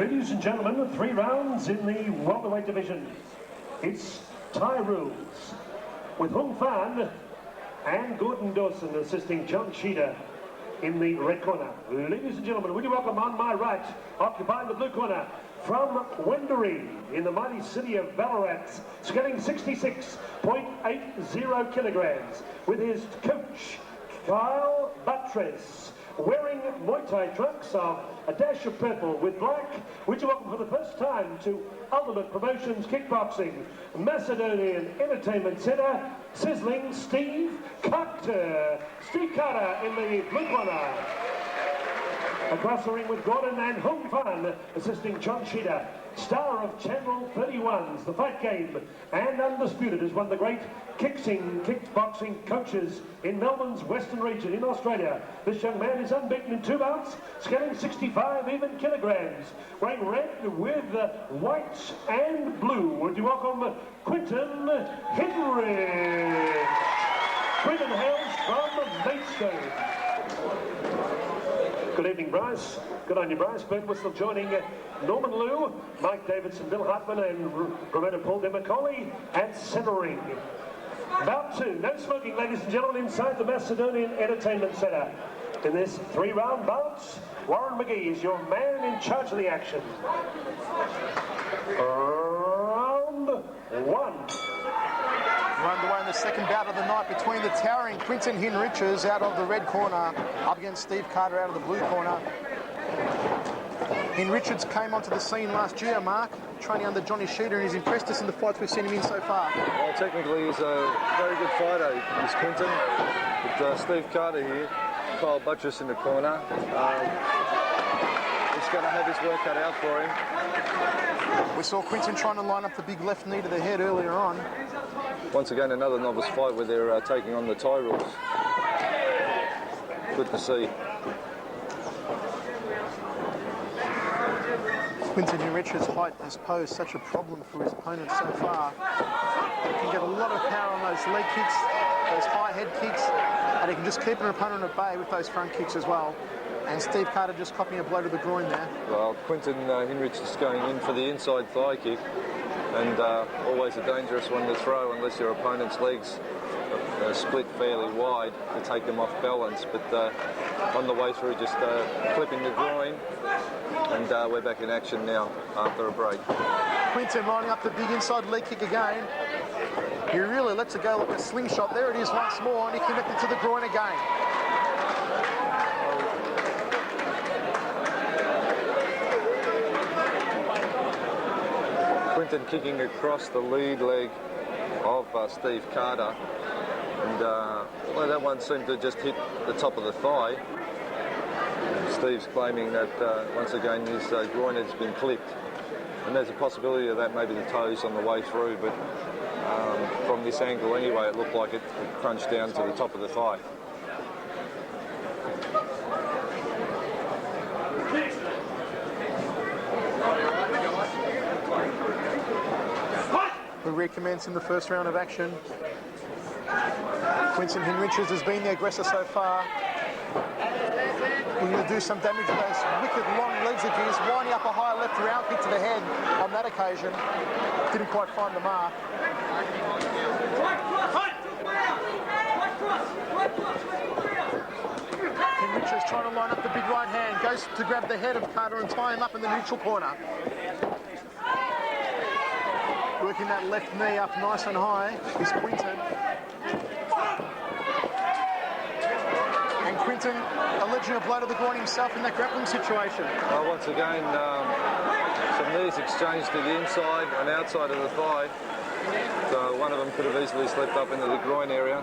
Ladies and gentlemen, 3 rounds in the welterweight division. It's tie rules with Hung Fan and Gordon Dawson assisting John Sheeder in the red corner. Ladies and gentlemen, would you welcome on my right, occupying the blue corner, from Wendouree in the mighty city of Ballarat, scaling 66.80 kilograms, with his coach, Kyle Buttress, wearing Muay Thai trunks of a dash of purple with black. Would you welcome for the first time to Ultimate Promotions Kickboxing, Macedonian Entertainment Centre, sizzling Steve Carter. Steve Carter in the blue corner. Across the ring with Gordon and Hung Fan assisting John Sheeder, star of Channel 31's The Fight Game, and undisputed as one of the great kickboxing coaches in Melbourne's Western region in Australia. This young man is unbeaten in 2 bouts, scaling 65 even kilograms, wearing red with white and blue. Would you welcome Quentin Hinhichs. Quentin hails from Maidstone. Good evening, Bryce. Good on you, Bryce. Bert Whistle joining Norman Liu, Mike Davidson, Bill Hartman, and Roberto Paul de Macaulay at centre ring. Bout 2. No smoking, ladies and gentlemen, inside the Macedonian Entertainment Centre. In this 3-round bout, Warren McGee is your man in charge of the action. Round 1. We're underway in the second bout of the night between the towering Quentin Hinhichs out of the red corner up against Steve Carter out of the blue corner. Hinhichs came onto the scene last year, Mark, training under Johnny Sheeder, and he's impressed us in the fights we've seen him in so far. Well, technically he's a very good fighter, he's Quentin, with Steve Carter here, Kyle Buttress in the corner. He's going to have his work cut out for him. We saw Quentin trying to line up the big left knee to the head earlier on. Once again, another novice fight where they're taking on the tie rules. Good to see. Quentin Hinhichs' height has posed such a problem for his opponents so far. He can get a lot of power on those leg kicks, those high head kicks, and he can just keep an opponent at bay with those front kicks as well. And Steve Carter just copying a blow to the groin there. Well, Quentin Hinhichs is going in for the inside thigh kick, and always a dangerous one to throw unless your opponent's legs are split fairly wide to take them off balance. But on the way through, just clipping the groin, and we're back in action now after a break. Quentin lining up the big inside leg kick again. He really lets it go like a slingshot. There it is once more, and he connected to the groin again. Quentin kicking across the lead leg of Steve Carter, and well, that one seemed to just hit the top of the thigh. Steve's claiming that once again his groin has been clipped, and there's a possibility of that, maybe the toes on the way through, but from this angle anyway it looked like it crunched down to the top of the thigh. We recommence in the first round of action. Quentin Hinhichs has been the aggressor so far. We're going to do some damage to those wicked long legs of his, winding up a high left round kick to the head on that occasion. Didn't quite find the mark. Hinhichs trying to line up the big right hand, goes to grab the head of Carter and tie him up in the neutral corner. Working that left knee up nice and high is Quentin. And Quentin alleging a blow to the groin himself in that grappling situation. Well, once again, some knees exchanged to the inside and outside of the thigh. So one of them could have easily slipped up into the groin area.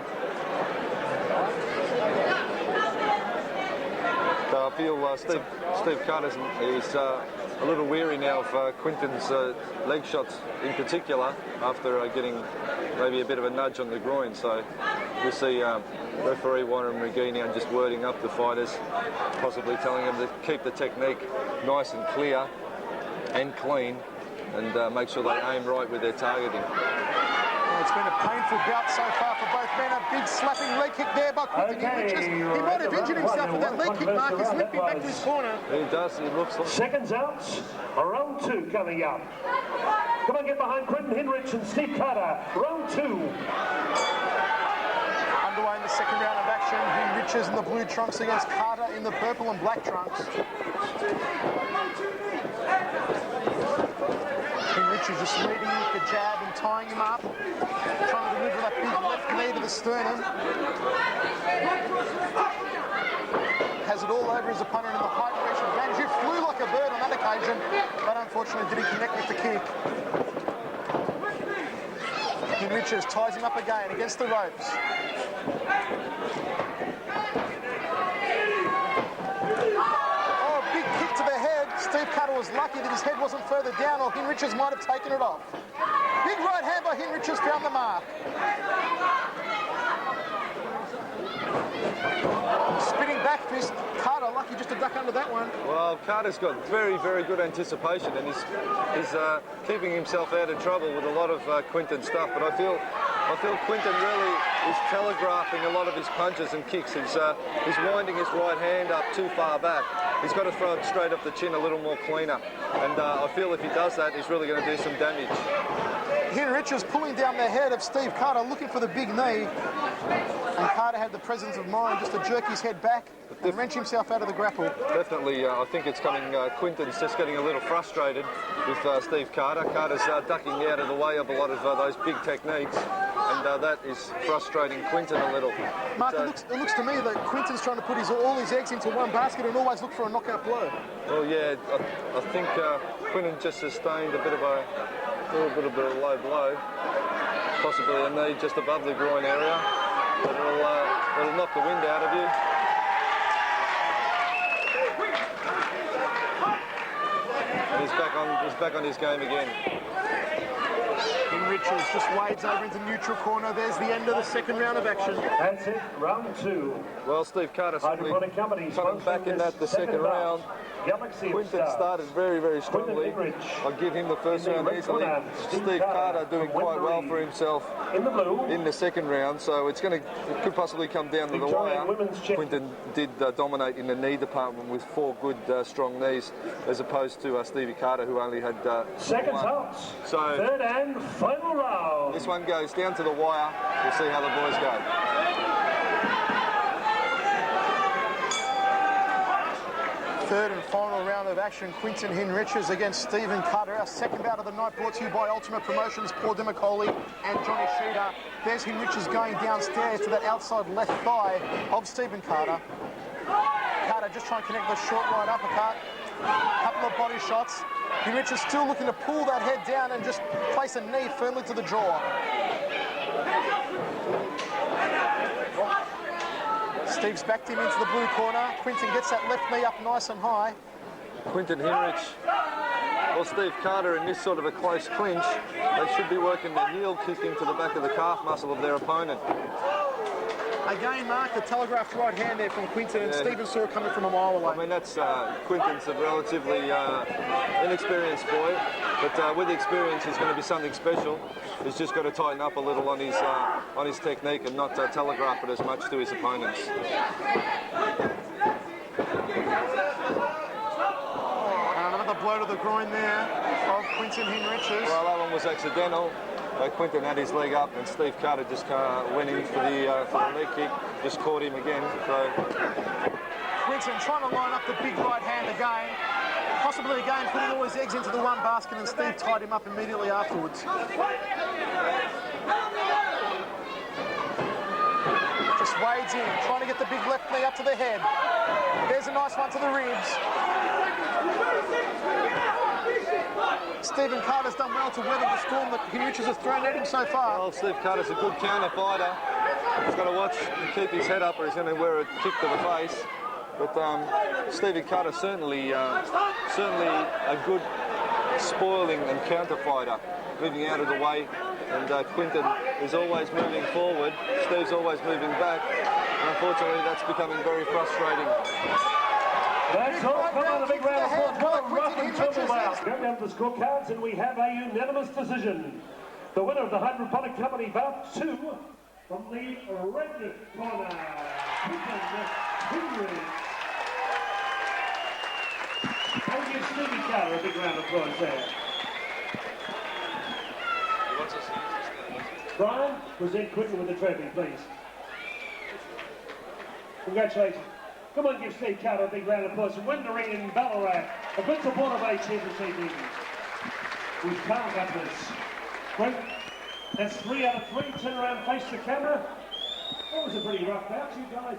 So I feel Steve Carter is a little weary now of Quentin's leg shots in particular, after getting maybe a bit of a nudge on the groin. So we see referee Warren McGee now just wording up the fighters, possibly telling them to keep the technique nice and clear and clean, and make sure they aim right with their targeting. Well, It's been a painful bout so far for both men. A big slapping leg kick there by Quentin Hinhichs. He might have injured himself with that leg kick, Mark. He's limping back to his corner. He does. He looks like... Seconds out. Round 2 coming up. Come on, get behind Quentin Hinhichs and Steve Carter. Round 2. Underway in the second round of action. Hinhichs in the blue trunks against Carter in the purple and black trunks. Hinhichs just leading with the jab and tying him up. Trying to deliver that big left knee to the sternum. Has it all over his opponent in the height direction advantage. He flew like a bird on that occasion, but unfortunately didn't connect with the kick. Hinhichs ties him up again against the ropes. Oh, big kick to the head. Steve Carter was lucky that his head wasn't further down, or Hinhichs might have taken it off. Big right hand by Hinhichs found the mark. Spinning back fist. Carter lucky just to duck under that one. Well, Carter's got very, very good anticipation, and he's keeping himself out of trouble with a lot of Quentin stuff. But I feel Quentin really is telegraphing a lot of his punches and kicks. He's winding his right hand up too far back. He's got to throw it straight off the chin a little more cleaner. And I feel if he does that, he's really going to do some damage. Hinhichs pulling down the head of Steve Carter, looking for the big knee. And Carter had the presence of mind just to jerk his head back and wrench himself out of the grapple. Definitely, I think it's coming. Quentin's just getting a little frustrated with Steve Carter. Carter's ducking out of the way of a lot of those big techniques, and that is frustrating Quentin a little. Mark, it looks to me that Quentin's trying to put all his eggs into one basket and always look for a knockout blow. Well, yeah, I think Quentin just sustained a little bit of a low blow, possibly a knee just above the groin area. It'll knock the wind out of you. And he's back on his game again. Hinhichs just wades over into neutral corner. There's the end of the second round of action. That's it, round 2. Well, Steve Carter coming back in the second round. Quentin started very, very strongly. I'll give him the first round easily. Steve Carter doing quite well for himself in the second round, so it could possibly come down to the wire. Quentin did dominate in the knee department with 4 good, strong knees, as opposed to Stevie Carter, who only had seconds one. out. So third and final round. This one goes down to the wire. We'll see how the boys go. Third and final round of action. Quentin Hinhichs against Stephen Carter. Our second bout of the night, brought to you by Ultimate Promotions, Paul Demicoli and Johnny Sheeter. There's Hinhichs going downstairs to that outside left thigh of Stephen Carter. Carter just trying to connect the short right uppercut. Couple of body shots. Hinhichs still looking to pull that head down and just place a knee firmly to the jaw. Steve's backed him into the blue corner. Quentin gets that left knee up nice and high. Quentin Hinhichs, or Steve Carter in this sort of a close clinch, they should be working the heel kick into the back of the calf muscle of their opponent. Again, Mark, the telegraphed right hand there from Quentin, and Stephen saw it coming from a mile away. I mean, that's Quentin's a relatively inexperienced boy, but with experience, he's going to be something special. He's just got to tighten up a little on his technique and not telegraph it as much to his opponents. And another blow to the groin there of Quentin Hinhichs. Well, that one was accidental. Quentin had his leg up, and Steve Carter just went in for the leg kick, just caught him again. So Quentin trying to line up the big right hand again, possibly again putting all his eggs into the one basket, and Steve tied him up immediately afterwards. Just wades in, trying to get the big left knee up to the head. There's a nice one to the ribs. Stephen Carter's done well to weather the storm that Hinhichs has thrown at him so far. Well, Steve Carter's a good counter fighter. He's got to watch and keep his head up, or he's going to wear a kick to the face. But Stephen Carter certainly a good spoiling and counter fighter, moving out of the way. And Quentin is always moving forward. Steve's always moving back. And unfortunately, that's becoming very frustrating. That's all. Come on, a big round of applause. What a rough and tumble out. Going down to the scorecards, and we have a unanimous decision. The winner of the Hydroponic Company Bout 2 from the red corner, Hinhichs. I'll give Stevie Carter a big round of applause there. Brian, present Quentin with the trophy, please. Congratulations. Come on, give Steve Carter a big round of applause. Win the ring in Ballarat. A good support of 8 here this evening. With Carl Butlers. Great. That's 3 out of 3. Turn around, face the camera. That was a pretty rough bout. You guys.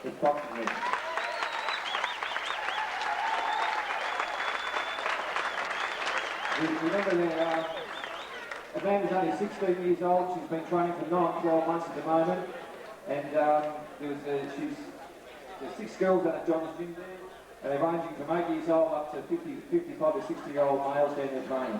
It's boxing in. Remember that Amanda's only 16 years old. She's been training for 9-12 months at the moment. And there's 6 girls down at John's gym there. And they're ranging from 8 years old up to 55 to 60-year-old males down there training.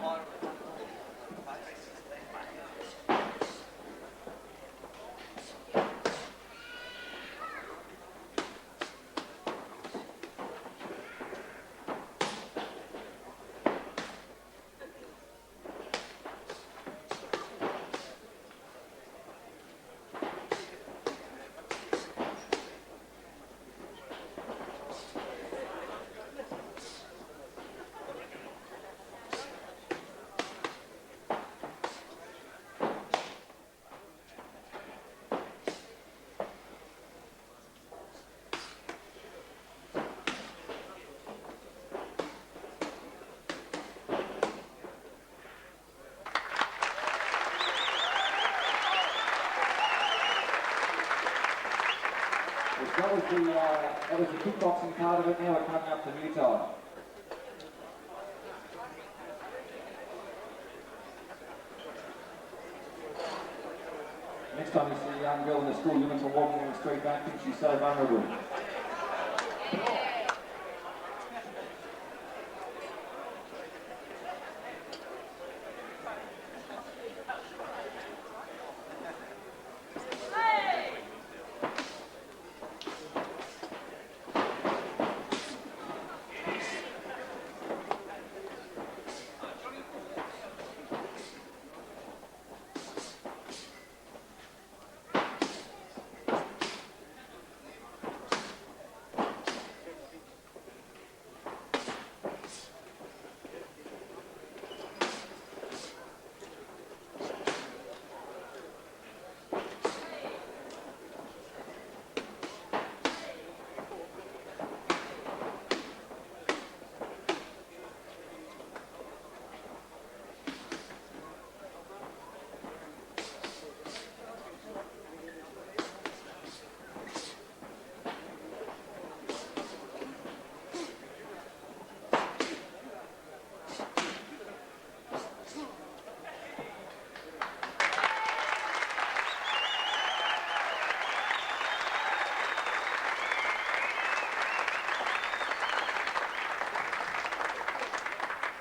That was the kickboxing part of it. Now we're coming up to new time. Next time you see a young girl in the school uniform walking in the street, don't think she's so vulnerable.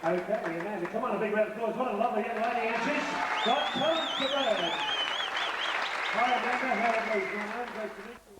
Okay, Amanda, come on, a big round of applause. What a lovely young lady, and she's got talent to burn. Hi, Amanda, how are you? Joanne, great to meet you.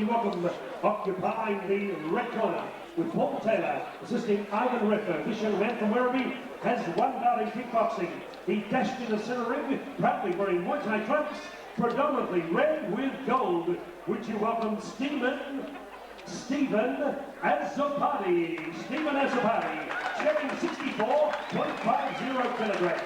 you welcome occupying the red corner with Paul Taylor assisting Ivan Reffer. This young man from Werribee has won out in kickboxing. He dashed in the centre ring, proudly wearing Muay Thai trunks, predominantly red with gold. Would you welcome Stephen Azzorpardi. Stephen Asapati, checking 64.50 kilograms.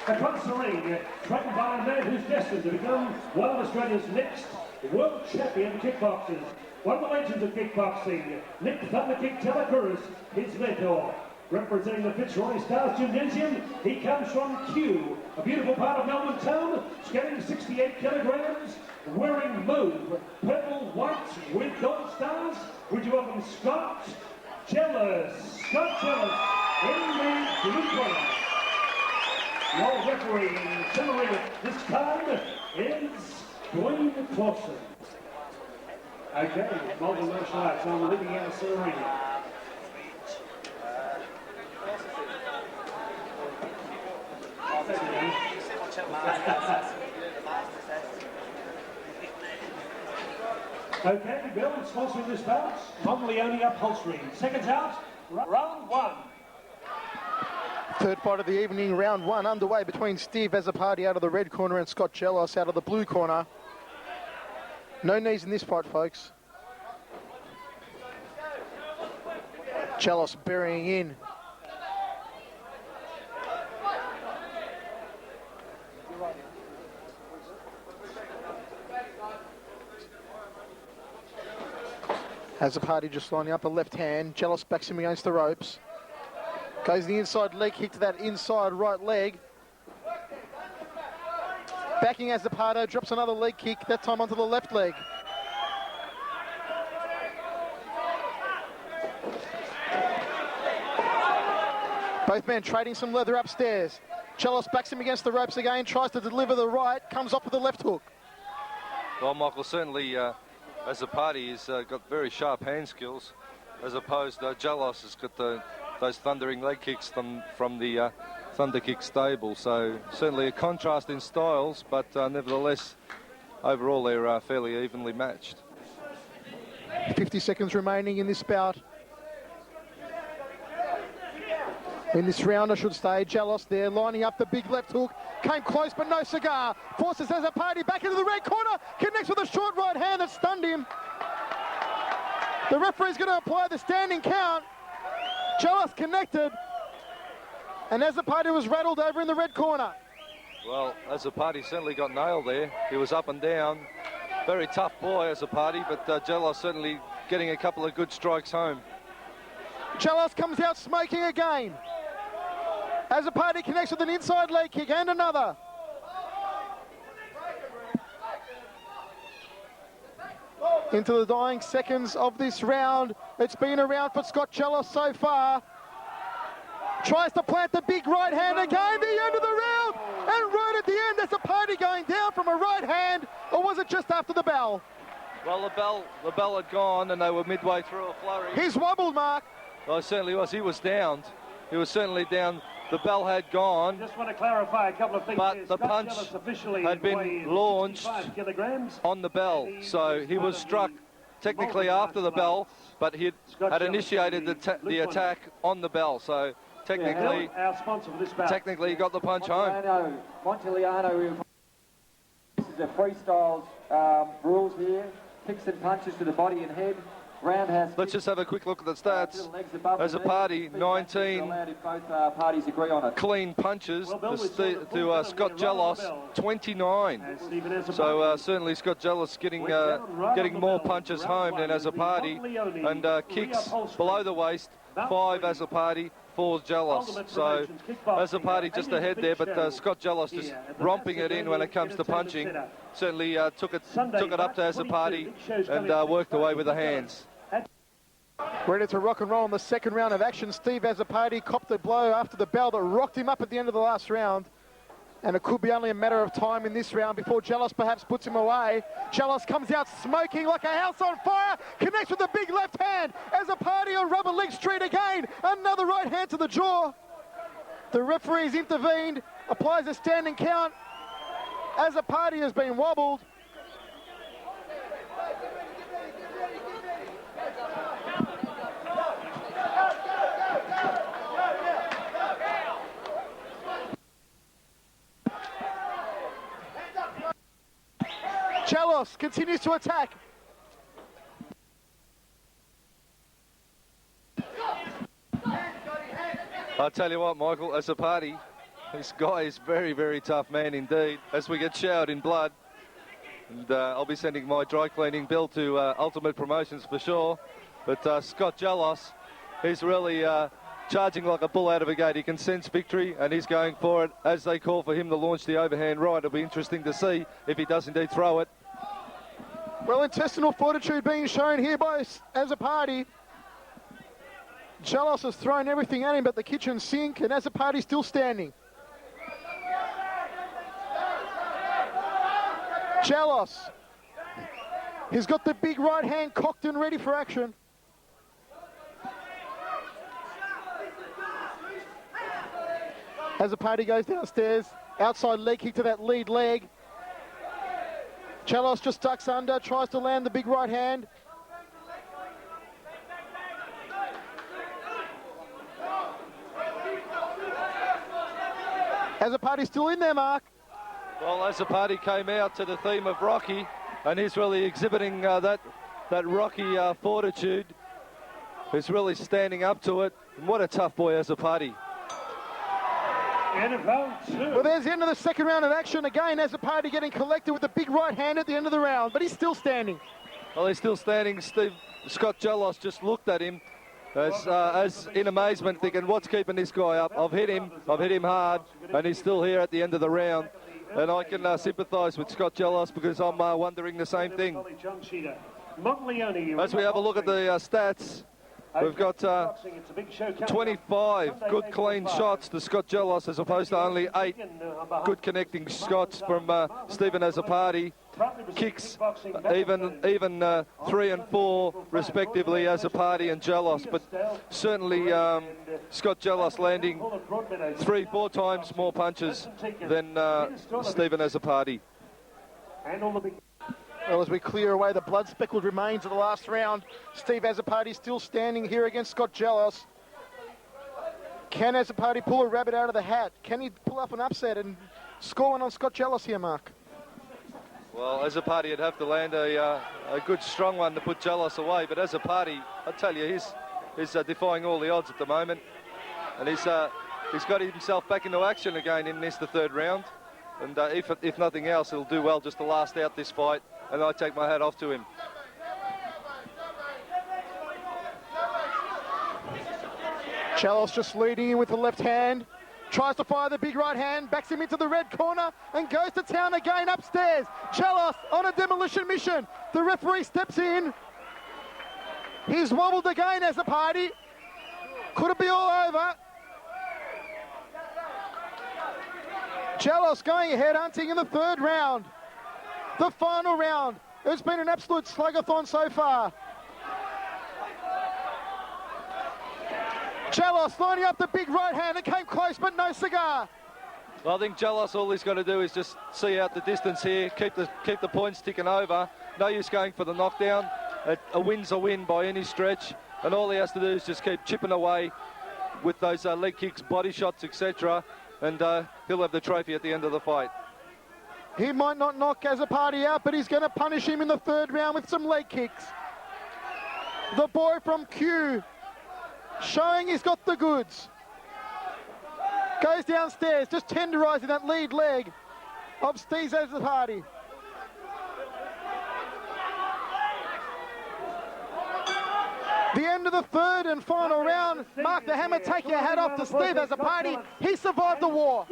Across the ring, trained by a man who's destined to become one of Australia's next world champion kickboxers. One of the legends of kickboxing, Nick Thunderkick Telakouris, his mentor. Representing the Fitzroy Stars Gymnasium, he comes from Kew, a beautiful part of Melbourne town, getting 68 kilograms, wearing mauve, purple, white with gold stars. Would you welcome Scott Jellos? Scott Jellos in the blue corner. Your referee in center ring this time is Dwayne Clausen. Okay, Melbourne martial arts on leading out of center ring. Okay, Bill, sponsoring this bout, Monleone Upholstery. Seconds out, round one. Third fight of the evening, round one, underway between Steve Azzorpardi out of the red corner and Scott Jellos out of the blue corner. No knees in this fight, folks. Jellos burying in. Azzorpardi just lining up a left hand. Jellos backs him against the ropes. Goes the inside leg kick to that inside right leg. Backing Azzorpardi, drops another leg kick, that time onto the left leg. Both men trading some leather upstairs. Jellos backs him against the ropes again, tries to deliver the right, comes up with a left hook. Well, Michael, certainly Azzorpardi has got very sharp hand skills, as opposed to Jellos has got those thundering leg kicks from the Thunder Kick stable. So certainly a contrast in styles, but nevertheless, overall they're fairly evenly matched. 50 seconds remaining in this bout. In this round, I should say, Jellos there, lining up the big left hook. Came close, but no cigar. Forces Azzorpardi back into the red corner. Connects with a short right hand that stunned him. The referee's going to apply the standing count. Jellos connected. And Azzorpardi was rattled over in the red corner. Well, Azzorpardi certainly got nailed there. He was up and down. Very tough boy, Azzorpardi, but Jellos certainly getting a couple of good strikes home. Jellos comes out smoking again. Azzorpardi connects with an inside leg kick and another. Into the dying seconds of this round. It's been a round for Scott Jellos so far. Tries to plant the big right hand again, the end of the round. And right at the end, Azzorpardi going down from a right hand, or was it just after the bell? Well, the bell had gone and they were midway through a flurry. He's wobbled, Mark. Well, it certainly was. He was downed. He was certainly down. The bell had gone. Just want to clarify a couple of things. But here. the Scott punch Jellos had been launched on the bell. So he was struck technically after the bell, but he had initiated the attack on the bell. So technically, he got the punch home. Monteliano, this is a freestyle rules here. Kicks and punches to the body and head. Roundhouse. Let's just have a quick look at the stats. Azzorpardi, 19 both parties agree on it. clean punches to Scott Jellos, 29. So certainly Scott Jellos getting more punches home than Azzorpardi, and kicks below the waist, 5 Azzorpardi, 4 Jellos. So Azzorpardi just ahead there, but Scott Jellos just romping it in when it comes to punching. Certainly took it up to Azzorpardi and worked away with the hands. Ready to rock and roll in the second round of action. Steve Azzorpardi copped a blow after the bell that rocked him up at the end of the last round. And it could be only a matter of time in this round before Jellos perhaps puts him away. Jellos comes out smoking like a house on fire, connects with a big left hand. Azzorpardi on rubber leg street again. Another right hand to the jaw. The referee's intervened, applies a standing count. Azzorpardi has been wobbled. Jellos continues to attack. I'll tell you what, Michael, as a party, this guy is very, very tough man indeed, as we get showered in blood. And I'll be sending my dry cleaning bill to Ultimate Promotions for sure. But Scott Jellos, he's really charging like a bull out of a gate. He can sense victory, and he's going for it as they call for him to launch the overhand right. It'll be interesting to see if he does indeed throw it. Well, intestinal fortitude being shown here by Azzorpardi. Jellos has thrown everything at him but the kitchen sink, and Asapati still standing. Jellos. He's got the big right hand cocked and ready for action. Asapati goes downstairs. Outside leg kick to that lead leg. Jellos just ducks under, tries to land the big right hand. Asapati still in there, Mark. Well, Asapati came out to the theme of Rocky, and he's really exhibiting that Rocky fortitude. He's really standing up to it. And what a tough boy, Asapati. Well, there's the end of the second round of action. Again, Asapati getting collected with the big right hand at the end of the round, but he's still standing. Well, he's still standing. Scott Jellos just looked at him as in amazement, thinking, what's keeping this guy up? I've hit him hard, and he's still here at the end of the round. And I can sympathise with Scott Jellos because I'm wondering the same thing. As we have a look at the stats, we've got 25 good clean shots to Scott Jellos as opposed to only 8 good connecting shots from Stephen Azzorpardi. Kicks even 3 and 4 respectively, Azzorpardi and Jellos, but certainly Scott Jellos landing 3-4 times more punches than Stephen Azzorpardi. Well, as we clear away the blood-speckled remains of the last round, Steve Azzorpardi still standing here against Scott Jellos. Can Azzorpardi pull a rabbit out of the hat? Can he pull up an upset and score one on Scott Jellos here, Mark? Well, Azzorpardi would have to land a good, strong one to put Jellos away, but Azzorpardi, I tell you, he's defying all the odds at the moment, and he's got himself back into action again in the third round, and if nothing else, he'll do well just to last out this fight, and I take my hat off to him. Jellos just leading in with the left hand. Tries to fire the big right hand, backs him into the red corner and goes to town again upstairs. Jellos on a demolition mission. The referee steps in. He's wobbled again as a party. Could it be all over? Jellos going ahead, hunting in the third round. The final round. It's been an absolute sluggathon so far. Jellos lining up the big right hand. It came close, but no cigar. Well, I think Jellos, all he's got to do is just see out the distance here, keep the points ticking over. No use going for the knockdown. A win's a win by any stretch, and all he has to do is just keep chipping away with those leg kicks, body shots, etc., and he'll have the trophy at the end of the fight. He might not knock Azzorpardi out, but he's going to punish him in the third round with some leg kicks. The boy from Q, showing he's got the goods. Goes downstairs, just tenderising that lead leg of Steve Azzorpardi. The end of the third and final round. Mark the Hammer, take your hat off to Steve Azzorpardi. He survived the war.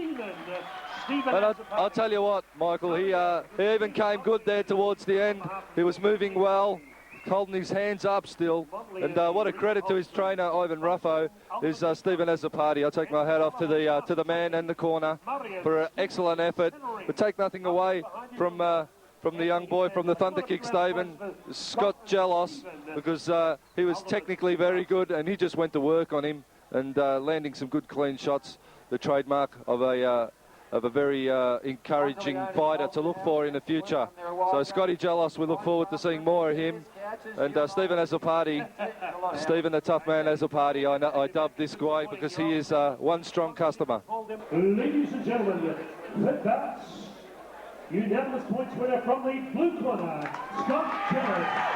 And I'll tell you what, Michael, he even came good there towards the end. He was moving well, holding his hands up still. And what a credit to his trainer, Ivan Ruffo, is Stephen Azzorpardi. I take my hat off to the man and the corner for an excellent effort. But take nothing away from the young boy from the Thunder Kick, Stephen, Scott Jellos, because he was technically very good and he just went to work on him and landing some good clean shots, the trademark of a very encouraging fighter to look for in the future. So Scotty Jellos, we look forward to seeing more of him. And Stephen Azzorpardi, Stephen the tough man Azzorpardi, I dubbed this guy because he is one strong customer. Ladies and gentlemen, the bouts unanimous points winner from the blue corner, Scott Jellos.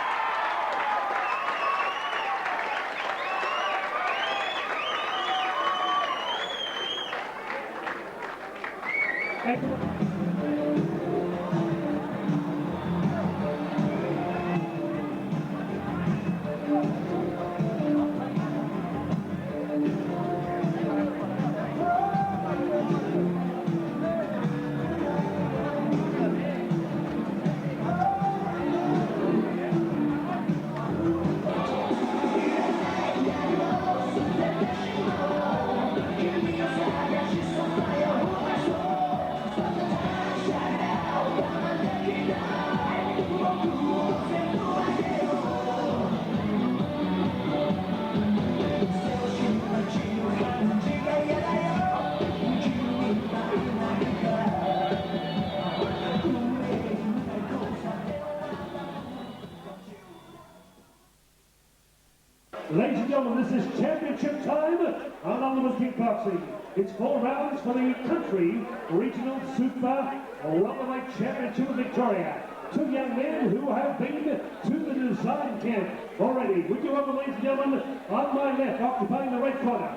Ladies and gentlemen, this is championship time on Ultimate Kickboxing. It's 4 rounds for the country regional super welterweight championship of Victoria. 2 young men who have been to the design camp already. Would you welcome, ladies and gentlemen, on my left, occupying the red corner.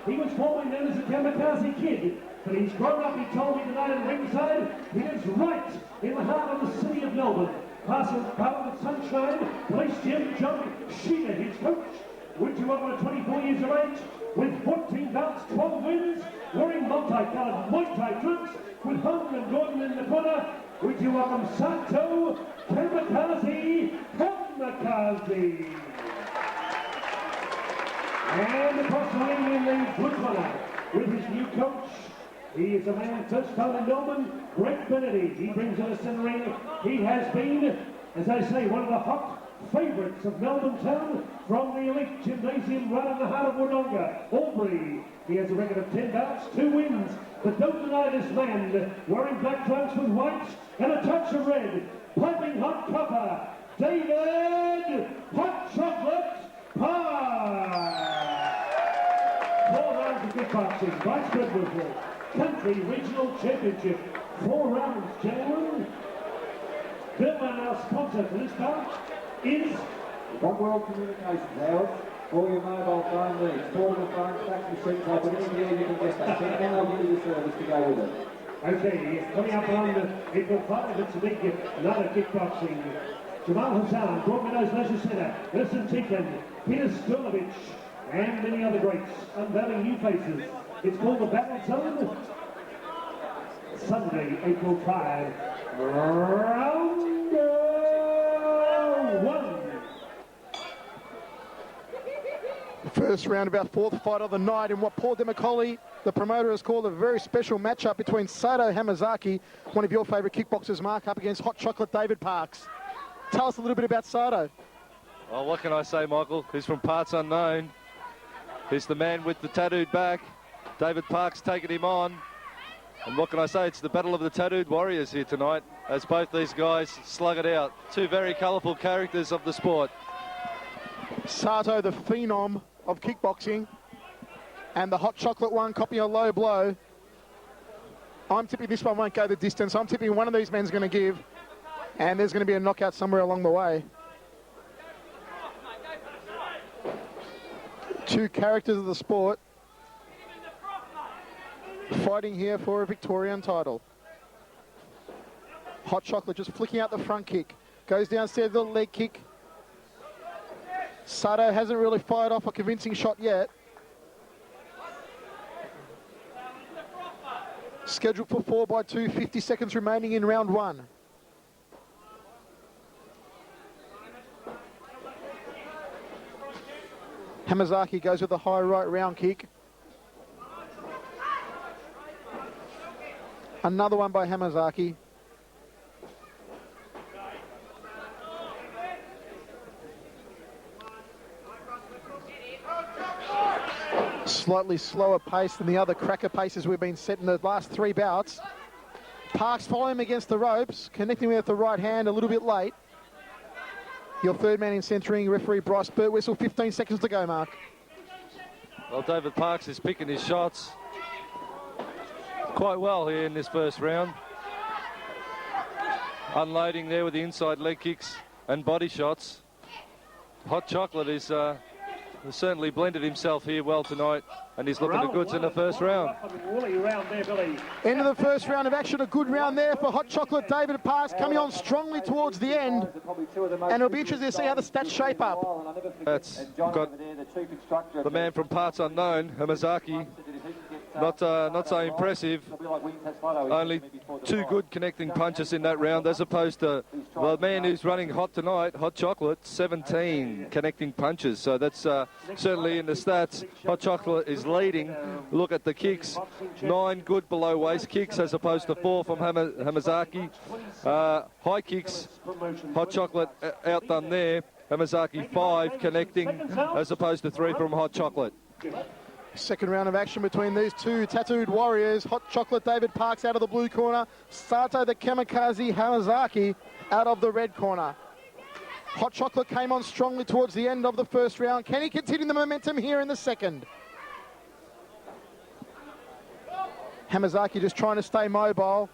He was formerly known as the Kamikaze Kid, but he's grown up, he told me tonight at ringside. He lives right in the heart of the city of Melbourne. Passes power with sunshine, police Jim John Sheena, his coach. Would you welcome at 24 years of age, with 14 bouts, 12 wins, wearing multi-coloured Muay Thai trunks, with Holden and Gordon in the corner. Would you welcome Sato Hamazaki? And across the ring in the blue corner, with his new coach, he is a man first time in Melbourne, Greg Benedict. He brings in a centre ring. He has been, as I say, one of the hot favourites of Melbourne town from the elite gymnasium right in the heart of Wodonga, Albury. He has a record of 10 bouts, 2 wins, but don't deny this man, wearing black trunks with white and a touch of red, piping hot copper, David Hot Chocolate Pie. 4 rounds of kickboxing, Vice President, Country Regional Championship. 4 rounds, gentlemen. Gentlemen, our sponsor for this bout is One World Communications Hours. All your mobile phone needs, portable phones, fax machines, like anything here you can get that. And they'll give you the service to go with it. Okay, he's coming up on April 5. It's a big, another kickboxing. Jamal Hassan, Broadmeadows Leisure Centre, Ersin Tikan, Peter Sturlovich, and many other greats unveiling new faces. It's called the Battle Zone. Sunday, April 5. Round 1. First round, about 4th fight of the night in what Paul Demicoli, the promoter, has called a very special matchup between Sato Hamazaki, one of your favourite kickboxers, Mark, up against Hot Chocolate David Parks. Tell us a little bit about Sato. Well, what can I say, Michael? He's from parts unknown. He's the man with the tattooed back. David Parks taking him on. And what can I say? It's the battle of the tattooed warriors here tonight, as both these guys slug it out. 2 very colourful characters of the sport. Sato, the phenom of kickboxing, and the Hot Chocolate one copying a low blow. I'm tipping this one won't go the distance. I'm tipping one of these men's going to give, and there's going to be a knockout somewhere along the way. 2 characters of the sport fighting here for a Victorian title. Hot Chocolate just flicking out the front kick. Goes downstairs with the leg kick. Sato hasn't really fired off a convincing shot yet. Scheduled for 4x2, 50 seconds remaining in round 1. Hamazaki goes with the high right round kick. Another one by Hamazaki. Slightly slower pace than the other cracker paces we've been set in the last 3 bouts. Parks following him against the ropes, connecting with the right hand a little bit late. Your third man in centering, referee Bryce Birtwhistle, 15 seconds to go, Mark. Well, David Parks is picking his shots quite well here in this first round. unloading there with the inside leg kicks and body shots. Hot Chocolate is certainly blended himself here well tonight, and he's looking the goods in the first round. End of the first round of action, a good round there for Hot Chocolate. David Parks coming on strongly towards the end, and it'll be interesting to see how the stats shape up. That's got the man from parts unknown, Hamazaki. Not so impressive. Only 2 good connecting punches in that round, as opposed to the man who's running hot tonight, Hot Chocolate, 17 connecting punches. So that's certainly in the stats. Hot Chocolate is leading. Look at the kicks. 9 good below waist kicks, as opposed to 4 from Hamazaki. High kicks, Hot Chocolate outdone there. Hamazaki 5 connecting, as opposed to 3 from Hot Chocolate. Second round of action between these two tattooed warriors. Hot Chocolate David Parks out of the blue corner. Sato the Kamikaze Hamazaki out of the red corner. Hot Chocolate came on strongly towards the end of the first round. Can he continue the momentum here in the second? Hamazaki just trying to stay mobile.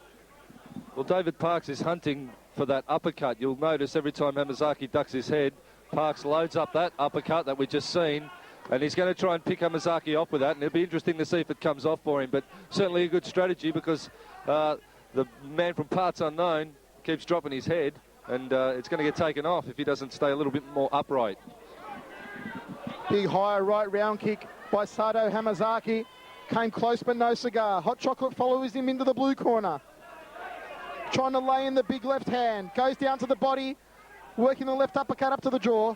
Well, David Parks is hunting for that uppercut. You'll notice every time Hamazaki ducks his head, Parks loads up that uppercut that we just seen. And he's going to try and pick Hamazaki off with that, and it'll be interesting to see if it comes off for him. But certainly a good strategy, because the man from parts unknown keeps dropping his head, and it's going to get taken off if he doesn't stay a little bit more upright. Big high right round kick by Sato Hamazaki. Came close but no cigar. Hot Chocolate follows him into the blue corner. Trying to lay in the big left hand. Goes down to the body, working the left uppercut up to the jaw.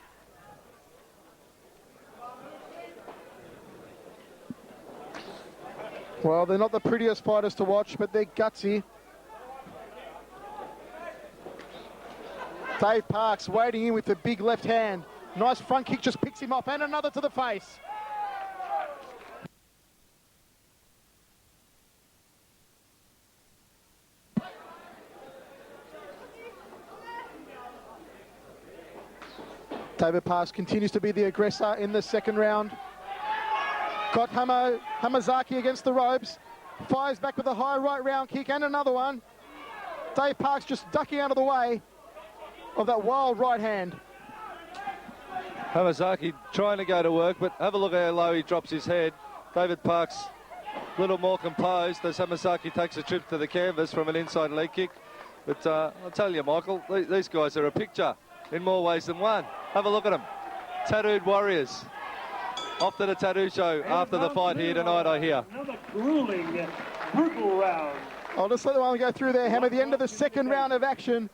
Well, they're not the prettiest fighters to watch, but they're gutsy. Dave Parks waiting in with the big left hand. Nice front kick, just picks him off, and another to the face. David Parks continues to be the aggressor in the second round. Got Hamazaki against the ropes. Fires back with a high right round kick and another one. Dave Parks just ducking out of the way of that wild right hand. Hamazaki trying to go to work, but have a look how low he drops his head. David Parks a little more composed as Hamazaki takes a trip to the canvas from an inside leg kick. But I'll tell you, Michael, these guys are a picture in more ways than one. Have a look at them. Tattooed warriors. Off to the tattoo show after the fight here tonight, I hear. Another grueling, brutal round. I'll just let the one go through there, Hammer. The end of the second round of action.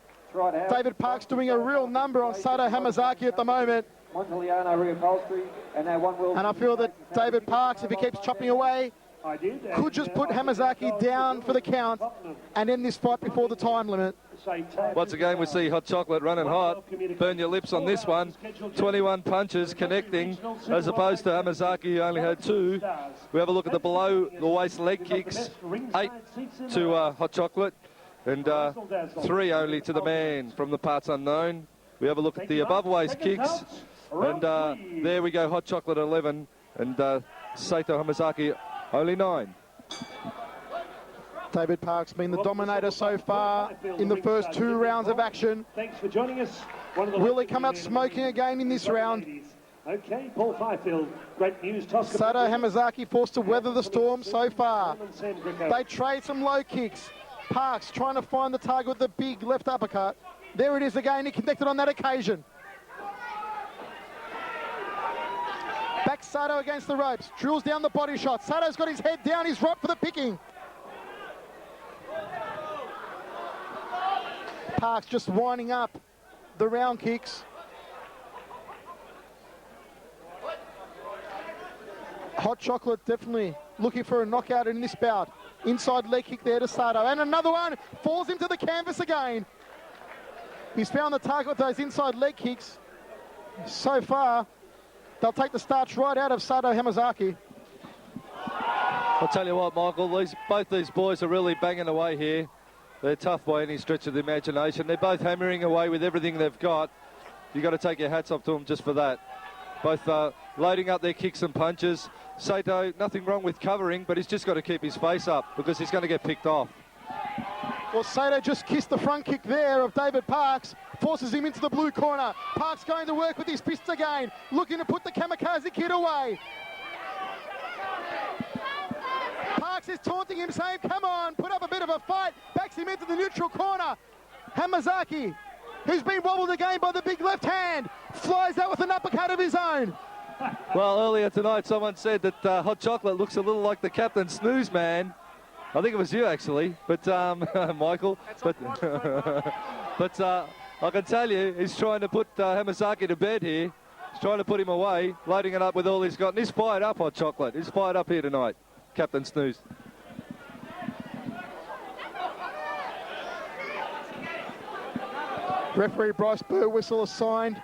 David Parks doing a real number on Sato Hamazaki at the moment. And I feel that David Parks, if he keeps chopping away, could just put Hamazaki down for the count and end this fight before the time limit. Once again, we see Hot Chocolate running hot. Burn your lips on this one. 21 punches connecting, as opposed to Hamazaki, who only had 2. We have a look at the below the waist leg kicks. 8 to Hot Chocolate, and 3 only to the man from the parts unknown. We have a look at the above waist kicks, and there we go, Hot Chocolate 11, and Sato Hamazaki only 9. David Parks been the dominator so far in the first 2 rounds of action. Thanks for joining us. Will he come out smoking again in this round? Okay, Paul Fifield, great news. Sato Hamazaki forced to weather the storm so far. They trade some low kicks. Parks trying to find the target with the big left uppercut. There it is again, he connected on that occasion. Back Sato against the ropes, drills down the body shot. Sato's got his head down, he's right for the picking. Parks just winding up the round kicks. Hot Chocolate definitely looking for a knockout in this bout. Inside leg kick there to Sato, and another one falls into the canvas again. He's found the target with those inside leg kicks. So far, they'll take the starch right out of Sato Hamazaki. I'll tell you what, Michael, both these boys are really banging away here. They're tough by any stretch of the imagination. They're both hammering away with everything they've got. You've got to take your hats off to them just for that. Both loading up their kicks and punches. Sato, nothing wrong with covering, but he's just got to keep his face up because he's going to get picked off. Well, Sato just kissed the front kick there of David Parks, forces him into the blue corner. Parks going to work with his fist again, looking to put the kamikaze kid away. Parks is taunting him, saying, come on, put up a bit of a fight. Backs him into the neutral corner. Hamazaki, who's been wobbled again by the big left hand, flies out with an uppercut of his own. Well, earlier tonight, someone said that Hot Chocolate looks a little like the Captain Snooze Man. I think it was you, actually, but Michael. But, but I can tell you, he's trying to put Hamazaki to bed here. He's trying to put him away, loading it up with all he's got. And he's fired up, Hot Chocolate. He's fired up here tonight, Captain Snooze. Referee Bryce Burwhistle assigned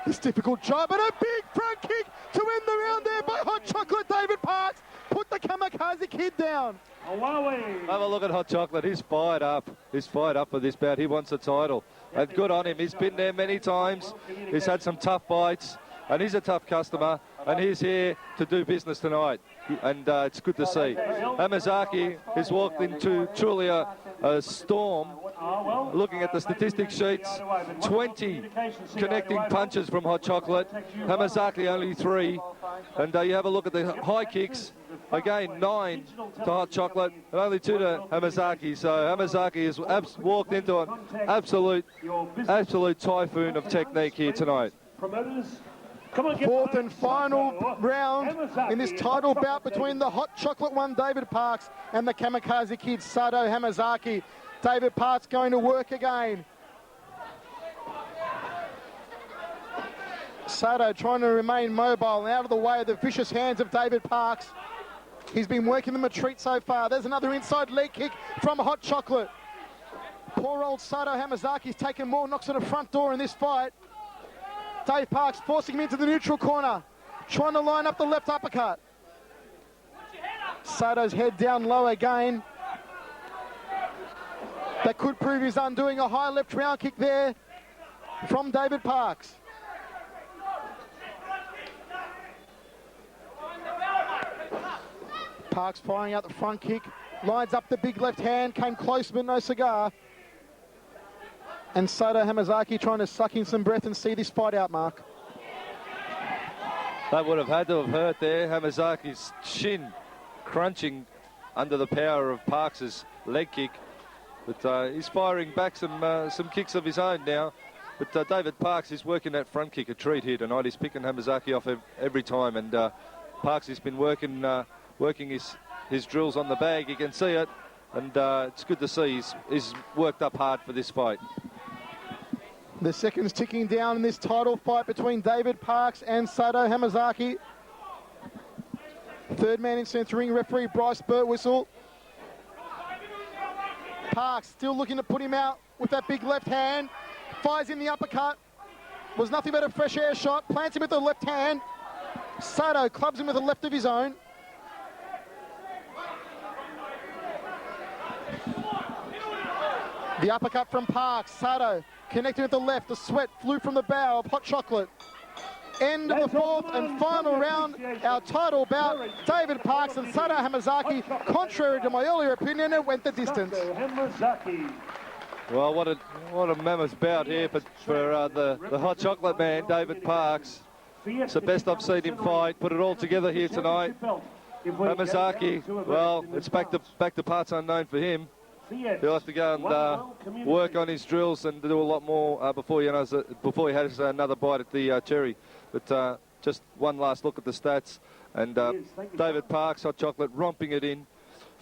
this difficult job, and a big front kick to end the round there by Hot Chocolate. David Parks put the kamikaze kid down. Have a look at Hot Chocolate. He's fired up. He's fired up for this bout. He wants a title. And good on him. He's been there many times. He's had some tough fights. And he's a tough customer. And he's here to do business tonight. And it's good to see. Hamazaki has walked into truly a storm. Looking at the statistics sheets, 20 connecting punches from Hot Chocolate. Hamazaki only 3. And you have a look at the high kicks. Again, 9 to Hot Chocolate and only 2 to Hamazaki. So Hamazaki has walked into an absolute typhoon of technique here tonight. Fourth and final round in this title bout between the Hot Chocolate one, David Parks, and the kamikaze kid, Sato Hamazaki. David Parks going to work again. Sato trying to remain mobile and out of the way of the vicious hands of David Parks. He's been working them a treat so far. There's another inside leg kick from Hot Chocolate. Poor old Sato Hamazaki's taken more knocks on the front door in this fight. Dave Parks forcing him into the neutral corner, trying to line up the left uppercut. Sato's head down low again. That could prove his undoing. A high left round kick there from David Parks. Parks firing out the front kick, lines up the big left hand, came close but no cigar. And Sato Hamazaki trying to suck in some breath and see this fight out, Mark. That would have had to have hurt there. Hamazaki's shin crunching under the power of Parks's leg kick. But he's firing back some kicks of his own now. But David Parks is working that front kick a treat here tonight. He's picking Hamazaki off every time. And Parks has been working his drills on the bag. You can see it. And it's good to see he's worked up hard for this fight. The seconds ticking down in this title fight between David Parks and Sato Hamazaki. Third man in centre ring, referee Bryce Burwhistle. Parks still looking to put him out with that big left hand. Fires in the uppercut. Was nothing but a fresh air shot. Plants him with the left hand. Sato clubs him with a left of his own. The uppercut from Parks. Sato connecting with the left. The sweat flew from the bow of Hot Chocolate. End of the fourth and final round. Our title bout, David Parks and Sato Hamazaki. Contrary to my earlier opinion, it went the distance. Well, what a mammoth bout here for the Hot Chocolate man, David Parks. It's the best I've seen him fight. Put it all together here tonight. Hamazaki, well, it's back to parts unknown for him. He'll have to go and work on his drills and do a lot more before he has another bite at the cherry. But just one last look at the stats. And David Parks, Hot Chocolate, romping it in.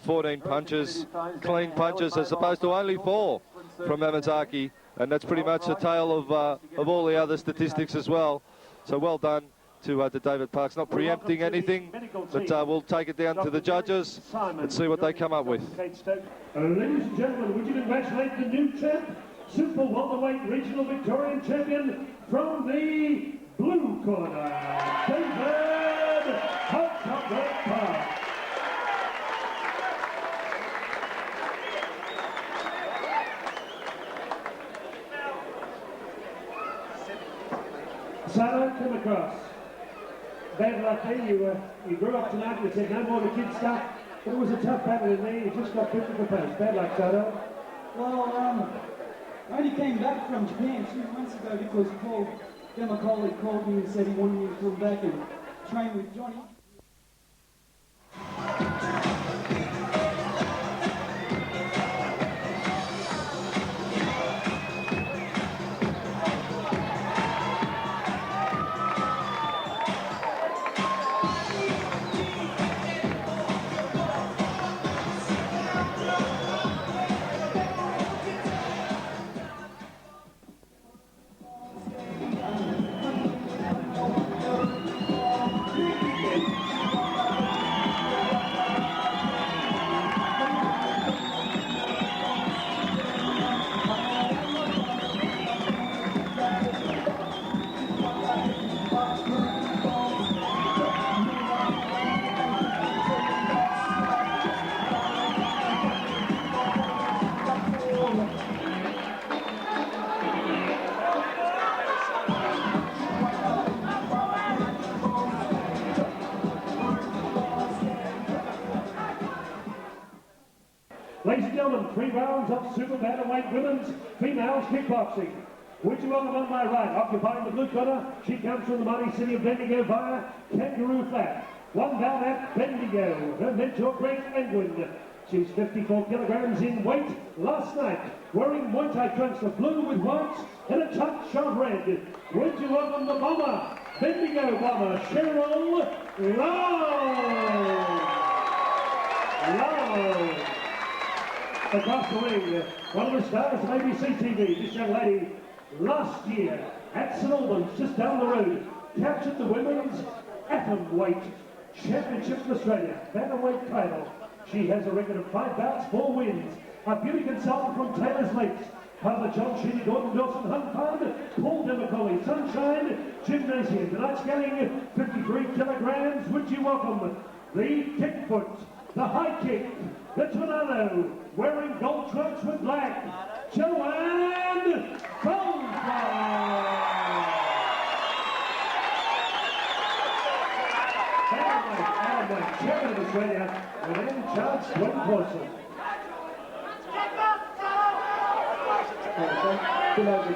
14 punches, clean punches, as opposed to only 4 from Hamazaki. And that's pretty much the tale of all the other statistics as well. So well done to David Parks, not preempting anything, but we'll take it down to the judges and see what they come up with. Ladies and gentlemen, would you congratulate the new champ, Super Welterweight Regional Victorian Champion from the blue corner, David Hot Chocolate Parks. Sato, come across. Bad luck there, you grew up tonight, you said no more to kid stuff, but it was a tough battle in there, you just got picked at the post. Bad luck, Sato. Well, I only came back from Japan 2 months ago because Nicola called me and said he wanted me to come back and train with Johnny. Ladies and gentlemen, 3 rounds of super bantamweight women's females kickboxing. Would you welcome on my right, occupying the blue corner, she comes from the mighty city of Bendigo via Kangaroo Flat. 1 down at Bendigo, her mentor Great England. She's 54 kilograms in weight last night, wearing Muay Thai trunks of blue with white and a touch of red. Would you welcome the bomber, Bendigo bomber, Cheryl Lowndes. Across the ring, one of the stars of ABC TV, this young lady, last year at St Albans, just down the road, captured the women's atomweight championship in Australia, bantamweight title. She has a record of 5 bouts, 4 wins. A beauty consultant from Taylor's Lakes, part of the John Sheedy, Gordon Dawson Hunt Fund, Paul Demicoli, Sunshine Gymnasium. Tonight's getting 53 kilograms. Would you welcome the kick foot, the high kick, the tornado, wearing gold trunks with black, Joanne Falzon. Chairman of Australia, and then Judge Quentin Olson. Below the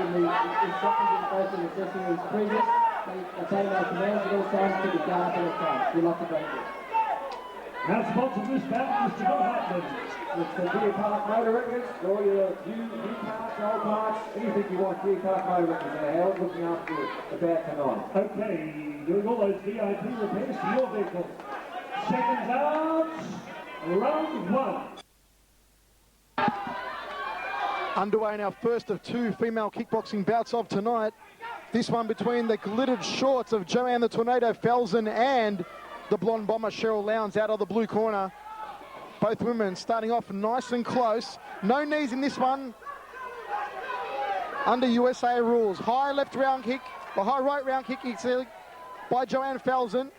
in the instructions both in the dressing rooms previous, they take our commands at all times to the guard at all times. Good luck to both of you. Now sponsored this bout, Mr. Bill Hartman. It's the Deer Park Motor Records, all your new parts, old parts, anything you want, Deer Park Motor Records. They're held looking after you about tonight. Okay, doing all those VIP repairs to your vehicle. Seconds out, round 1. Underway in our first of 2 female kickboxing bouts of tonight. This one between the glittered shorts of Joanne the Tornado Falzon and the blonde bomber Cheryl Lowndes out of the blue corner. Both women starting off nice and close. No knees in this one. Under USA rules. High left round kick, or high right round kick by Joanne Falzon.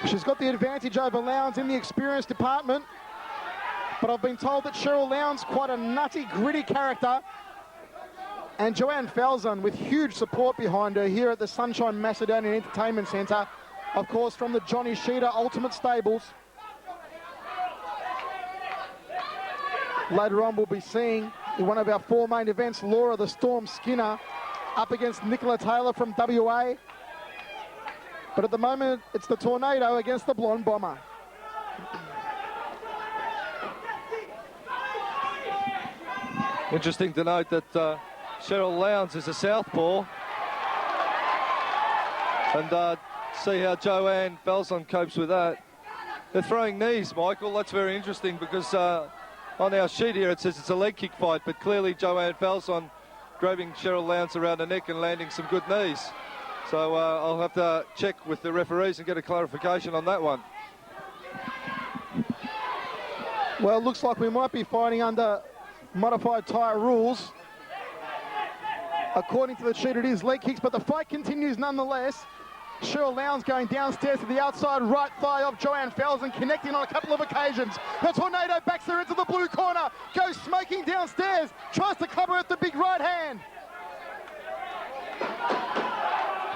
She's got the advantage over Lowndes in the experience department. But I've been told that Cheryl Lowndes, quite a nutty, gritty character. And Joanne Falzon with huge support behind her here at the Sunshine Macedonian Entertainment Centre. Of course, from the Johnny Sheeder Ultimate Stables. Later on, we'll be seeing in one of our 4 main events, Laura the Storm Skinner up against Nicola Taylor from WA. But at the moment, it's the Tornado against the Blonde Bomber. Interesting to note that Cheryl Lowndes is a southpaw. And see how Joanne Falzon copes with that. They're throwing knees, Michael. That's very interesting because on our sheet here it says it's a leg kick fight, but clearly Joanne Falzon grabbing Cheryl Lowndes around the neck and landing some good knees. So I'll have to check with the referees and get a clarification on that one. Well, it looks like we might be fighting under modified tyre rules. According to the sheet, it is leg kicks, but the fight continues nonetheless. Cheryl Lowndes going downstairs to the outside right thigh of Joanne Falzon, connecting on a couple of occasions. The Tornado backs her into the blue corner, goes smoking downstairs, tries to cover with the big right hand.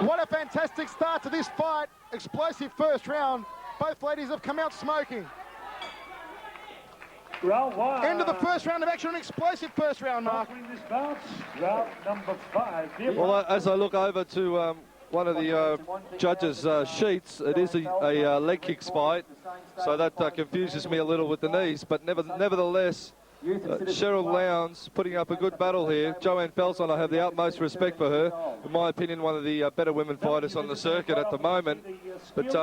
What a fantastic start to this fight. Explosive first round. Both ladies have come out smoking. Round one. End of the first round of action, an explosive first round, Mark. Offering this bout, round number 5. Well, as I look over to one of the judges' sheets, it is a leg kicks fight, so that confuses me a little with the knees, but nevertheless, Cheryl Lowndes putting up a good battle here. Joanne Falzon, I have the utmost respect for her. In my opinion, one of the better women fighters on the circuit at the moment. But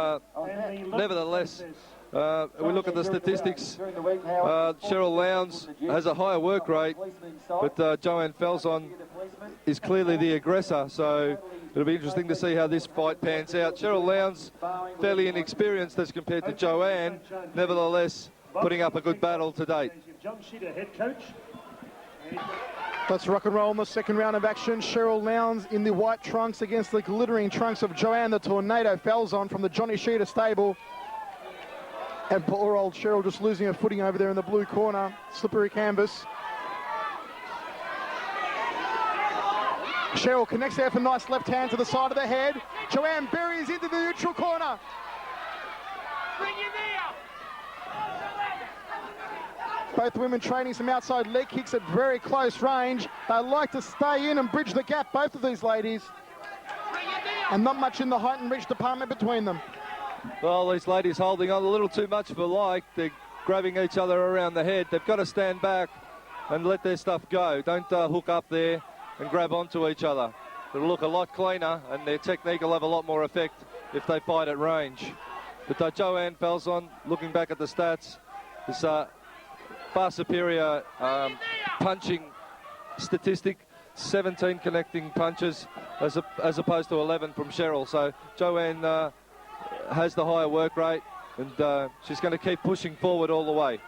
nevertheless, we look at the statistics. Cheryl Lowndes has a higher work rate, but Joanne Falzon is clearly the aggressor. So it'll be interesting to see how this fight pans out. Cheryl Lowndes, fairly inexperienced as compared to Joanne. Nevertheless, putting up a good battle to date. Let's rock and roll in the second round of action. Cheryl Lowndes in the white trunks against the glittering trunks of Joanne the Tornado Falzon from the Johnny Sheeter stable. And poor old Cheryl just losing her footing over there in the blue corner. Slippery canvas. Cheryl connects there for a nice left hand to the side of the head. Joanne buries into the neutral corner. Both women training some outside leg kicks at very close range. They like to stay in and bridge the gap, both of these ladies. And not much in the height and reach department between them. Well, these ladies holding on a little too much for like. They're grabbing each other around the head. They've got to stand back and let their stuff go. Don't hook up there and grab onto each other. It'll look a lot cleaner and their technique will have a lot more effect if they fight at range. But Joanne Falzon, looking back at the stats, is far superior punching statistic, 17 connecting punches as opposed to 11 from Cheryl. So Joanne has the higher work rate and she's going to keep pushing forward all the way.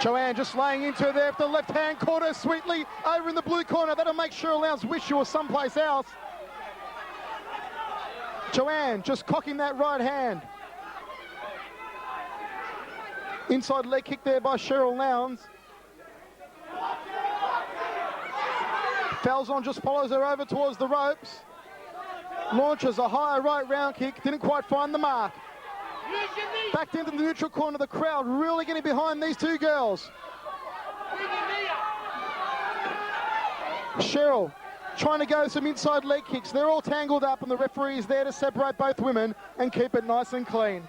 Joanne just laying into her there with the left hand, caught her sweetly over in the blue corner. That'll make Cheryl Lowndes wish she was someplace else. Joanne just cocking that right hand. Inside leg kick there by Cheryl Lowndes. Falzon just follows her over towards the ropes. Launches a higher right round kick, didn't quite find the mark. Back into the neutral corner, the crowd really getting behind these two girls. Cheryl trying to go some inside leg kicks. They're all tangled up and the referee is there to separate both women and keep it nice and clean.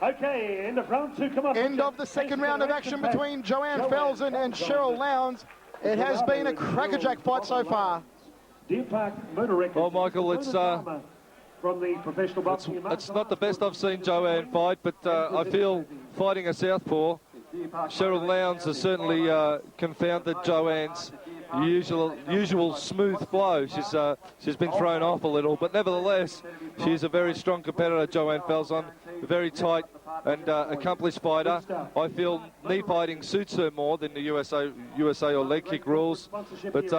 Okay, end of round 2, come on. End of the second round of action between Joanne Falzon and Cheryl Lowndes. It has been a crackerjack fight so far. Well, Michael, it's not the best I've seen Joanne fight, but I feel fighting a southpaw, Cheryl Lowndes has certainly confounded Joanne's usual smooth flow. She's been thrown off a little, but nevertheless, she's a very strong competitor, Joanne Falzon, a very tight and accomplished fighter. I feel knee fighting suits her more than the USA or leg kick rules. But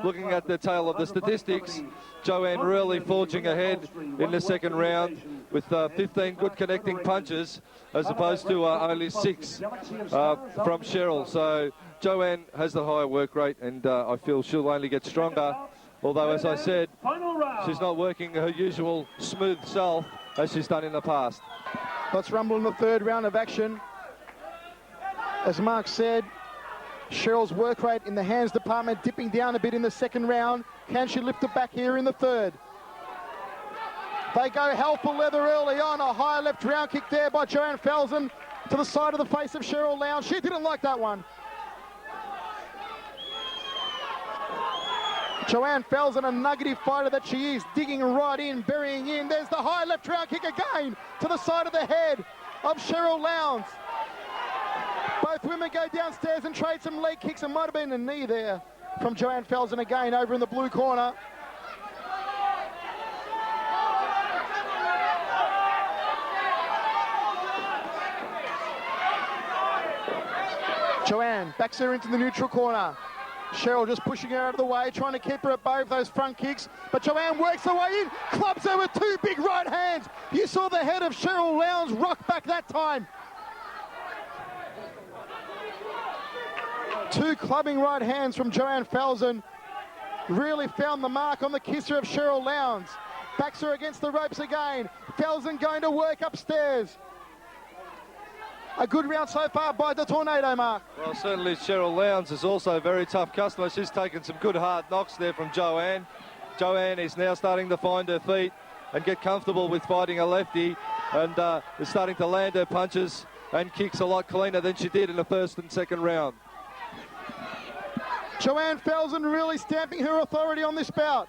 looking at the tail of the statistics, Joanne really forging ahead in the second round with 15 good connecting punches as opposed to only 6 from Cheryl. So Joanne has the higher work rate, and I feel she'll only get stronger. Although, as I said, she's not working her usual smooth self as she's done in the past. Let's rumble in the third round of action. As Mark said, Cheryl's work rate in the hands department dipping down a bit in the second round. Can she lift it back here in the third? They go hell for leather early on. A high left round kick there by Joanne Falzon to the side of the face of Cheryl Lowndes. She didn't like that one. Joanne Falzon, a nuggety fighter that she is, digging right in, burying in. There's the high left round kick again to the side of the head of Cheryl Lowndes. Both women go downstairs and trade some leg kicks. It might have been a knee there from Joanne Falzon again over in the blue corner. Joanne backs her into the neutral corner. Cheryl just pushing her out of the way, trying to keep her at bay with those front kicks. But Joanne works her way in, clubs her with 2 big right hands. You saw the head of Cheryl Lowndes rock back that time. 2 clubbing right hands from Joanne Falzon. Really found the mark on the kisser of Cheryl Lowndes. Backs her against the ropes again. Falzon going to work upstairs. A good round so far by the Tornado, Mark. Well, certainly Cheryl Lowndes is also a very tough customer. She's taken some good hard knocks there from Joanne. Joanne is now starting to find her feet and get comfortable with fighting a lefty, and is starting to land her punches and kicks a lot cleaner than she did in the first and second round. Joanne Falzon really stamping her authority on this bout.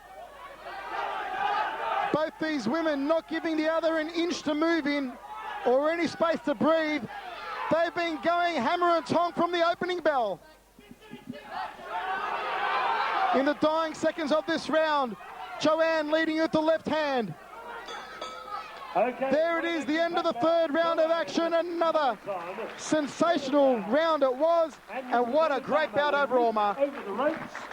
Both these women not giving the other an inch to move in or any space to breathe. They've been going hammer and tong from the opening bell. In the dying seconds of this round, Joanne leading with the left hand. Okay. There it is, the end of the third round of action. Another sensational round it was, and what a great bout overall, Mark.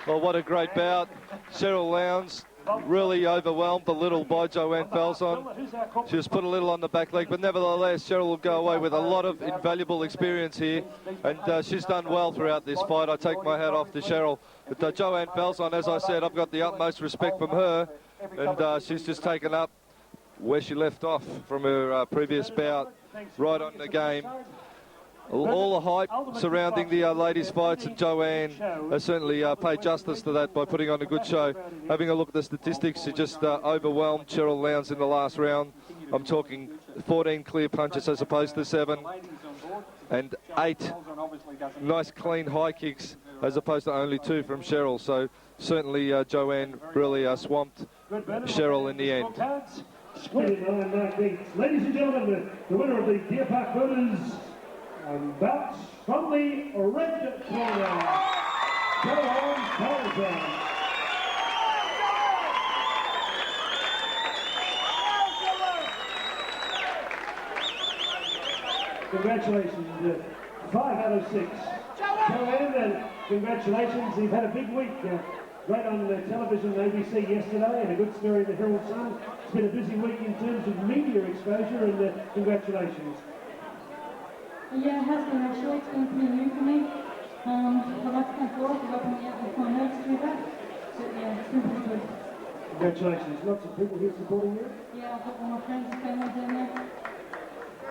Well, what a great bout. Cheryl Lowndes really overwhelmed a little by Joanne Falzon. She was put a little on the back leg, but nevertheless, Cheryl will go away with a lot of invaluable experience here, and she's done well throughout this fight. I take my hat off to Cheryl. But Joanne Falzon, as I said, I've got the utmost respect from her, and she's just taken up where she left off from her previous bout, right on the game. All the hype surrounding the ladies' fights, and Joanne has certainly paid justice to that by putting on a good show. Having a look at the statistics, she just overwhelmed Cheryl Lowndes in the last round. I'm talking 14 clear punches as opposed to 7, and 8 nice clean high kicks as opposed to only 2 from Cheryl. So certainly Joanne really swamped Cheryl in the end. 29-19. Ladies and gentlemen, the winner of the Deer Park Voters bout from the red corner, Falzon. Congratulations, 5 out of 6. Joanne, congratulations, you've had a big week. Right on television, ABC yesterday, and a good story in the Herald Sun. It's been a busy week in terms of media exposure, and congratulations. Yeah, it has been actually. It's been pretty new for me. I'd like to thank Laura for helping me out with my notes through that. So yeah, it's been pretty good. Congratulations. Lots of people here supporting you. Yeah, I've got all my friends and family down there.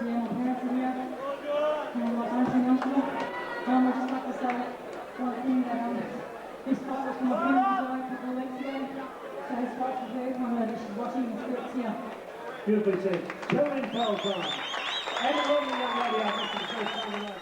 Yeah, my parents are here. And my auntie and uncle. I'd just like to say one thing that this fight was my friend a couple of weeks ago. So this fight's for her. I know that she's watching and it's here. Beautifully said. Joanne Falzon. And a lovely young lady out there for the first time in life.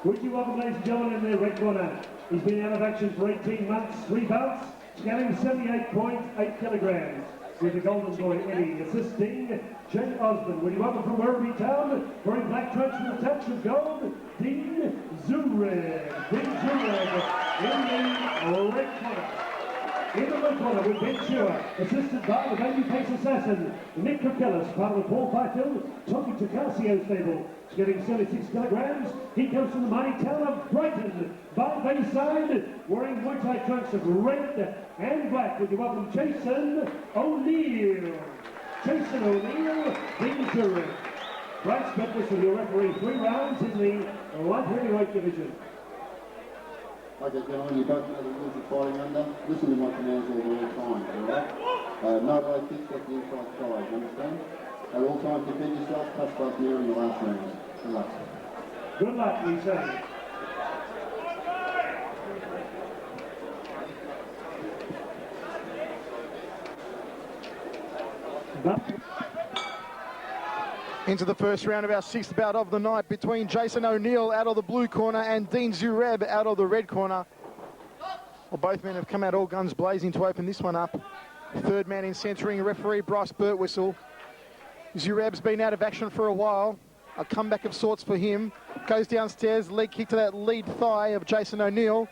Would you welcome, ladies and gentlemen, in the red corner. He's been out of action for 18 months, 3 bouts, scaling 78.8 kilograms. With the golden boy Eddie assisting Jenk Osborne. Would you welcome from Werribee Town, wearing black trunks with a touch of gold, Dean Xuereb. Dean Xuereb in the red corner. In the blue corner with Ben Shearer, assisted by the babyface assassin, Nicola, part of the Paul Fifield, Tommy Tocasio stable. Getting 76 kilograms, he comes from the mighty town of Brighton, by Bayside, wearing Muay Thai trunks of red and black. Would you welcome Jason O'Neill. Jason O'Neill, Dean Xuereb. Bryce Bedford with your referee, 3 rounds in the light heavyweight division. Okay, gentlemen, you both know the rules of fighting under. Listen to my commands all the time, alright? No low kicks off the inside thigh, you understand? At all times, defend yourself, touch both near in the last round. Relax. Good luck, we say. Into the first round of our sixth bout of the night between Jason O'Neill out of the blue corner and Dean Xuereb out of the red corner. Well, both men have come out all guns blazing to open this one up. Third man in centering, referee Bryce Birtwistle. Xuereb's been out of action for a while. A comeback of sorts for him. Goes downstairs, leg kick to that lead thigh of Jason O'Neill.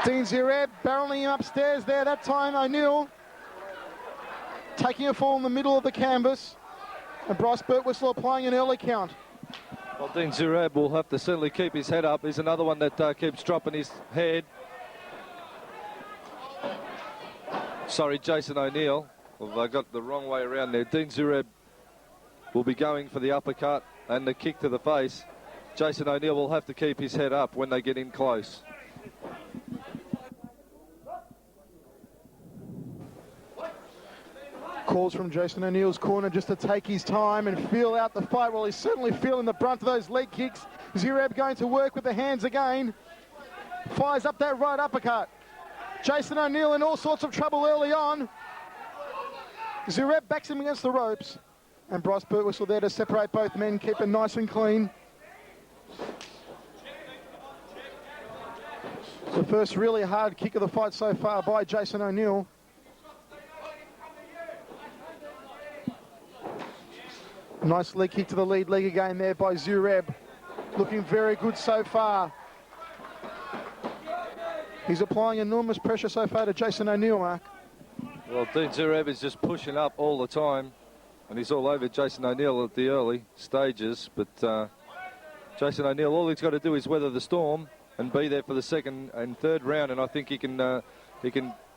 Dean Xuereb barreling him upstairs there. That time O'Neill taking a fall in the middle of the canvas. And Bryce Birtwistle applying an early count. Well, Dean Xuereb will have to certainly keep his head up. He's another one that keeps dropping his head. Sorry, Jason O'Neill. I got the wrong way around there. Dean Xuereb will be going for the uppercut and the kick to the face. Jason O'Neill will have to keep his head up when they get in close. Calls from Jason O'Neill's corner just to take his time and feel out the fight. Well, he's certainly feeling the brunt of those leg kicks. Xuereb going to work with the hands again. Fires up that right uppercut. Jason O'Neill in all sorts of trouble early on. Xuereb backs him against the ropes. And Bryce Birtwistle there to separate both men, keep it nice and clean. The first really hard kick of the fight so far by Jason O'Neill. Nice leg kick to the lead leg again there by Xuereb. Looking very good so far. He's applying enormous pressure so far to Jason O'Neill, Mark. Well, Dean Xuereb is just pushing up all the time. And he's all over Jason O'Neill at the early stages. But Jason O'Neill, all he's got to do is weather the storm and be there for the second and third round. And I think he can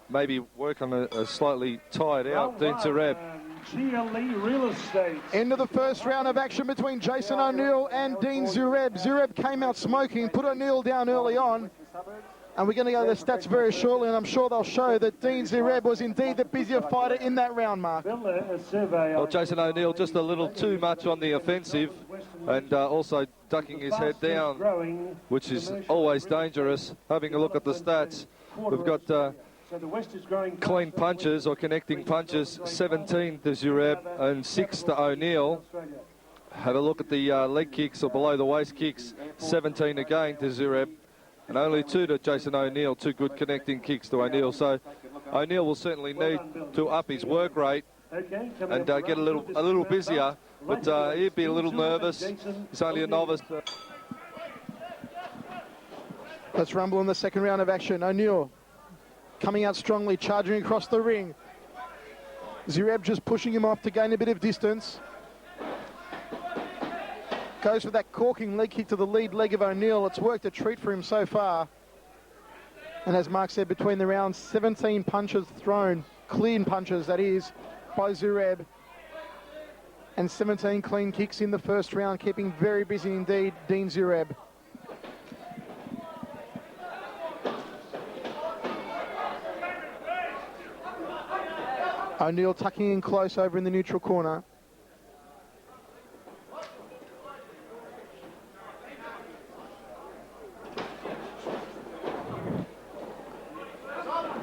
maybe work on a slightly tired out Dean Xuereb. Real estate. End of the first round of action between Jason O'Neill and Dean Xuereb. Xuereb came out smoking, put O'Neill down early on. And we're going to go to the stats very shortly, and I'm sure they'll show that Dean Xuereb was indeed the busier fighter in that round, Mark. Well, Jason O'Neill just a little too much on the offensive and also ducking his head down, which is always dangerous. Having a look at the stats, we've got clean punches or connecting punches, 17 to Xuereb and 6 to O'Neill. Have a look at the leg kicks or below the waist kicks, 17 again to Xuereb. And only 2 to Jason O'Neill, 2 good connecting kicks to O'Neill. So O'Neill will certainly need to up his work rate and get a little busier. But he'd be a little nervous. He's only a novice. Let's rumble in the second round of action. O'Neill coming out strongly, charging across the ring. Xuereb just pushing him off to gain a bit of distance. Goes for that corking leg kick to the lead leg of O'Neill. It's worked a treat for him so far. And as Mark said, between the rounds, 17 punches thrown, clean punches that is, by Xuereb. And 17 clean kicks in the first round, keeping very busy indeed Dean Xuereb. O'Neill tucking in close over in the neutral corner.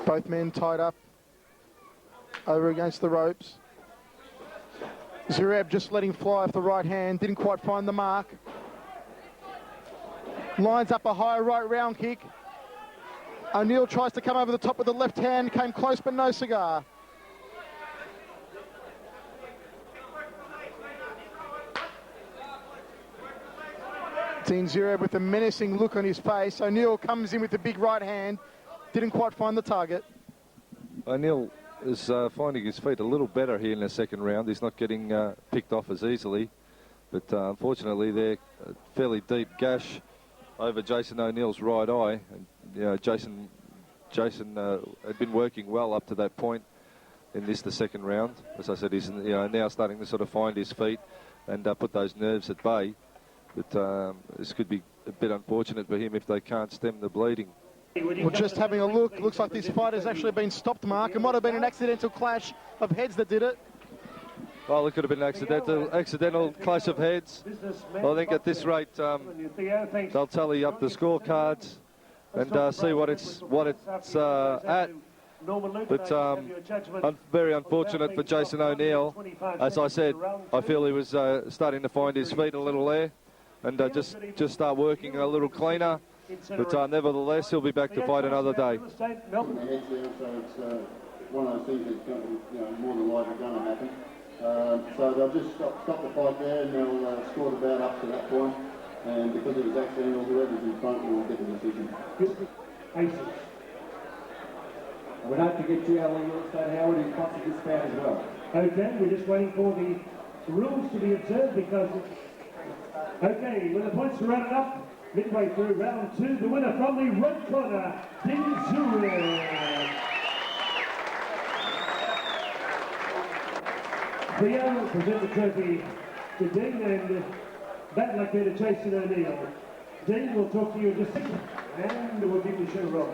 Both men tied up over against the ropes. Xuereb just letting fly off the right hand, didn't quite find the mark. Lines up a high right round kick. O'Neill tries to come over the top with the left hand, came close but no cigar. Dean Xuereb with a menacing look on his face. O'Neill comes in with the big right hand. Didn't quite find the target. O'Neill is finding his feet a little better here in the second round. He's not getting picked off as easily. But unfortunately, they're a fairly deep gash over Jason O'Neill's right eye. And, you know, Jason had been working well up to that point in the second round. As I said, he's now starting to sort of find his feet and put those nerves at bay. But this could be a bit unfortunate for him if they can't stem the bleeding. Well, just having a look, looks like this fight has actually been stopped, Mark. It might have been an accidental clash of heads that did it. Well, it could have been accidental clash of heads. I think at this rate, they'll tally up the scorecards and see what it's at. But very unfortunate for Jason O'Neill. As I said, I feel he was starting to find his feet a little there, and just start working a little cleaner. But nevertheless, he'll be back to fight another day. One of those things that's going to, more than likely going to happen. So they'll just stop the fight there, and they'll score the bout up to that point. And because it was accidental, whoever's in front will get the decision. Aces. We don't forget Jellos also, Howard, who sponsored this bout as well. Okay, we're just waiting for the rules to be observed because... Okay, when the points are rounded up, midway through round 2, the winner from the red corner, Zurb. Theo will present the trophy to Dean and bad luck there to Jason O'Neill. Dean will talk to you in just a second and we'll give you Cheryl.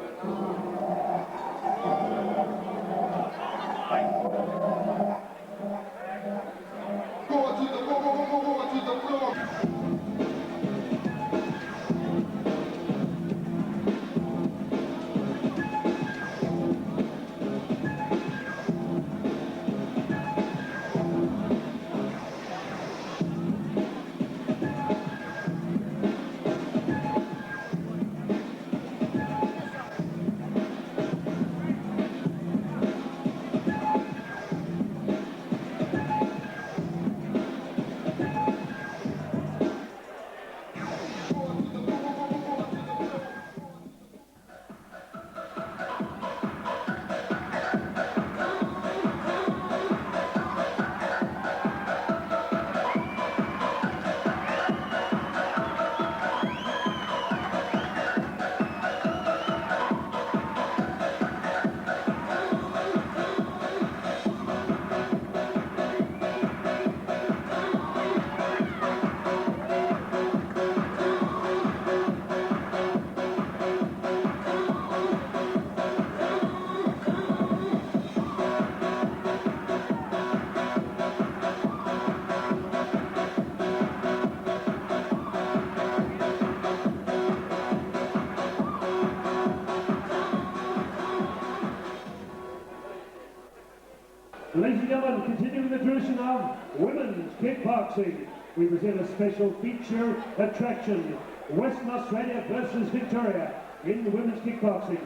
Ladies and gentlemen, continuing the tradition of women's kickboxing, we present a special feature attraction, Western Australia versus Victoria in the women's kickboxing.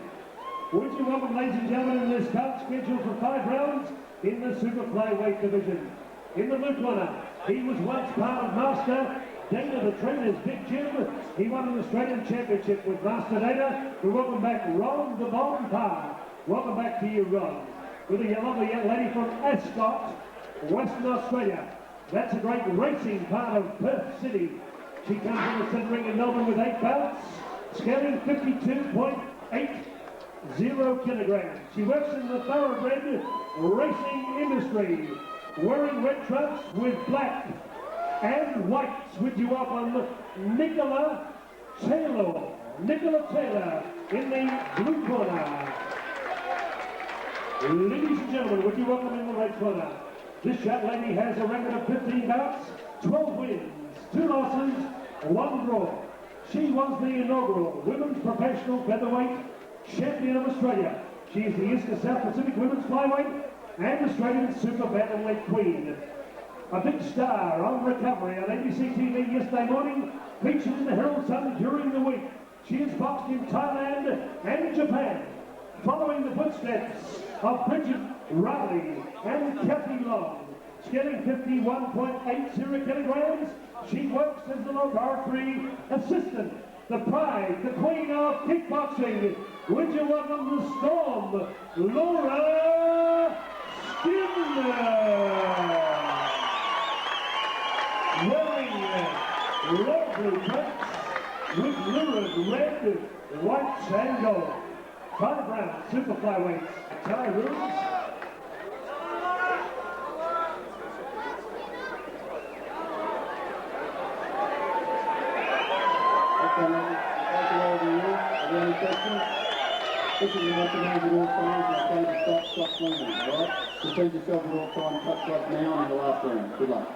Would you welcome, ladies and gentlemen, in this card scheduled for 5 rounds in the super flyweight division. In the blue corner, he was once part of Master Dana, the trainer's big gym. He won an Australian championship with Master Dana. We welcome back Ron the Bomb Parr. Welcome back to you, Ron. With a lovely young lady from Ascot, Western Australia. That's a great racing part of Perth City. She comes from the centre ring in Melbourne with 8 bouts, scaling 52.80 kilograms. She works in the thoroughbred racing industry, wearing red trunks with black and whites. Would you welcome Nicola Taylor? Nicola Taylor in the blue corner. Ladies and gentlemen, would you welcome in the red corner? This young lady has a record of 15 bouts, 12 wins, 2 losses, 1 draw. She was the inaugural Women's Professional Featherweight Champion of Australia. She is the East and South Pacific Women's Flyweight and Australian Super Bantamweight Queen. A big star on recovery on ABC TV yesterday morning, featured in the Herald Sun during the week. She has boxed in Thailand and Japan, following the footsteps of Bridget Riley and Kathy Long. Scaling 51.80 kilograms, she works as the laboratory assistant, the pride, the queen of kickboxing. Would you welcome the Storm, Laura Skinner? Wearing red blue trunks with lurid red, white and gold. 5 rounds, super flyweights, Thai rules. Okay, ladies, thank you all to you. Are there any questions? This pushing them off the hands at all times, and okay to stop swinging, all right? Defend yourself at all times, touch like now in the last round. Good luck.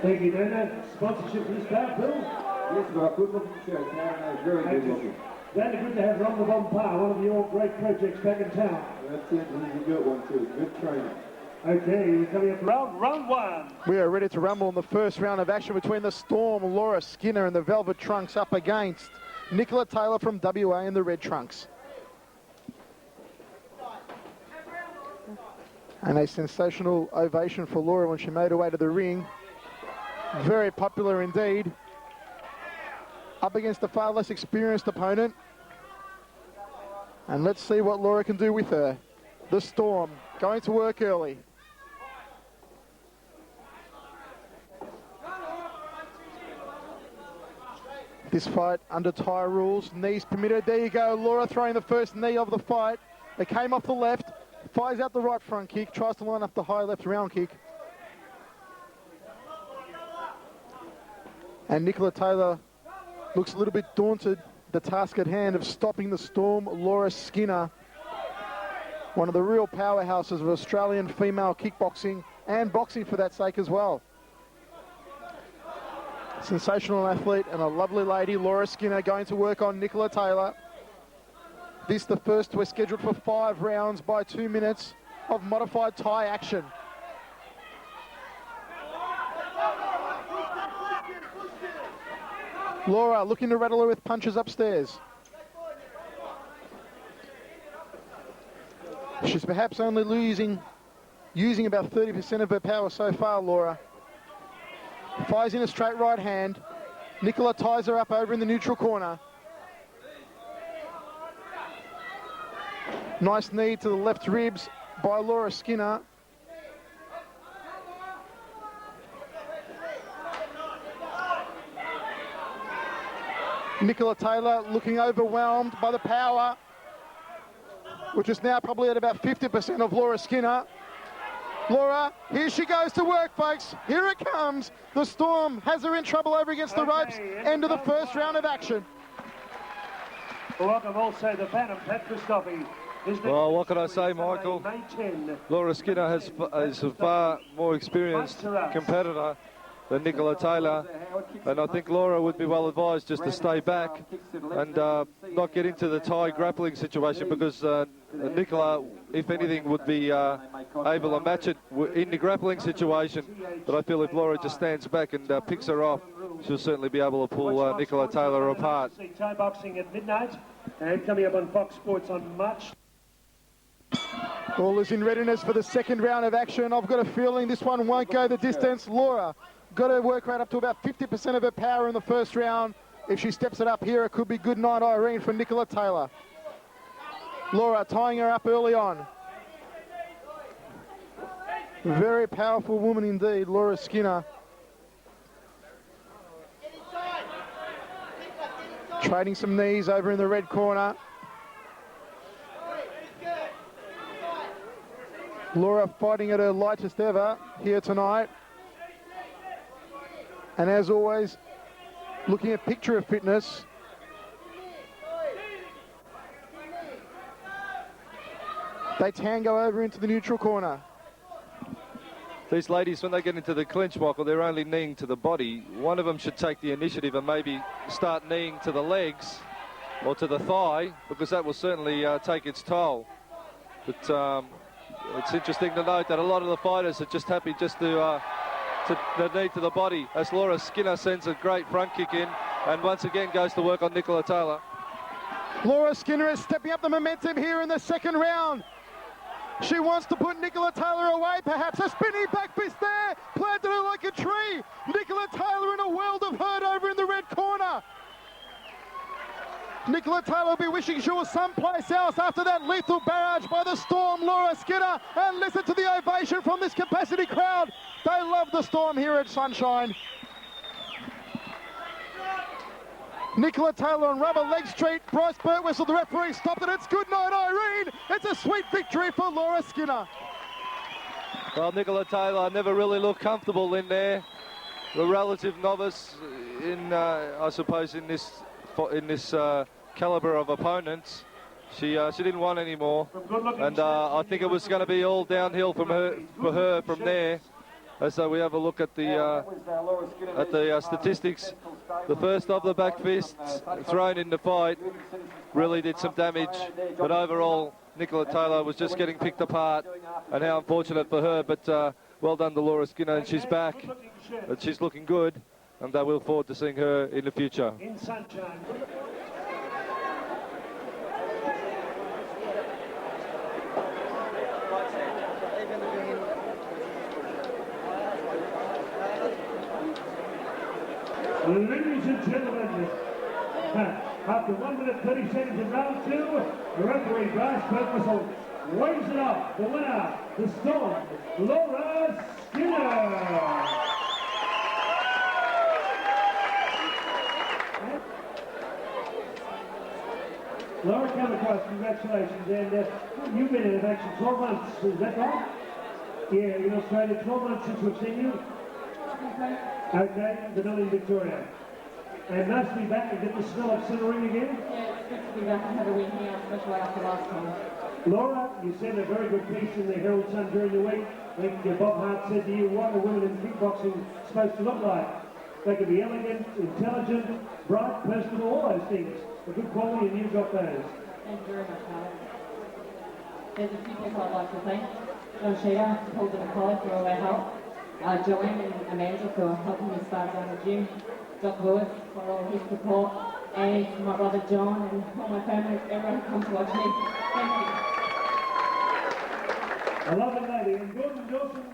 Thank you, Dana. Sponsorship for this bout, Bill? Yes, we've got good looking shirts now, and they're very good looking. Dana, good to have Ron the Bomb Par, one of your great projects back in town. That's it, he's a good one too. Good training. Okay, we're coming up to round one. We are ready to rumble in the first round of action between the Storm, Laura Skinner, and the Velvet Trunks up against Nicola Taylor from WA in the Red Trunks. And a sensational ovation for Laura when she made her way to the ring. Very popular indeed. Up against a far less experienced opponent. And let's see what Laura can do with her. The Storm going to work early. This fight under tie rules, knees permitted. There you go, Laura throwing the first knee of the fight. It came off the left, fires out the right front kick, tries to line up the high left round kick. And Nicola Taylor looks a little bit daunted. The task at hand of stopping the Storm, Laura Skinner, one of the real powerhouses of Australian female kickboxing and boxing for that sake as well. Sensational athlete and a lovely lady, Laura Skinner, going to work on Nicola Taylor. This the first. We're scheduled for 5 rounds by 2 minutes of modified tie action. Laura looking to rattle her with punches upstairs. She's perhaps only using about 30% of her power so far, Laura. Fires in a straight right hand. Nicola ties her up over in the neutral corner. Nice knee to the left ribs by Laura Skinner. Nicola Taylor looking overwhelmed by the power, which is now probably at about 50% of Laura Skinner. Laura, here she goes to work, folks. Here it comes. The Storm has her in trouble over against the ropes. End of the first round of action. Welcome also the Phantom, Pat Christophe. Well, what can I say, Michael? Laura Skinner is a far more experienced competitor than Nicola Taylor, and I think Laura would be well advised just to stay back and not get into the tie grappling situation, because Nicola, if anything, would be able to match it in the grappling situation. But I feel if Laura just stands back and picks her off, she'll certainly be able to pull Nicola Taylor apart. Thai boxing at midnight, and coming up on Fox Sports on March. All is in readiness for the second round of action. I've got a feeling this one won't go the distance. Laura got to work right up to about 50% of her power in the first round. If she steps it up here, it could be good night Irene for Nicola Taylor. Laura tying her up early on. Very powerful woman indeed, Laura Skinner. Trading some knees over in the red corner. Laura fighting at her lightest ever here tonight. And as always, looking at picture of fitness. They tango over into the neutral corner. These ladies, when they get into the clinch, Michael, they're only kneeing to the body. One of them should take the initiative and maybe start kneeing to the legs or to the thigh, because that will certainly take its toll. But it's interesting to note that a lot of the fighters are just happy just to the knee to the body, as Laura Skinner sends a great front kick in and once again goes to work on Nicola Taylor. Laura Skinner is stepping up the momentum here in the second round. She wants to put Nicola Taylor away, perhaps. A spinning back fist there, planted her like a tree. Nicola Taylor in a world of hurt over in the red corner. Nicola Taylor will be wishing she was someplace else after that lethal barrage by the Storm, Laura Skinner. And listen to the ovation from this capacity crowd. They love the Storm here at Sunshine. Nicola Taylor on rubber leg street. Bryce Birtwhistle, the referee, stopped it. It's good night, Irene. It's a sweet victory for Laura Skinner. Well, Nicola Taylor never really looked comfortable in there. a relative novice in, I suppose, in this calibre of opponents. She didn't want any more, and I think it was going to be all downhill for her from there. As we have a look at the statistics, the first of the back fists thrown in the fight really did some damage, but overall Nicola Taylor was just getting picked apart, and how unfortunate for her. But well done to Laura Skinner, and she's back, and she's looking good, and we look forward to seeing her in the future. In sunshine. Ladies and gentlemen, after 1 minute 30 seconds in round 2, the referee Baris Purposel weighs it up. The winner, the Storm, Laura Skinner. Laura, come across, congratulations, and you've been in action 12 months, is that right? Yeah, in Australia, 12 months since we've seen you. Okay, but not in Victoria. And nice to be back and get the smell of centering again. Yeah, it's good to be back and have a win here, especially after last time. Laura, you said a very good piece in the Herald Sun during the week. I think Bob Hart said to you, what are women in kickboxing supposed to look like? They can be elegant, intelligent, bright, personable, all those things. A good quality, and you've got those. Thank you very much, Alex. There's a few people I'd like to thank. John Sheeter, Paul Nicola for all their help. Joanne and Amanda for helping me start down the gym. Doc Lewis for all his support. And my brother John and all my family, everyone who comes to watch me. Thank you. I love it, lady. And Gordon Johnson.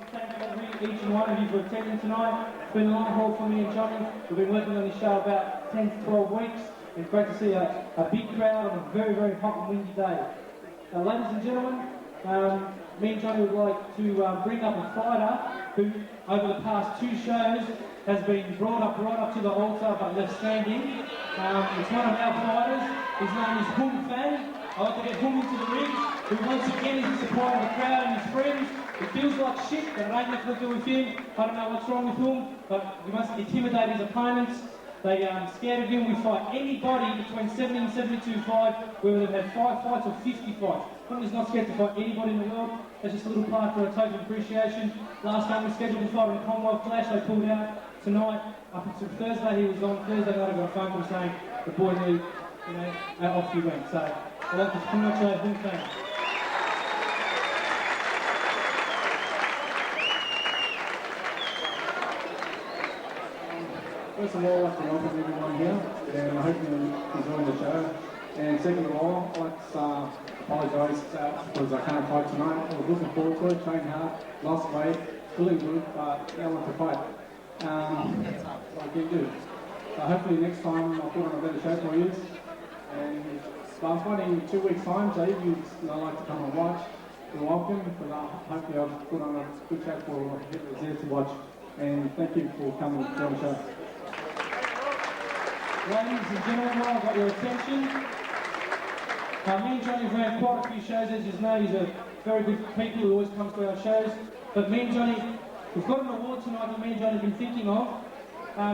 I'd like to thank each and one of you for attending tonight. It's been a long haul for me and Johnny. We've been working on this show about 10 to 12 weeks. It's great to see a big crowd on a very, very hot and windy day. Ladies and gentlemen, me and Johnny would like to bring up a fighter who, over the past 2 shows, has been brought up right up to the altar but left standing. It's one of our fighters. His name is Hung Fan. I'd like to get Hung into the ring, who once again is the support of the crowd and his friends. It feels like shit, but it ain't nothing to do with him. I don't know what's wrong with him, but we must intimidate his opponents. They scared of him. We fight anybody between 70 and 72.5, whether they've had 5 fights or 50 fights. He's not scared to fight anybody in the world. That's just a little part for a token of appreciation. Last time we scheduled to fight in Commonwealth Clash, they pulled out. Tonight, up until Thursday, he was on. Thursday night, I got a phone call saying the boy knew, off he went. So I'd like to congratulate him. Thanks. First of all, I'd like to welcome everyone here, and I hope you enjoy the show. And second of all, I'd like to apologise because I can't fight tonight. I was looking forward to it, trained hard, lost weight, feeling good, but I want to fight. What I can do. So hopefully next time I'll put on a better show for you. And I'm fighting in 2 weeks' time, so if you'd like to come and watch, you're welcome. But hopefully I'll put on a good show for people there to watch. And thank you for coming to the show. Ladies and gentlemen, I've got your attention. Me and Johnny have ran quite a few shows, as you know. He's a very good people who always comes to our shows. But me and Johnny, we've got an award tonight that me and Johnny have been thinking of.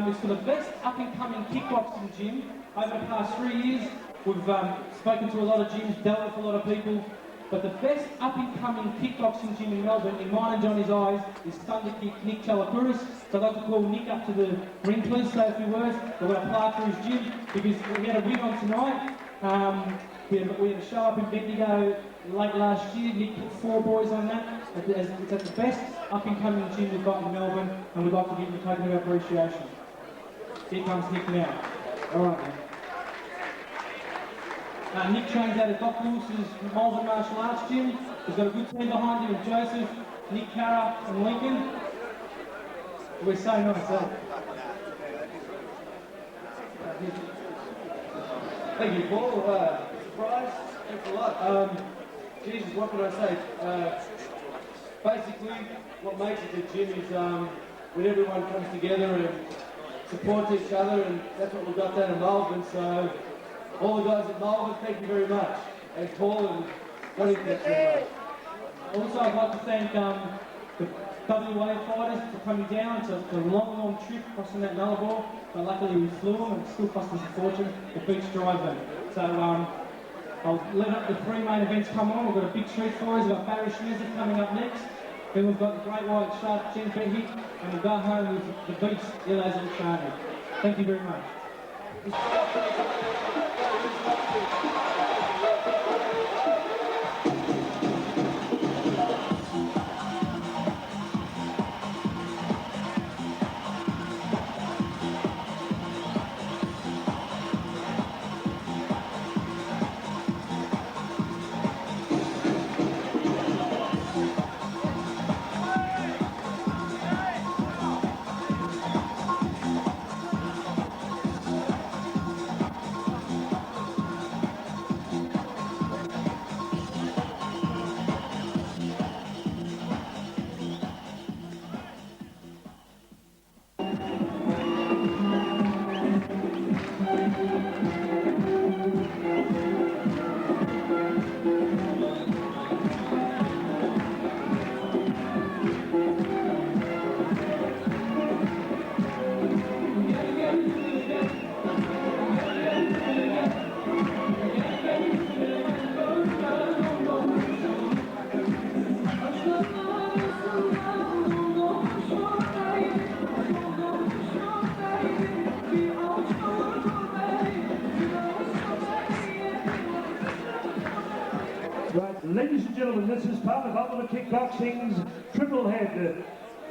It's for the best up-and-coming kickboxing gym. Over the past 3 years, we've spoken to a lot of gyms, dealt with a lot of people. But the best up-and-coming kickboxing gym in Melbourne, in mine and Johnny's eyes, is Thunder Kick Nick Chalapuris. So I'd like to call Nick up to the ring, please, say a few words. We're going to apply for his gym because we had a win on tonight. We had a show up in Bendigo late last year. Nick put 4 boys on that. It's at the best up-and-coming gym we've got in Melbourne, and we'd like to give him a token of appreciation. Here comes Nick now. All right, man. Nick trains out of Doc Lewis's Melbourne Martial Arts Gym. He's got a good team behind him with Joseph, Nick Carra and Lincoln. We're so nice, eh? Thank you, Paul. Surprise. Thanks a lot. Jesus, what can I say? Basically, what makes it a gym is when everyone comes together and supports each other, and that's what we've got down in Melbourne. So, all the guys at Melbourne, thank you very much. And Paul and Johnny, thanks very much. Also, I'd like to thank the WA fighters for coming down. It's a long trip crossing that Nullarbor, but luckily we flew them and it still cost us a fortune. The beach drive them. So I'll let the three main events come on. We've got a big treat for us. We've got Baris Nezif coming up next. Then we've got the great white shark, Jenk, Behic, and we'll go home with the beast, Ilaz and Alshani. Thank you very much. Ladies and gentlemen, this is part of Ultimate Kickboxing's triple head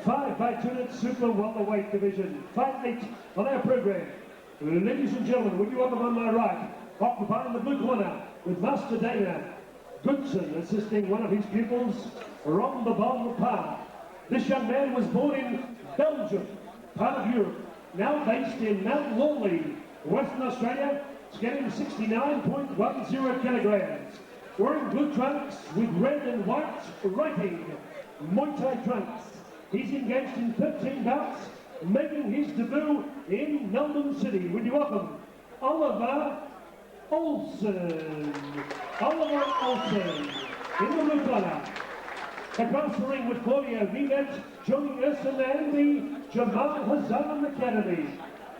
5x2 Super Welterweight Division. Fight 8 on our program. Ladies and gentlemen, would you welcome on my right, occupying the blue corner with Master Dana Goodson, assisting one of his pupils, Ron the Bomb Parr. This young man was born in Belgium, part of Europe, now based in Mount Lawley, Western Australia, getting 69.10 kilograms. Wearing blue trunks with red and white writing, Muay Thai trunks. He's engaged in 13 bouts, making his debut in Melbourne City. Would you welcome Oliver Olson. Oliver Olson in the blue corner. Across the ring with Claudio Vivet, joining us and the Jamal Hazan Academy.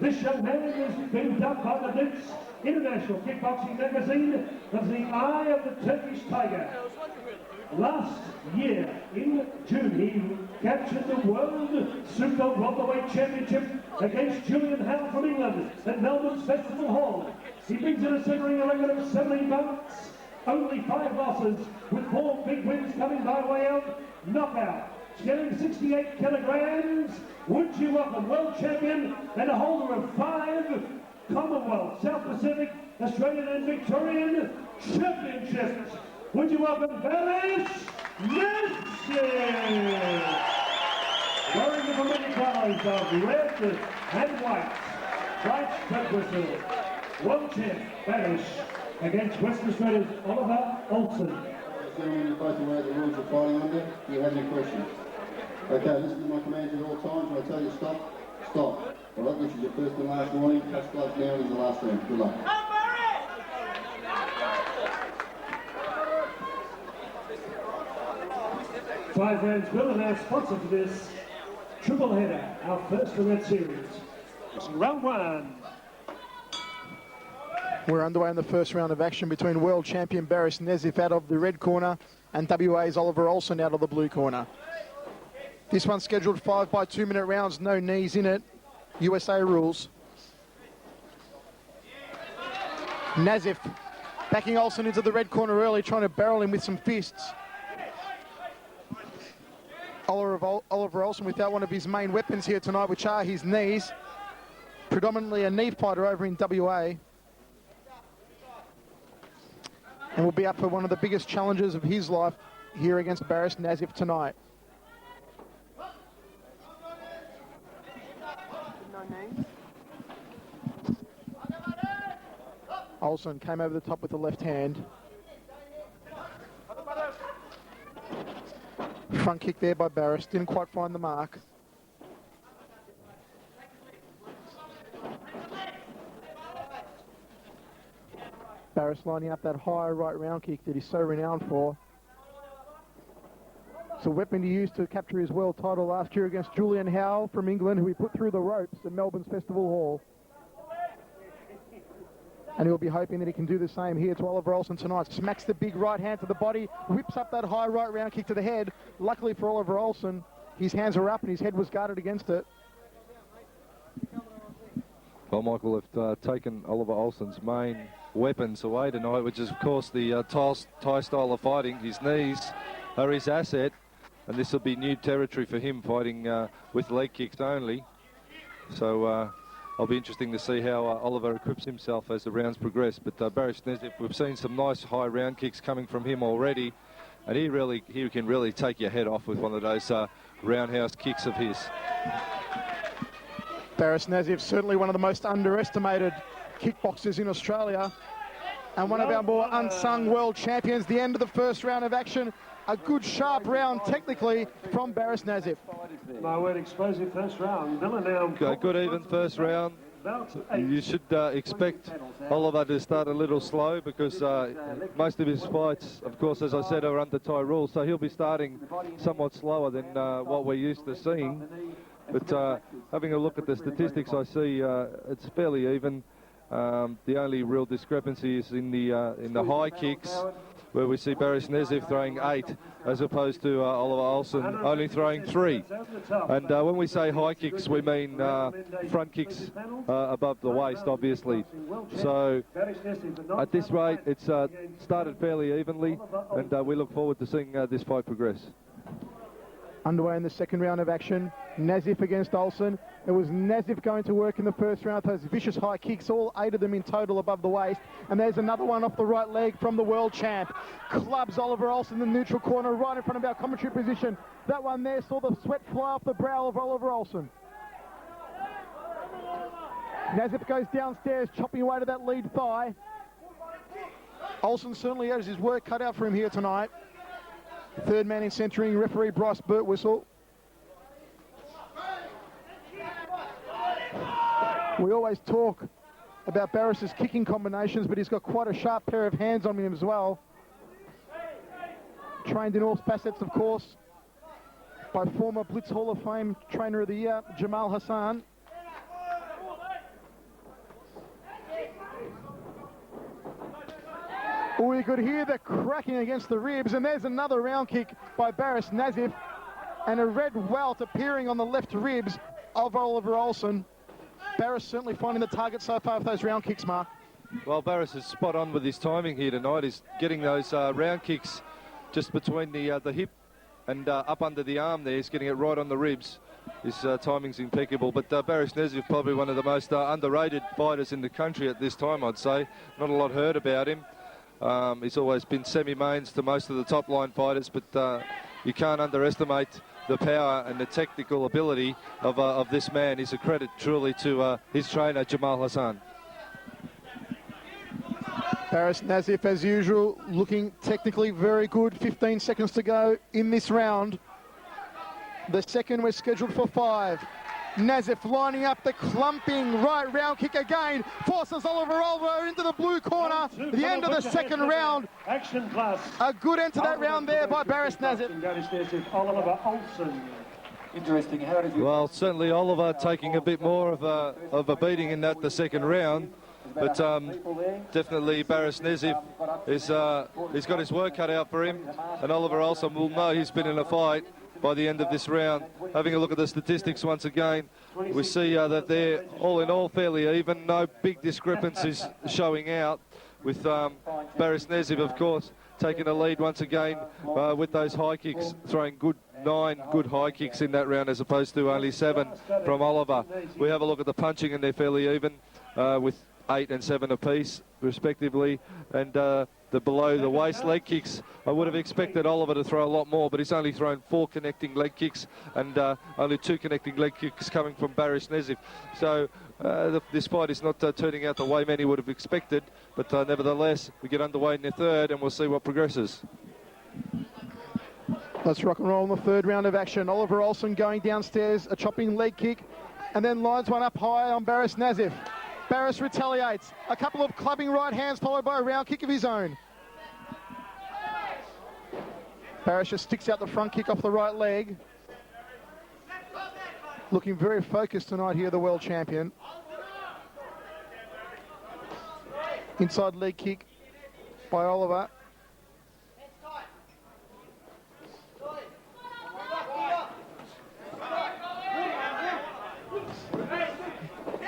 This young man is being dubbed by the Blitz International Kickboxing Magazine as the Eye of the Turkish Tiger. Last year, in June, he captured the World Super Welterweight Championship against Julian Howe from England at Melbourne's Festival Hall. He brings in a centering record of 17 bouts, only 5 losses, with 4 big wins coming by way of knockout. Getting 68 kilograms, would you welcome world champion and a holder of 5 Commonwealth, South Pacific, Australian and Victorian championships. Would you welcome Baris Nezif, wearing the familiar colours of red and white, bright purple. World champ Baris against Western Australia's Oliver Olson. Gentlemen, you're both aware of the rules you're fighting under. Do you have any questions? Okay, listen to my commands at all times. When I tell you to stop, stop. All right, this is your first and last warning. Touch gloves now in the last round. Good luck. 5 rounds will, and our sponsor for this triple header, our first in that series. Round 1. We're underway in the first round of action between world champion Baris Nezif out of the red corner and WA's Oliver Olson out of the blue corner. This one's scheduled 5 by 2 minute rounds, no knees in it. USA rules. Nazif backing Olson into the red corner early, trying to barrel him with some fists. Oliver Olson without one of his main weapons here tonight, which are his knees. Predominantly a knee fighter over in WA. And will be up for one of the biggest challenges of his life here against Baris Nezif tonight. Olson came over the top with the left hand. Front kick there by Baris, didn't quite find the mark. Baris lining up that high right round kick that he's so renowned for. It's a weapon he used to capture his world title last year against Julian Howe from England, who he put through the ropes at Melbourne's Festival Hall. And he'll be hoping that he can do the same here to Oliver Olson tonight. Smacks the big right hand to the body, whips up that high right round kick to the head. Luckily for Oliver Olson, his hands were up and his head was guarded against it. Well, Michael, have taken Oliver Olson's main weapons away tonight, which is, of course, the Thai style of fighting. His knees are his asset, and this will be new territory for him, fighting with leg kicks only. So it'll be interesting to see how Oliver equips himself as the rounds progress. But Baris Nezif, we've seen some nice high round kicks coming from him already, and he can really take your head off with one of those roundhouse kicks of his. Baris Nezif, certainly one of the most underestimated kickboxers in Australia, and one of our more unsung world champions. The end of the first round of action. A good sharp round technically from Baris Nezif. My word, explosive first round. Good even first round. You should expect Oliver to start a little slow, because most of his fights, of course, as I said, are under Thai rules, so he'll be starting somewhat slower than what we're used to seeing. But having a look at the statistics, I see it's fairly even. The only real discrepancy is in the high kicks, where we see Baris Nezif throwing 8 as opposed to Oliver Olson only throwing 3. And when we say high kicks, we mean front kicks above the waist, obviously. So at this rate, it's started fairly evenly, and we look forward to seeing this fight progress. Underway in the second round of action. Nazif against Olson. It was Nazif going to work in the first round. Those vicious high kicks, all 8 of them in total above the waist. And there's another one off the right leg from the world champ. Clubs Oliver Olson in the neutral corner, right in front of our commentary position. That one there saw the sweat fly off the brow of Oliver Olson. Nazif goes downstairs, chopping away to that lead thigh. Olson certainly has his work cut out for him here tonight. Third man in centering, referee Bryce Birtwhistle. We always talk about Baris's kicking combinations, but he's got quite a sharp pair of hands on him as well. Trained in all facets, of course, by former Blitz Hall of Fame Trainer of the Year, Jamal Hassan. We could hear the cracking against the ribs, and there's another round kick by Baris Nazif, and a red welt appearing on the left ribs of Oliver Olson. Baris certainly finding the target so far with those round kicks, Mark. Well, Baris is spot on with his timing here tonight. He's getting those round kicks just between the hip and up under the arm there. He's getting it right on the ribs. His timing's impeccable. But Baris Nezif, probably one of the most underrated fighters in the country at this time, I'd say. Not a lot heard about him. He's always been semi-mains to most of the top-line fighters, but you can't underestimate the power and the technical ability of this man. He's a credit truly to his trainer, Jamal Hassan. Baris Nazif, as usual, looking technically very good. 15 seconds to go in this round. The second, we're scheduled for 5. Nazif lining up the clumping right round kick again, forces Oliver Olver into the blue corner. The end of the second round. Action plus. A good end to that round there by Baris Nazif. Oliver Olson. Interesting. How did you? Well, certainly Oliver taking a bit more of a beating in the second round. But definitely Baris Nezif he's got his work cut out for him, and Oliver Olson will know he's been in a fight by the end of this round. Having a look at the statistics once again, we see that they're all in all fairly even. No big discrepancies showing out, with Baris Nezif, of course, taking a lead once again with those high kicks, throwing 9 good high kicks in that round as opposed to only 7 from Oliver. We have a look at the punching, and they're fairly even with 8 and 7 apiece, respectively. And the below the waist leg kicks, I would have expected Oliver to throw a lot more, but he's only thrown 4 connecting leg kicks, and only 2 connecting leg kicks coming from Baris Nezif. So this fight is not turning out the way many would have expected, but nevertheless, we get underway in the third, and we'll see what progresses. Let's rock and roll in the third round of action. Oliver Olson going downstairs, a chopping leg kick, and then lines one up high on Baris Nazif. Baris retaliates. A couple of clubbing right hands followed by a round kick of his own. Baris just sticks out the front kick off the right leg. Looking very focused tonight here, the world champion. Inside leg kick by Oliver.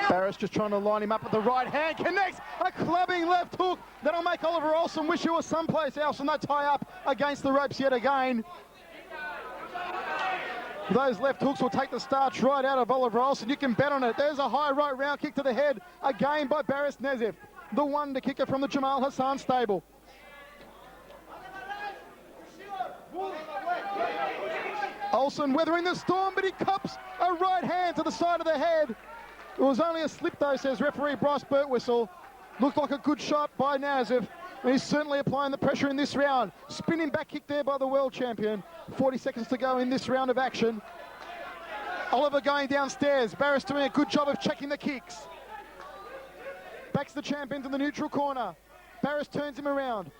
Baris just trying to line him up with the right hand, connects, a clubbing left hook. That'll make Oliver Olson wish he was someplace else, and they tie up against the ropes yet again. Those left hooks will take the starch right out of Oliver Olson. You can bet on it. There's a high right round kick to the head, again by Baris Nezif, the wonder kicker from the Jamal Hassan stable. Olson weathering the storm, but he cops a right hand to the side of the head. It was only a slip though, says referee Bryce Birtwhistle. Looked like a good shot by Nazif. And he's certainly applying the pressure in this round. Spinning back kick there by the world champion. 40 seconds to go in this round of action. Oliver going downstairs. Baris doing a good job of checking the kicks. Backs the champ into the neutral corner. Baris turns him around.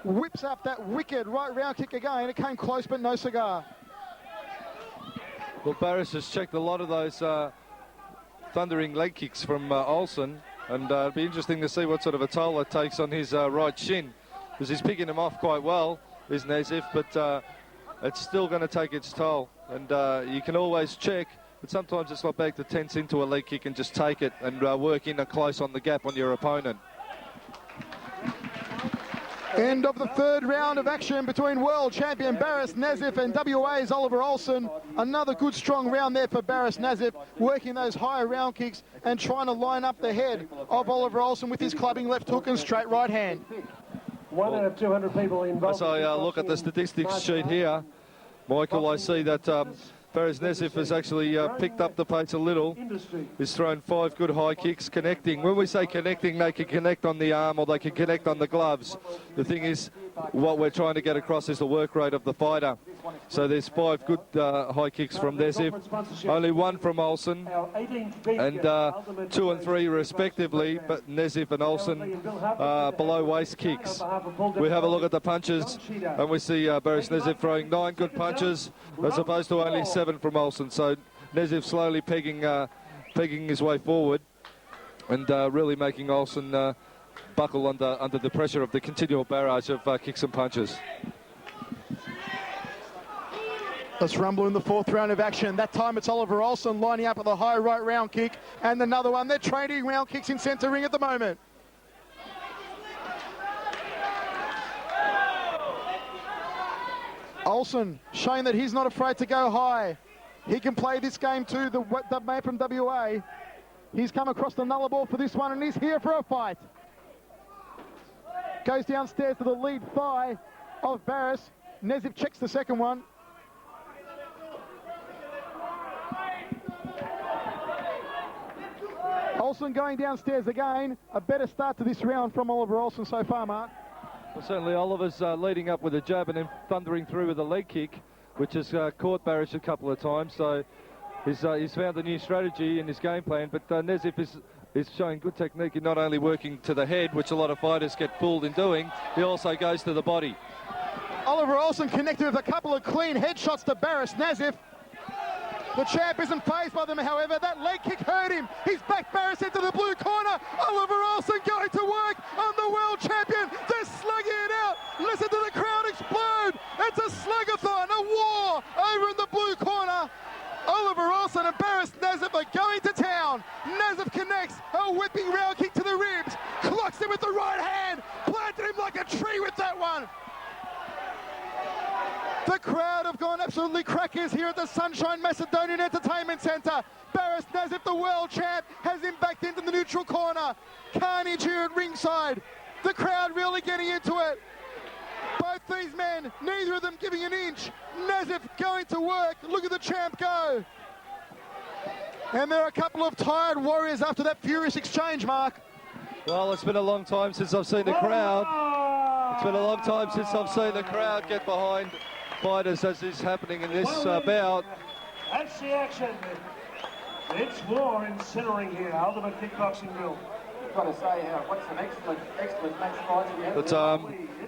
Whips up that wicked right round kick again. It came close, but no cigar. Well, Baris has checked a lot of those thundering leg kicks from Olson, and it'll be interesting to see what sort of a toll it takes on his right shin, because he's picking him off quite well, is Nezif, but it's still going to take its toll. And you can always check, but sometimes it's not bad to tense into a leg kick and just take it and work in close on the gap on your opponent. End of the third round of action between world champion Baris Nezif and WA's Oliver Olson. Another good strong round there for Baris Nezif, working those higher round kicks and trying to line up the head of Oliver Olson with his clubbing left hook and straight right hand. 1 out of 200 people involved. As I look at the statistics sheet here, Michael, I see that Baris Nezif has actually picked up the pace a little. He's thrown 5 good high kicks, connecting. When we say connecting, they can connect on the arm or they can connect on the gloves. The thing is, what we're trying to get across is the work rate of the fighter. So there's 5 good high kicks from Nezif, only 1 from Olson, and 2 and 3 respectively, but Nezif and Olson below waist kicks. We have a look at the punches, and we see Baris Nezif throwing 9 good punches, as opposed to only 7 from Olson. So Nezif slowly pegging his way forward, and really making Olson buckle under the pressure of the continual barrage of kicks and punches. Let's rumble in the fourth round of action. That time it's Oliver Olson lining up with a high right round kick and another one. They're trading round kicks in centre ring at the moment. Olson showing that he's not afraid to go high. He can play this game too, the man from WA. He's come across the nulla ball for this one and he's here for a fight. Goes downstairs to the lead thigh of Baris. Nezif checks the second one. Olson going downstairs again. A better start to this round from Oliver Olson so far, Mark. Well, certainly Oliver's leading up with a jab and then thundering through with a leg kick, which has caught Baris a couple of times. So he's found a new strategy in his game plan. But Nezif is showing good technique in not only working to the head, which a lot of fighters get fooled in doing, he also goes to the body. Oliver Olson connected with a couple of clean headshots to Baris Nezif. The champ isn't fazed by them, however. That leg kick hurt him. He's backed Baris into the blue corner. Oliver Olson going to work on the world champion. They're slugging it out. Listen to the crowd explode. It's a slug-a-thon, a war over in the blue corner. Oliver Olson and Baris Nezif are going to town. Nezif connects a whipping round kick to the ribs. Clocks him with the right hand. Planted him like a tree with that one. The crowd have gone absolutely crackers here at the Sunshine Macedonian Entertainment Centre. Baris Nezif, the world champ, has him backed into the neutral corner. Carnage here at ringside. The crowd really getting into it. Both these men, neither of them giving an inch. Nezif going to work. Look at the champ go. And there are a couple of tired warriors after that furious exchange, Mark. Well, it's been a long time since I've seen the crowd. It's been a long time since I've seen the crowd get behind fighters as is happening in this bout. That's the action. It's war in centering here, ultimate kickboxing drill. got to say, what's some excellent match fights we have.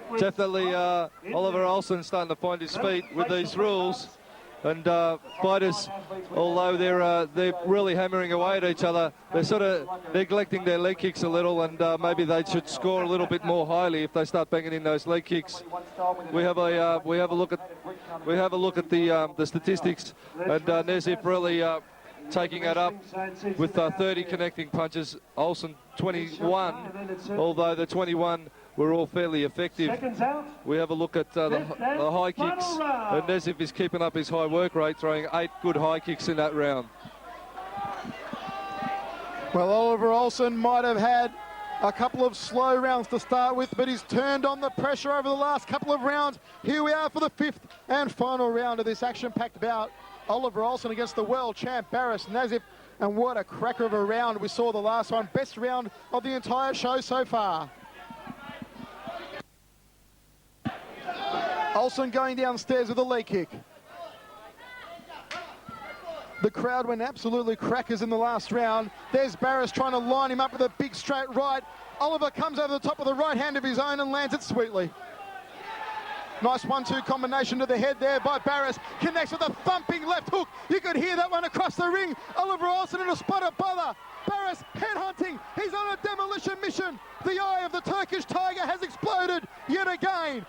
But definitely Oliver Olson starting to find his feet with these rules. And fighters, although they're really hammering away at each other, they're sort of neglecting their leg kicks a little, and maybe they should score a little bit more highly if they start banging in those leg kicks. We have a look at the statistics, and Nezif really taking it up with 30 connecting punches. Olson 21, although the 21 were all fairly effective. We have a look at the high kicks, and Nezif is keeping up his high work rate, throwing 8 good high kicks in that round. Well, Oliver Olson might have had a couple of slow rounds to start with, but he's turned on the pressure over the last couple of rounds. Here we are for the 5th and final round of this action-packed bout. Oliver Olson against the world champ Baris Nazif, and what a cracker of a round we saw the last one. Best round of the entire show so far. Olson going downstairs with a leg kick. The crowd went absolutely crackers in the last round. There's Baris trying to line him up with a big straight right. Oliver comes over the top of the right hand of his own and lands it sweetly. Nice 1-2 combination to the head there by Baris. Connects with a thumping left hook. You could hear that one across the ring. Oliver Olson in a spot of bother. Baris headhunting. He's on a demolition mission. The eye of the Turkish tiger has exploded yet again.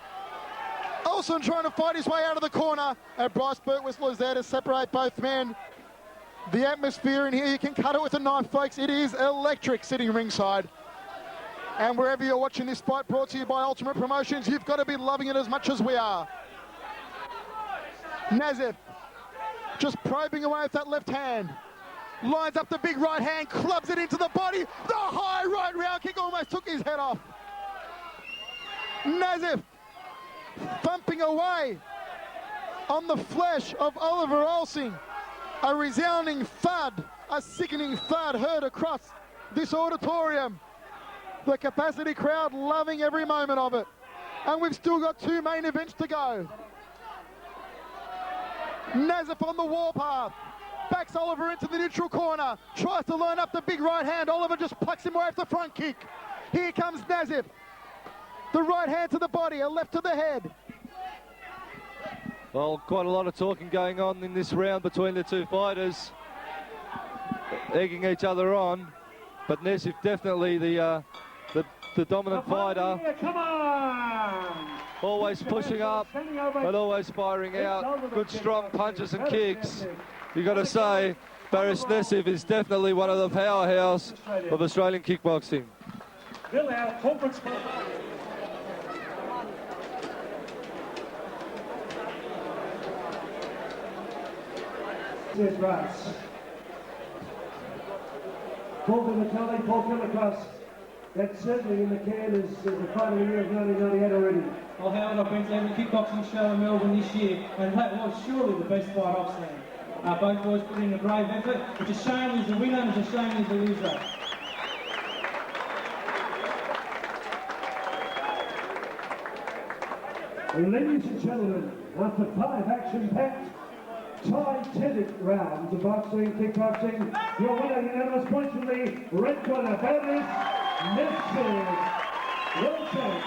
Olson trying to fight his way out of the corner. And Bryce Birtwistle is there to separate both men. The atmosphere in here, you can cut it with a knife, folks. It is electric sitting ringside. And wherever you're watching this fight brought to you by Ultimate Promotions, you've got to be loving it as much as we are. Nazif just probing away with that left hand. Lines up the big right hand, clubs it into the body. The high right round kick almost took his head off. Nazif thumping away on the flesh of Oliver Olson. A resounding thud, a sickening thud heard across this auditorium. The capacity crowd loving every moment of it. And we've still got 2 main events to go. Nazif on the warpath. Backs Oliver into the neutral corner. Tries to line up the big right hand. Oliver just plucks him away with the front kick. Here comes Nazif. The right hand to the body, a left to the head. Well, quite a lot of talking going on in this round between the two fighters. Egging each other on. But Nezif definitely the dominant fighter. Come on! Always pushing up, but always firing out. Good strong punches and kicks. You got to say, Baris Nezif is definitely one of the powerhouse of Australian kickboxing. Bill out, corporate spot. Here's Rice. Paul Vimatelli, Paul Killicross. That's certainly in the can as the final year of 1998 already. Well, Howard, I've been to every kickboxing show in Melbourne this year, and that was surely the best fight I've seen. Both boys put in a brave effort. It's a shame he's a winner, and it's a shame he's a loser. Ladies and gentlemen, after 5 action-packed, titanic rounds of boxing, kickboxing, your winner unanimous points from the red corner, Baris Nezif. Well done.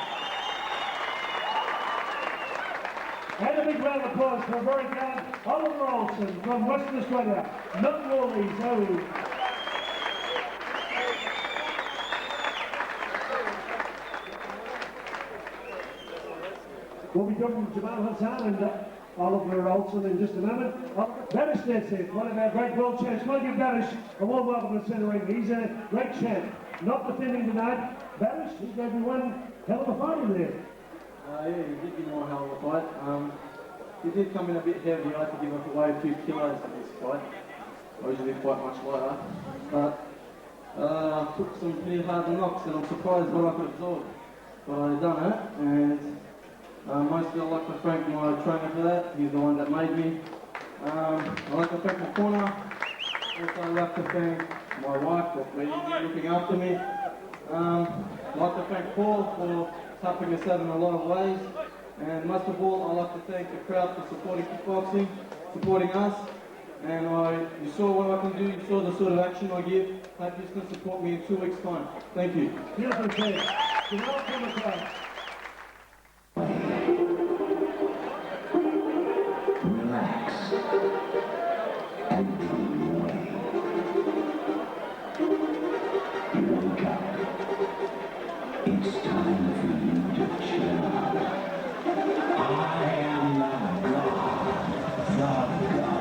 And a big round of applause for a very gallant Oliver Olson from Western Australia, Melbourne Wally's own. We'll be talking to Jamal Hassan and Oliver Olson in just a moment. Baris Nezif, one of our great world champs. Might give Baris a warm welcome to the centre ring. He's a great champ. Not defending tonight. Baris, he's going to be one hell of a fight in there. Yeah, he did give me one hell of a fight. He did come in a bit heavy. I had to give up away 2 kilos for this fight. I usually fight much lighter. But I took some pretty hard knocks and I'm surprised what I could absorb. But I done it, and mostly I'd like to thank my trainer for that. He's the one that made me. I'd like to thank my corner. Also I'd like to thank my wife for looking after me. I'd like to thank Paul for helping us out in a lot of ways. And most of all, I'd like to thank the crowd for supporting kickboxing, supporting us. and you saw what I can do, you saw the sort of action I give. Hope you can support me in 2 weeks' time. Thank you. Beautiful play. You know, from the crowd. Relax and pull away. Wake up. It's time for you to chill out. I am the God of the house.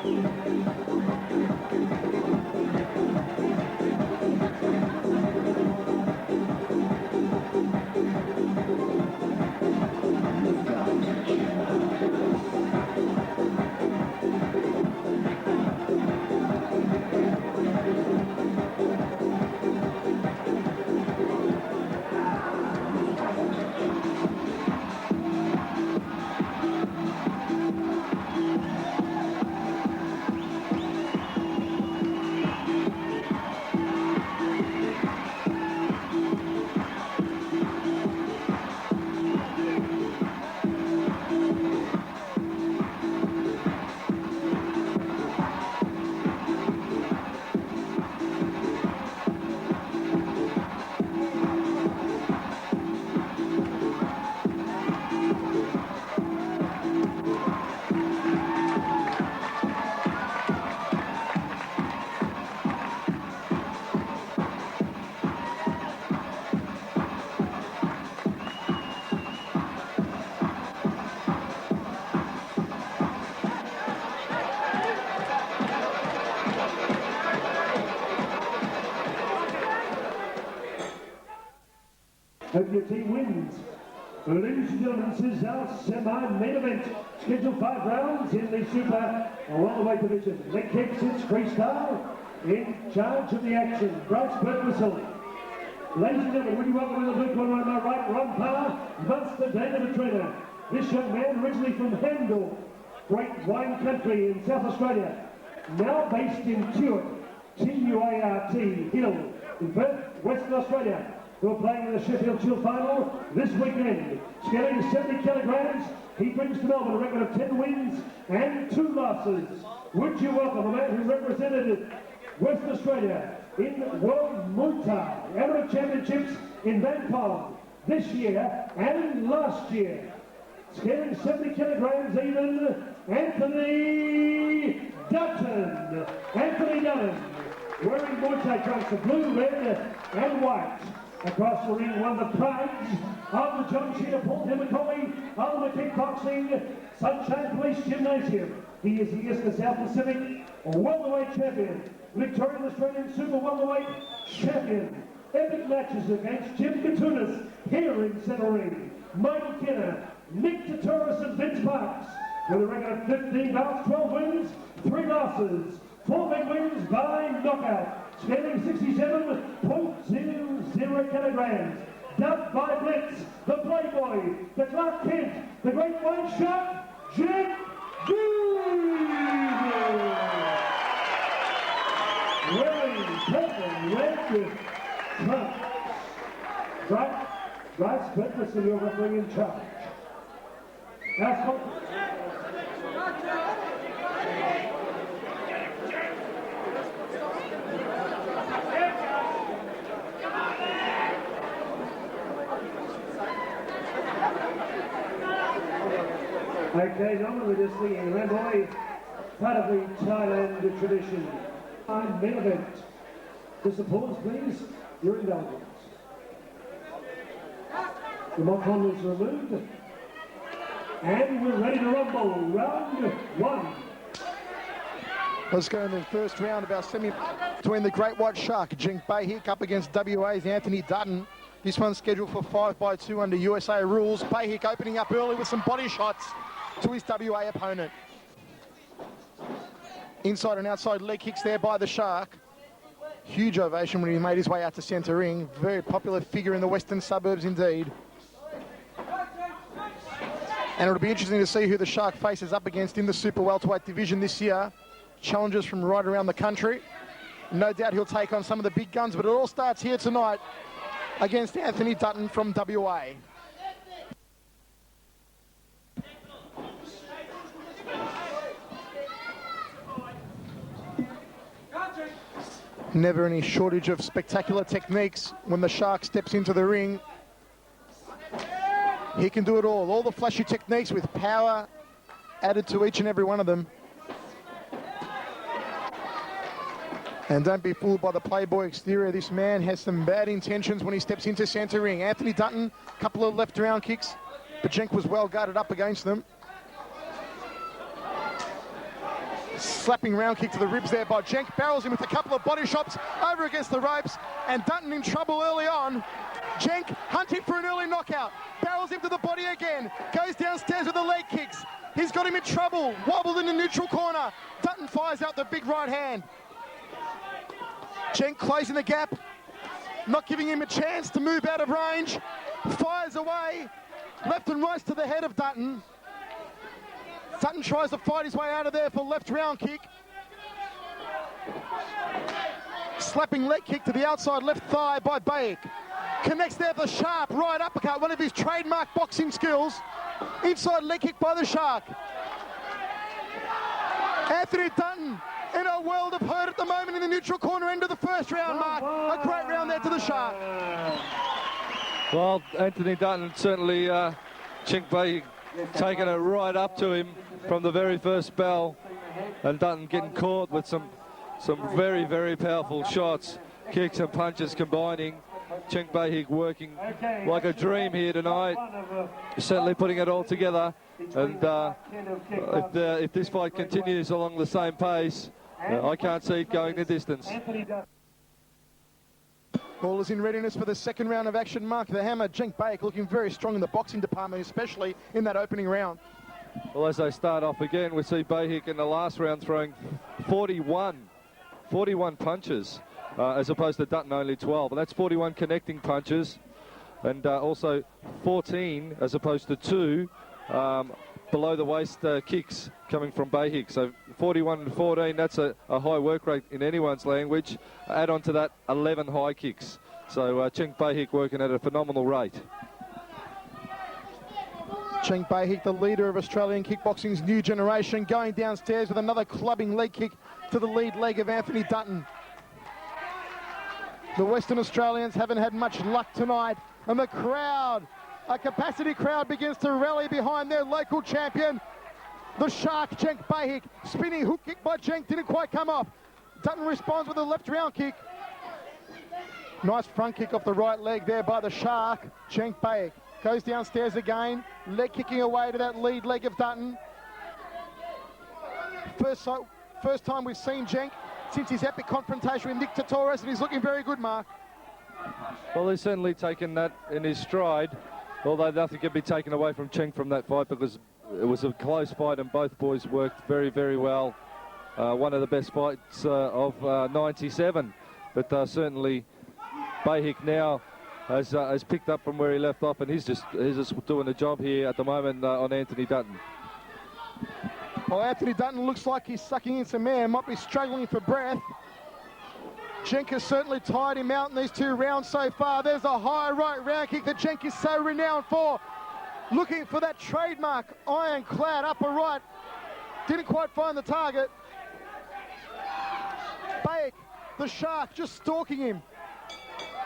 You've got to chill out. Hope your team wins. Ladies and gentlemen, this is our semi-main event. Scheduled 5 rounds in the super welterweight division. Leg kicks, it's freestyle. In charge of the action, Bryce Burtwhistle. Ladies and gentlemen, would you welcome in the blue corner on my right, Ron Parr, Master Dana the trainer. This young man originally from Handel, great wine country in South Australia. Now based in Tuart, T-U-A-R-T, Hill, in Perth, Western Australia. Who are playing in the Sheffield Shield final this weekend. Scaling 70 kilograms, he brings to Melbourne a record of 10 wins and 2 losses. Would you welcome a man who represented Western Australia in World Muay Thai Amateur Championships in Bangkok this year and last year. Scaling 70 kilograms even, Anthony Dutton. Anthony Dutton, wearing Muay Thai trunks of blue, red and white. Across the ring, one of the prides of the John Sheeter Paul Demicoli of the Kickboxing Sunshine Police Gymnasium. He is the Eastern South Pacific welterweight champion, Victorian Australian Super welterweight champion. Epic matches against Jim Katunas here in Centre Ring. Michael Kenner, Nick Tatoris and Vince Parks with a record of 15 bouts, 12 wins, 3 losses, 4 big wins by knockout. Scaling 67.00 kilograms. Dubbed by Blitz, the Playboy, the Clark Kent, the Great White Shark, Jenk. Wearing purple, red trunks. Bryce Burtwhistle, your referee in charge. Okay, normally we're just thinking Ramboy, part of the Thailand tradition. Main event. Just applause, please. Your indulgence. The mock-on is removed. And we're ready to rumble. Round 1. Let's go in the first round of our semi between the Great White Shark, Jenk Bahik, up against WA's Anthony Dutton. This one's scheduled for 5x2 under USA rules. Bahik opening up early with some body shots to his WA opponent. Inside and outside leg kicks there by the Shark. Huge ovation when he made his way out to centre ring. Very popular figure in the western suburbs indeed. And it'll be interesting to see who the Shark faces up against in the super welterweight division this year. Challengers from right around the country. No doubt he'll take on some of the big guns, but it all starts here tonight against Anthony Dutton from WA. Never any shortage of spectacular techniques when the Shark steps into the ring. He can do it all the flashy techniques with power added to each and every one of them. And don't be fooled by the playboy exterior. This man has some bad intentions when he steps into centre ring. Anthony Dutton, a couple of left round kicks, but Jenk was well guarded up against them. Slapping round kick to the ribs there by Jenk. Barrels him with a couple of body shots over against the ropes, and Dutton in trouble early on. Jenk hunting for an early knockout. Barrels him to the body again. Goes downstairs with the leg kicks. He's got him in trouble. Wobbled in the neutral corner. Dutton fires out the big right hand. Jenk closing the gap, not giving him a chance to move out of range. Fires away, left and right to the head of Dutton. Dutton tries to fight his way out of there for left round kick. Slapping leg kick to the outside left thigh by Bahik. Connects there for the sharp right uppercut, one of his trademark boxing skills. Inside leg kick by the Shark. Anthony Dutton in a world of hurt at the moment in the neutral corner end of the first round, Mark. A great round there to the Shark. Well, Anthony Dutton certainly, Jenk Bahik taking it right up to him from the very first bell, and Dutton getting caught with some very, very powerful shots, kicks and punches combining. Jenk Bahik working like a dream here tonight, certainly putting it all together. And if this fight continues along the same pace, I can't see it going the distance. All is in readiness for the second round of action. Mark the Hammer, Jenk Bahik looking very strong in the boxing department, especially in that opening round. Well, as they start off again, we see Bahik in the last round throwing 41 punches, as opposed to Dutton only 12. And that's 41 connecting punches, and also 14 as opposed to 2 below the waist kicks coming from Bahik. So 41 and 14, that's a high work rate in anyone's language. Add on to that 11 high kicks. So Jenk Bahik working at a phenomenal rate. Jenk Bahik, the leader of Australian kickboxing's new generation, going downstairs with another clubbing leg kick to the lead leg of Anthony Dutton. The Western Australians haven't had much luck tonight, and the crowd, a capacity crowd, begins to rally behind their local champion, the Shark, Jenk Bahik. Spinning hook kick by Jenk didn't quite come off. Dutton responds with a left round kick. Nice front kick off the right leg there by the Shark, Jenk Bahik. Goes downstairs again, leg kicking away to that lead leg of Dutton. First time we've seen Jenk since his epic confrontation with Nick Torres, and he's looking very good, Mark. Well, he's certainly taken that in his stride, although nothing can be taken away from Jenk from that fight, because it was a close fight and both boys worked very, very well. One of the best fights of 97, but certainly Bahik now has picked up from where he left off, and he's just doing a job here at the moment on Anthony Dutton. Well, Anthony Dutton looks like he's sucking in some air, might be struggling for breath. Jenk has certainly tired him out in these 2 rounds so far. There's a high right round kick that Jenk is so renowned for. Looking for that trademark ironclad upper right. Didn't quite find the target. Bahik, the Shark, just stalking him.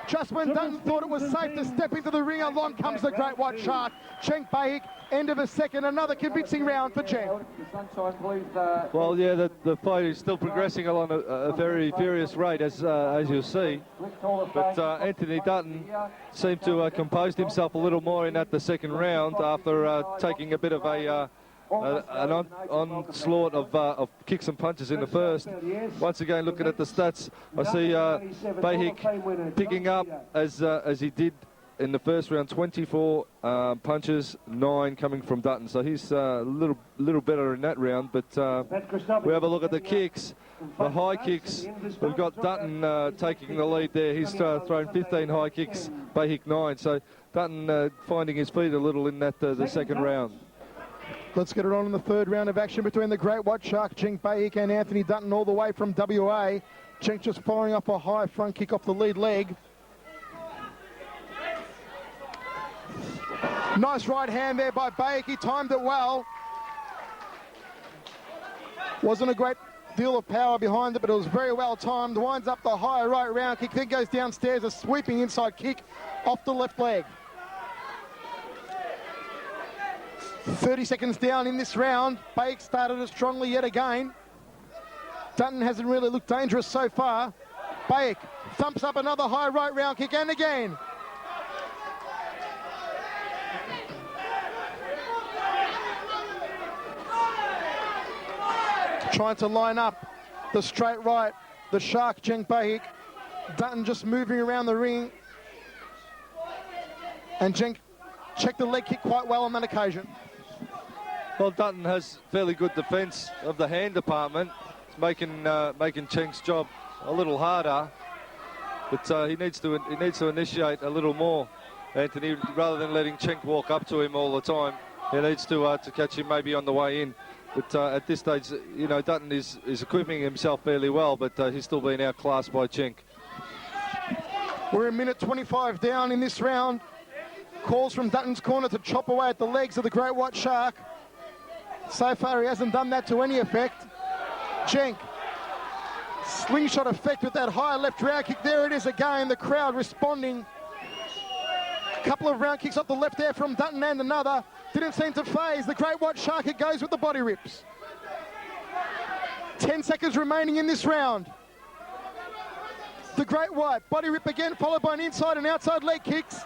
Just when Dutton thought it was safe to step into the ring, along comes the great white Shark. Jenk Bahik, end of a second, another convincing round for Jenk. Well, yeah, the fight is still progressing along a very furious rate, as you'll see. But Anthony Dutton seemed to have composed himself a little more in the second round after taking a bit of an onslaught of kicks and punches in the first. Once again, looking at the stats, I see Bahik picking up as he did in the first round, 24 punches, 9 coming from Dutton. So he's a little better in that round. But we have a look at the kicks, the high kicks. We've got Dutton taking the lead there. He's thrown 15 high kicks, Bahik 9. So Dutton finding his feet a little in the second round. Let's get it on in the third round of action between the great white Shark, Jenk Bahik, and Anthony Dutton, all the way from WA. Jenk just firing up a high front kick off the lead leg. Nice right hand there by Bahik. He timed it well. Wasn't a great deal of power behind it, but it was very well timed. Winds up the high right round kick, then goes downstairs, a sweeping inside kick off the left leg. 30 seconds down in this round. Bahik started it strongly yet again. Dutton hasn't really looked dangerous so far. Bahik thumps up another high right round kick, and again. Trying to line up the straight right, the shark, Jenk Bahik. Dutton just moving around the ring. And Jenk checked the leg kick quite well on that occasion. Well, Dutton has fairly good defence of the hand department. It's making Chenk's job a little harder, but he needs to initiate a little more, Anthony, rather than letting Cenk walk up to him all the time. He needs to catch him maybe on the way in. But at this stage, you know, Dutton is equipping himself fairly well, but he's still being outclassed by Cenk. We're a minute 25 down in this round. Calls from Dutton's corner to chop away at the legs of the great white shark. So far, he hasn't done that to any effect. Cenk, slingshot effect with that high left round kick. There it is again, the crowd responding. Couple of round kicks off the left there from Dutton and another. Didn't seem to phase the great white shark. It goes with the body rips. 10 seconds remaining in this round. The great white, body rip again, followed by an inside and outside leg kicks.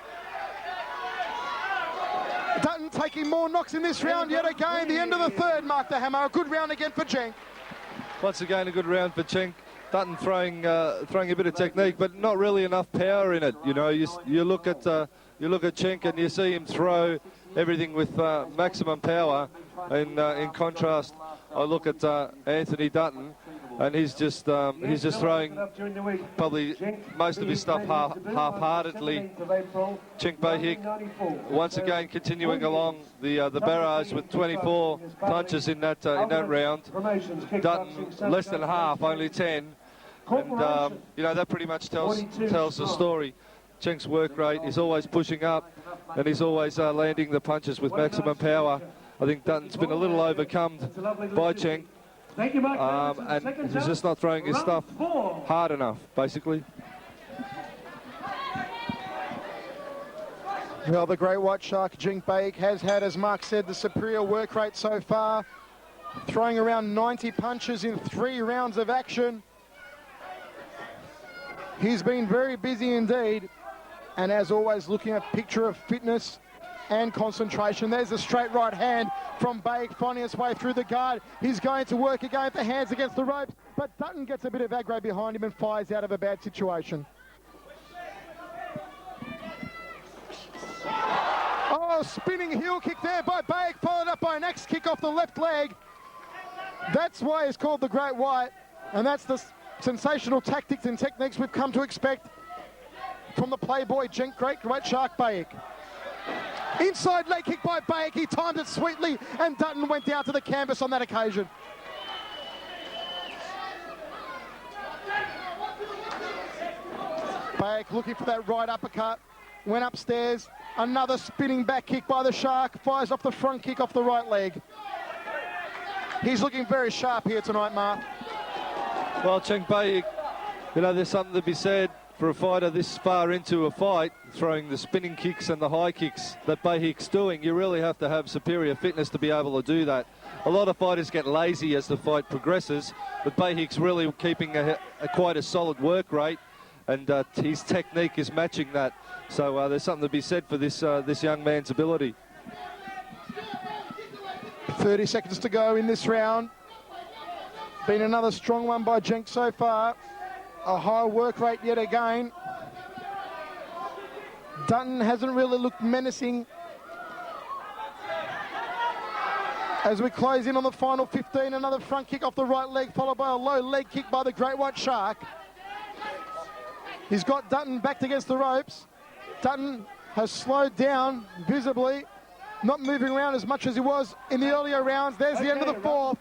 Dutton taking more knocks in this round yet again. The end of the third, Mark the Hammer. A good round again for Cenk. Once again, a good round for Cenk. Dutton throwing a bit of technique, but not really enough power in it. You know, you look at Cenk and you see him throw everything with maximum power. And in contrast, I look at Anthony Dutton, and he's just throwing probably most of his stuff half-heartedly. Cenk Bahik once again continuing along the barrage with 24 punches in that round. Dutton less than half, only 10, and you know, that pretty much tells the story. Cenk's work rate is always pushing up, and he's always landing the punches with maximum power. I think Dutton's been a little overcome by Cenk. And he's just not throwing his stuff hard enough, basically. Well, the great white shark, Cenk Bahik, has had, as Mark said, the superior work rate so far, throwing around 90 punches in 3 rounds of action. He's been very busy indeed, and as always, looking at picture of fitness and concentration. There's a straight right hand from Bahik, finding its way through the guard. He's going to work again with the hands against the ropes, but Dutton gets a bit of aggro behind him and fires out of a bad situation. Oh, spinning heel kick there by Bahik, followed up by an axe kick off the left leg. That's why he's called the Great White, and that's the sensational tactics and techniques we've come to expect from the playboy Cenk, great shark Bahik. Inside leg kick by Bahik, he timed it sweetly, and Dutton went down to the canvas on that occasion. Bahik looking for that right uppercut, went upstairs, another spinning back kick by the shark, fires off the front kick off the right leg. He's looking very sharp here tonight, Mark. Well, Cenk Bahik, you know, there's something to be said for a fighter this far into a fight, throwing the spinning kicks and the high kicks that Bahik's doing. You really have to have superior fitness to be able to do that. A lot of fighters get lazy as the fight progresses, but Bahik's really keeping quite a solid work rate, and his technique is matching that. So there's something to be said for this young man's ability. 30 seconds to go in this round. Been another strong one by Jenk so far. A high work rate yet again. Dutton hasn't really looked menacing. As we close in on the final 15, another front kick off the right leg, followed by a low leg kick by the Great White Shark. He's got Dutton backed against the ropes. Dutton has slowed down visibly, not moving around as much as he was in the earlier rounds. There's the end of the fourth.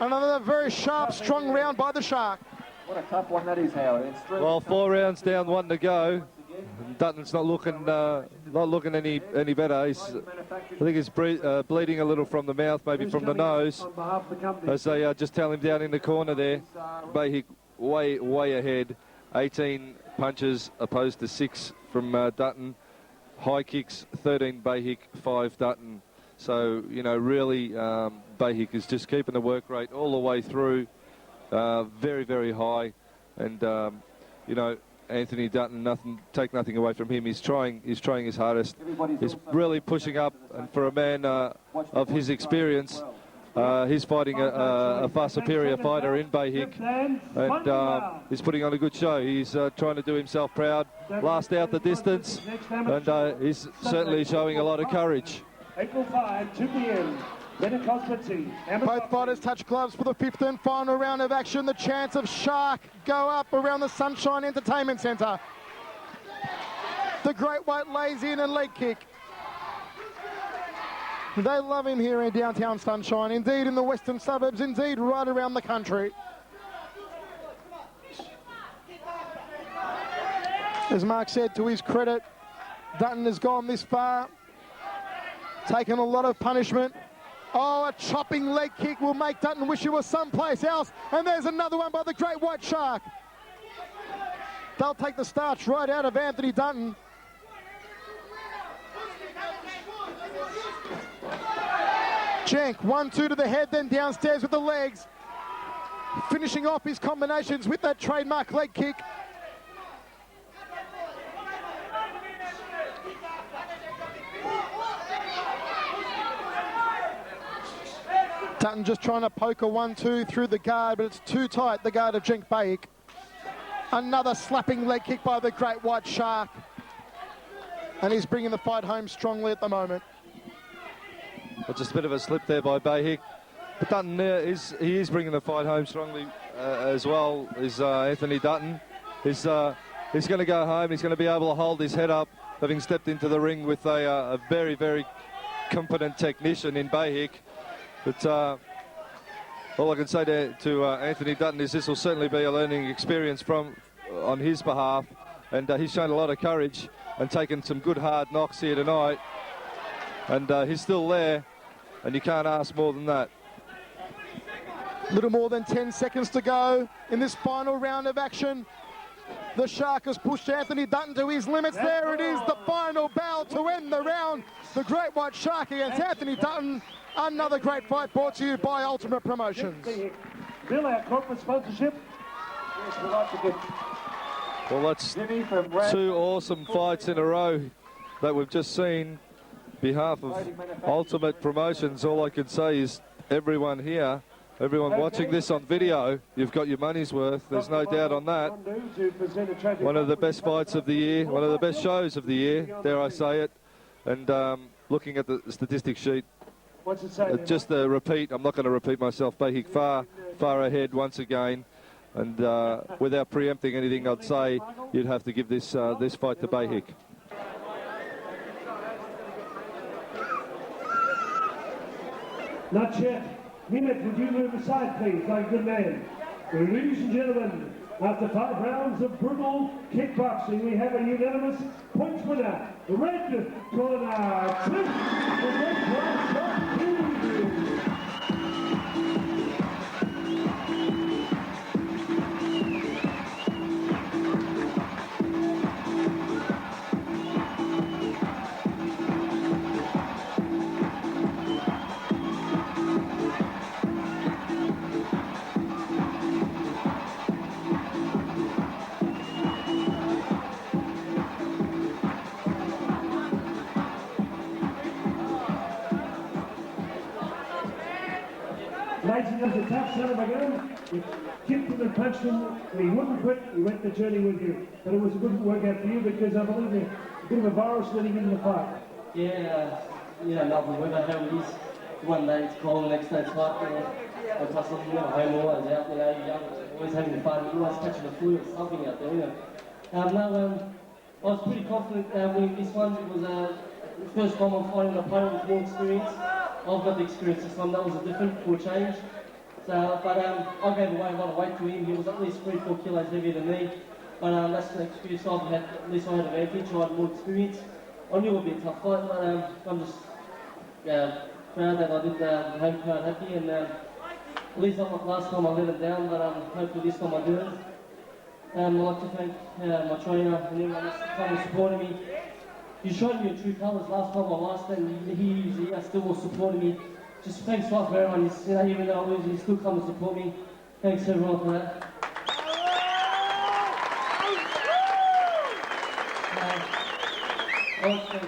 Another very sharp, strong round by the Shark. What a tough one that is, Howard. Well, 4 rounds down, 1 to go. Dutton's not looking any better. I think he's bleeding a little from the mouth, maybe from the nose. As they just tell him down in the corner there. Bahik way ahead. 18 punches opposed to 6 from Dutton. High kicks, 13 Bahik, 5 Dutton. So, you know, really Bahik is just keeping the work rate all the way through. Very, very high. And, you know, Anthony Dutton, take nothing away from him. He's trying his hardest. He's really pushing up, and for a man of his experience, he's fighting a far superior fighter in Bahik, and he's putting on a good show. He's trying to do himself proud, last out the distance, and he's certainly showing a lot of courage. April 5, 2 p.m. Both fighters touch gloves for the 5th and final round of action. The chance of Shark go up around the Sunshine Entertainment Centre. The Great White lays in and leg kick. They love him here in downtown Sunshine, indeed in the western suburbs, indeed right around the country. As Mark said, to his credit, Dutton has gone this far, taken a lot of punishment. Oh, a chopping leg kick will make Dutton wish he was someplace else. And there's another one by the Great White Shark. They'll take the starch right out of Anthony Dutton. Jenk, 1-2 to the head, then downstairs with the legs. Finishing off his combinations with that trademark leg kick. Dutton just trying to poke a 1-2 through the guard, but it's too tight, the guard of Jenk Bahik. Another slapping leg kick by the Great White Shark. And he's bringing the fight home strongly at the moment. Well, just a bit of a slip there by Bahik. But Dutton he is bringing the fight home strongly as well, is Anthony Dutton. He's going to go home. He's going to be able to hold his head up, having stepped into the ring with a very, very competent technician in Bahik. But all I can say to Anthony Dutton is this will certainly be a learning experience on his behalf, and he's shown a lot of courage and taken some good hard knocks here tonight, and he's still there, and you can't ask more than that. Little more than 10 seconds to go in this final round of action. The Shark has pushed Anthony Dutton to his limits. There it is, the final bell to end the round. The Great White Shark against Anthony Dutton. Another great fight brought to you by Ultimate Promotions. Bill, our corporate sponsorship. Yes, we'd like to give Well, that's two awesome fights in a row that we've just seen. Behalf of Ultimate Promotions, all I can say is everyone here, everyone watching this on video, you've got your money's worth. There's no doubt on that. One of the best fights of the year, one of the best shows of the year, dare I say it. And looking at the statistics sheet, just a repeat, I'm not going to repeat myself, Bahik far ahead once again. And without preempting anything, I'd say you'd have to give this fight to Bahik. Not yet. Mehmet, would you move aside, please, like a good man? Ladies and gentlemen, after 5 rounds of brutal kickboxing, we have a unanimous points winner. The red corner, Cliff, the red corner, was a tough son of a gun. We kicked him and punched him. He wouldn't quit. He went the journey with you. But it was a good workout for you because I believe a bit of a virus letting in the fight. Yeah, love the weather, how it is. One day it's cold, the next day it's hot. I plus I'm home always out, young, always having fun, always catching the flu or something out there, I was pretty confident winning this one. It was the first time I'm fighting an opponent with more experience. I've got the experience this time. That was a different for a change. So, but I gave away a lot of weight to him. He was at least 3-4 kilos heavier than me. But that's an excuse. At least I had advantage. I had more experience. I knew it would be a tough fight, but I'm just proud that I did the home crowd happy, and at least not like last time I let it down, but hopefully this time I do it. I'd like to thank my trainer and everyone else that supported me. You showed me your true colours last time I lost, and he still was supporting me. Just thanks a lot for everyone. Even though I lose, he still come and support me. Thanks everyone for that. I want to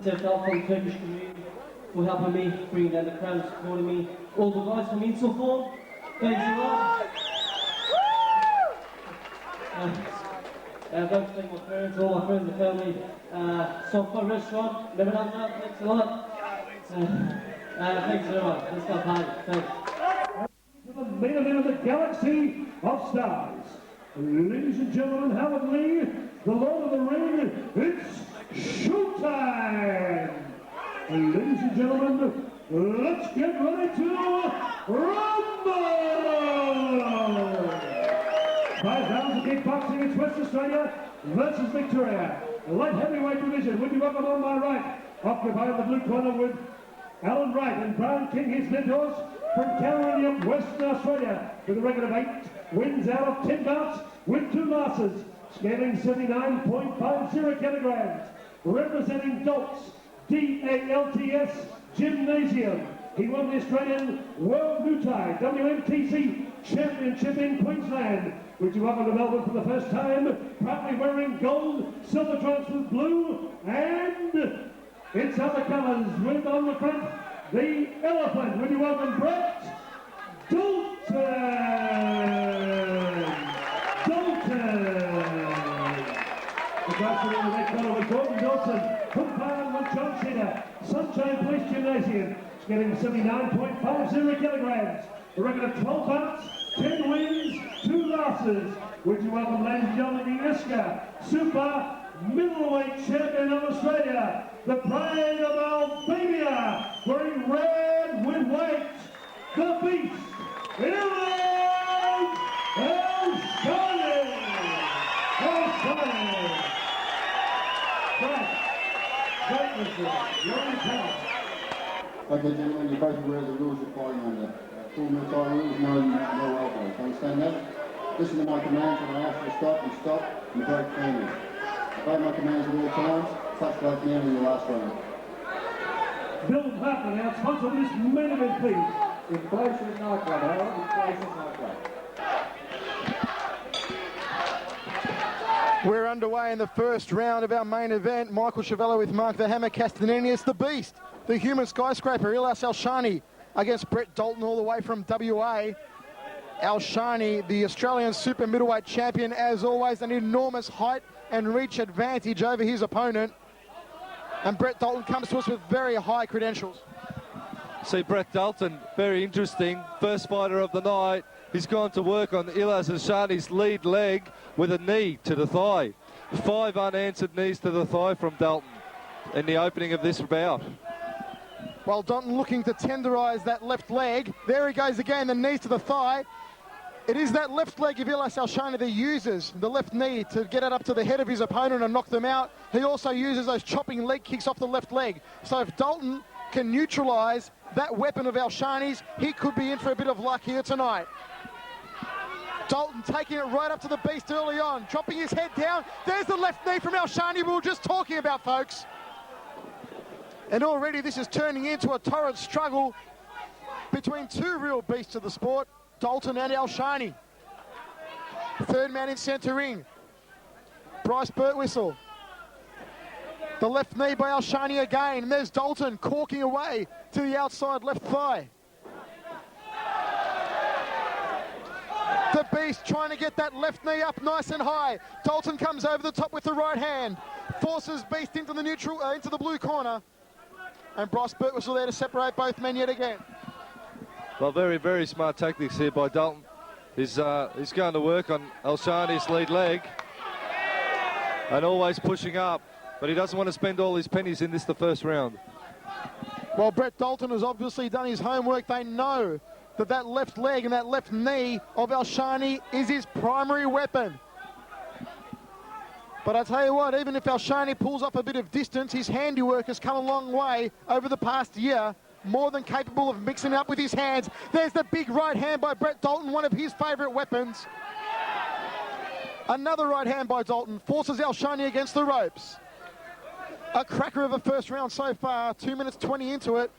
thank Dalton from Turkish community for helping me, bringing down the crowd and supporting me. All the guys from Insulform, thanks a lot. I'd like to thank my parents, all my friends and family. Software Restaurant, never done that, thanks a lot. Thanks everyone, let's go party, thanks. To the main event of the Galaxy of Stars. Ladies and gentlemen, Howard Lee, the Lord of the Ring, it's showtime! Ladies and gentlemen, let's get ready to rumble! 5,000 kickboxing, it's West Australia versus Victoria. Light heavyweight division, would you welcome on my right, occupying the blue corner with Alan Wright and Brian King, his mentors, from Caledonia, Western Australia, with a record of 8 wins out of 10 bouts with 2 losses, scaling 79.50 kilograms, representing Dalt's DALTS Gymnasium. He won the Australian World Muay Thai WMTC Championship in Queensland, which you welcome to Melbourne for the first time, proudly wearing gold, silver trunks with blue, and it's other colours with on the front, the elephant. Would you welcome Brett Dalton? Across the red corner with Gordon Dawson, Kumpaan with John Cena, Sunshine Police Gymnasium, getting 79.50 kilograms. A record of 12 bouts, 10 wins, 2 losses. Would you welcome, ladies and gentlemen, the ISCA Super Middleweight Champion of Australia, the Pride of Albania, wearing red with white, the Beast, Ilaz Elshani! Elshani! Okay, gentlemen, you're both aware of the rules you're fighting under. Full Muay Thai rules, no elbows. Understand that? Listen to my commands. When I ask you to stop, you stop, you break corners. Obey my commands at all times. Touch both the end in the last round. Bill Hartman, our sponsor of this main event, please. Inflation nightclub, Harold. Inflation nightclub. We're underway in the first round of our main event. Michael Chavello with Mark the Hammer Castaninius, the Beast, the human skyscraper, Ilaz Elshani, against Brett Dalton all the way from WA. Alshani, the Australian super middleweight champion, as always, an enormous height and reach advantage over his opponent. And Brett Dalton comes to us with very high credentials. See, Brett Dalton, very interesting. First fighter of the night. He's gone to work on Ilaz Elshani's lead leg with a knee to the thigh. 5 unanswered knees to the thigh from Dalton in the opening of this bout. Well, Dalton looking to tenderise that left leg. There he goes again, the knees to the thigh. It is that left leg of Ilaz Elshani that uses the left knee to get it up to the head of his opponent and knock them out. He also uses those chopping leg kicks off the left leg. So if Dalton can neutralise that weapon of Elshani's, he could be in for a bit of luck here tonight. Dalton taking it right up to the Beast early on, dropping his head down. There's the left knee from Elshani we were just talking about, folks. And already this is turning into a torrid struggle between 2 real beasts of the sport, Dalton and Elshani. Third man in centre ring, Bryce Birtwistle. The left knee by Elshani again, and there's Dalton corking away to the outside left thigh. The Beast trying to get that left knee up nice and high. Dalton comes over the top with the right hand, forces Beast into the neutral, into the blue corner, and Bryce Birtwistle there to separate both men yet again. Well, very, very smart tactics here by Dalton. He's going to work on Elshani's lead leg and always pushing up, but he doesn't want to spend all his pennies in this, the first round. Well, Brett Dalton has obviously done his homework. They know that that left leg and that left knee of Elshani is his primary weapon. But I tell you what, even if Alshani pulls up a bit of distance, his handiwork has come a long way over the past year. More than capable of mixing up with his hands. There's the big right hand by Brett Dalton, one of his favourite weapons. Another right hand by Dalton forces Alshani against the ropes. A cracker of a first round so far, 2 minutes 20 into it.